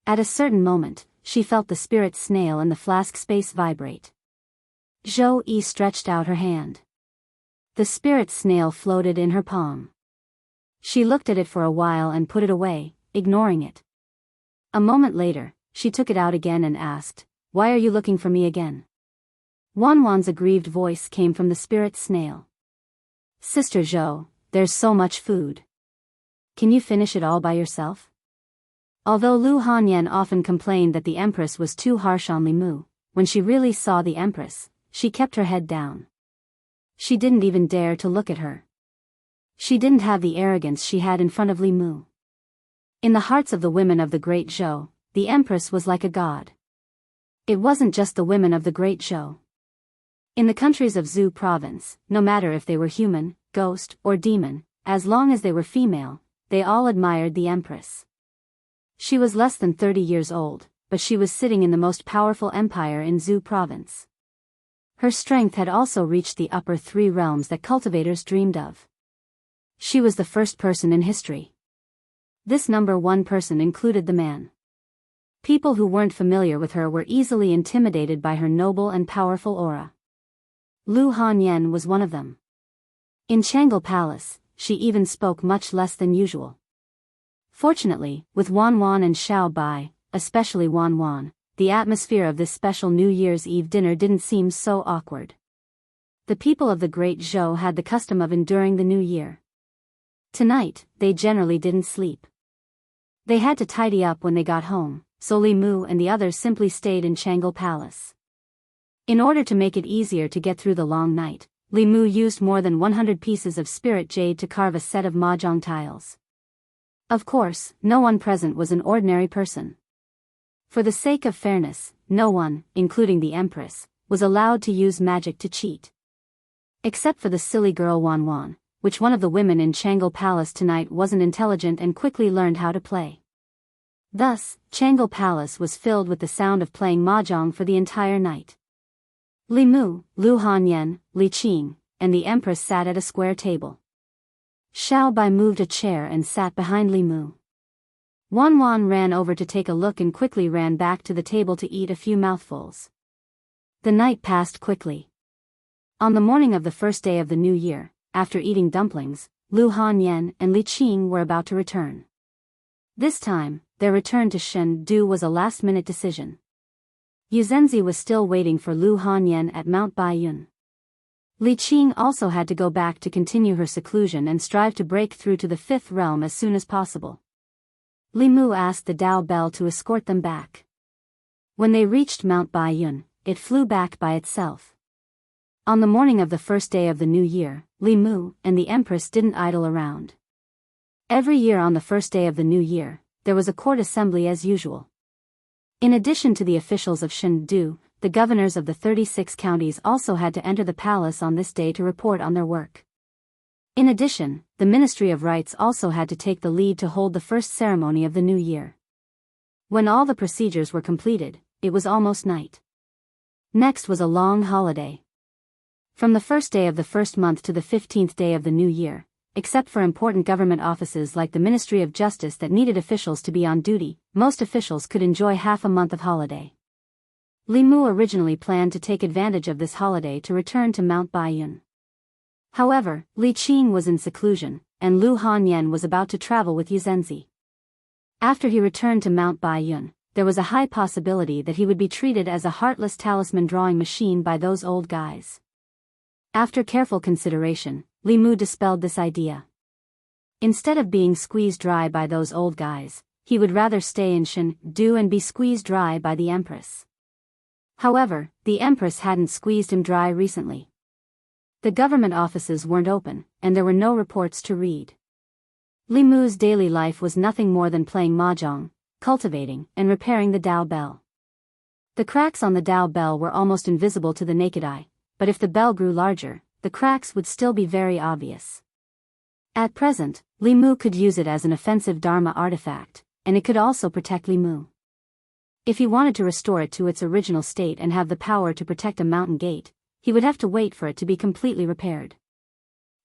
At a certain moment, she felt the spirit snail in the flask space vibrate. Zhou Yi stretched out her hand. The spirit snail floated in her palm. She looked at it for a while and put it away, ignoring it. A moment later, she took it out again and asked, "Why are you looking for me again?" Wanwan's aggrieved voice came from the spirit snail. "Sister Zhou, there's so much food. Can you finish it all by yourself?" Although Lu Hanyan often complained that the Empress was too harsh on Li Mu, when she really saw the Empress, she kept her head down. She didn't even dare to look at her. She didn't have the arrogance she had in front of Li Mu. In the hearts of the women of the Great Zhou, the Empress was like a god. It wasn't just the women of the Great Zhou. In the countries of Zhou province, no matter if they were human, ghost, or demon, as long as they were female, they all admired the Empress. She was less than 30 years old, but she was sitting in the most powerful empire in Zhou province. Her strength had also reached the upper 3 realms that cultivators dreamed of. She was the first person in history. This number 1 person included the man. People who weren't familiar with her were easily intimidated by her noble and powerful aura. Lu Hanyan was one of them. In Changle Palace, she even spoke much less than usual. Fortunately, with Wanwan and Xiao Bai, especially Wanwan, the atmosphere of this special New Year's Eve dinner didn't seem so awkward. The people of the Great Zhou had the custom of enduring the New Year. Tonight, they generally didn't sleep. They had to tidy up when they got home, so Li Mu and the others simply stayed in Changle Palace. In order to make it easier to get through the long night, Li Mu used more than 100 pieces of spirit jade to carve a set of mahjong tiles. Of course, no one present was an ordinary person. For the sake of fairness, no one, including the Empress, was allowed to use magic to cheat. Except for the silly girl Wanwan, which one of the women in Changle Palace tonight wasn't intelligent and quickly learned how to play. Thus, Changle Palace was filled with the sound of playing mahjong for the entire night. Li Mu, Lu Hanyan, Li Qing, and the Empress sat at a square table. Xiao Bai moved a chair and sat behind Li Mu. Wanwan ran over to take a look and quickly ran back to the table to eat a few mouthfuls. The night passed quickly. On the morning of the first day of the new year, after eating dumplings, Lu Hanyan and Li Qing were about to return. This time, their return to Chengdu was a last-minute decision. Yuzenzi was still waiting for Lu Hanyan at Mount Baiyun. Li Qing also had to go back to continue her seclusion and strive to break through to the fifth realm as soon as possible. Li Mu asked the Dao Bell to escort them back. When they reached Mount Baiyun, it flew back by itself. On the morning of the first day of the new year, Li Mu and the Empress didn't idle around. Every year on the first day of the new year, there was a court assembly as usual. In addition to the officials of Chengdu, the governors of the 36 counties also had to enter the palace on this day to report on their work. In addition, the Ministry of Rites also had to take the lead to hold the first ceremony of the new year. When all the procedures were completed, it was almost night. Next was a long holiday. From the first day of the first month to the 15th day of the new year, except for important government offices like the Ministry of Justice that needed officials to be on duty, most officials could enjoy half a month of holiday. Li Mu originally planned to take advantage of this holiday to return to Mount Baiyun. However, Li Qing was in seclusion, and Lu Hanyan was about to travel with Yuzenzi. After he returned to Mount Baiyun, there was a high possibility that he would be treated as a heartless talisman drawing machine by those old guys. After careful consideration, Li Mu dispelled this idea. Instead of being squeezed dry by those old guys, he would rather stay in Chengdu and be squeezed dry by the Empress. However, the Empress hadn't squeezed him dry recently. The government offices weren't open, and there were no reports to read. Li Mu's daily life was nothing more than playing mahjong, cultivating, and repairing the Dao Bell. The cracks on the Dao Bell were almost invisible to the naked eye, but if the bell grew larger, the cracks would still be very obvious. At present, Li Mu could use it as an offensive Dharma artifact, and it could also protect Li Mu. If he wanted to restore it to its original state and have the power to protect a mountain gate, he would have to wait for it to be completely repaired.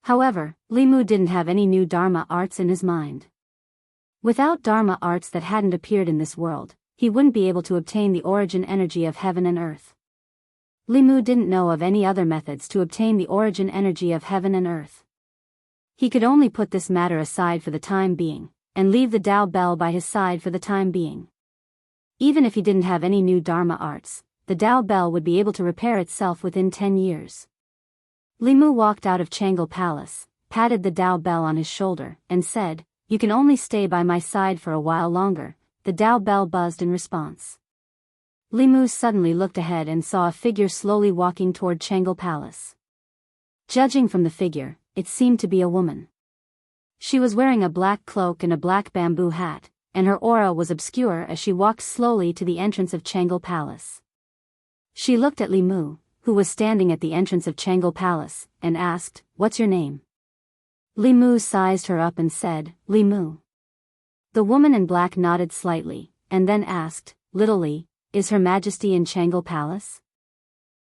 However, Li Mu didn't have any new Dharma arts in his mind. Without Dharma arts that hadn't appeared in this world, he wouldn't be able to obtain the origin energy of heaven and earth. Li Mu didn't know of any other methods to obtain the origin energy of heaven and earth. He could only put this matter aside for the time being, and leave the Dao Bell by his side for the time being. Even if he didn't have any new Dharma arts, the Dao Bell would be able to repair itself within 10 years. Li Mu walked out of Changle Palace, patted the Dao Bell on his shoulder, and said, "You can only stay by my side for a while longer." The Dao Bell buzzed in response. Li Mu suddenly looked ahead and saw a figure slowly walking toward Changle Palace. Judging from the figure, it seemed to be a woman. She was wearing a black cloak and a black bamboo hat, and her aura was obscure as she walked slowly to the entrance of Changle Palace. She looked at Li Mu, who was standing at the entrance of Changle Palace, and asked, "What's your name?" Li Mu sized her up and said, "Li Mu." The woman in black nodded slightly, and then asked, "Little Li, is Her Majesty in Changle Palace?"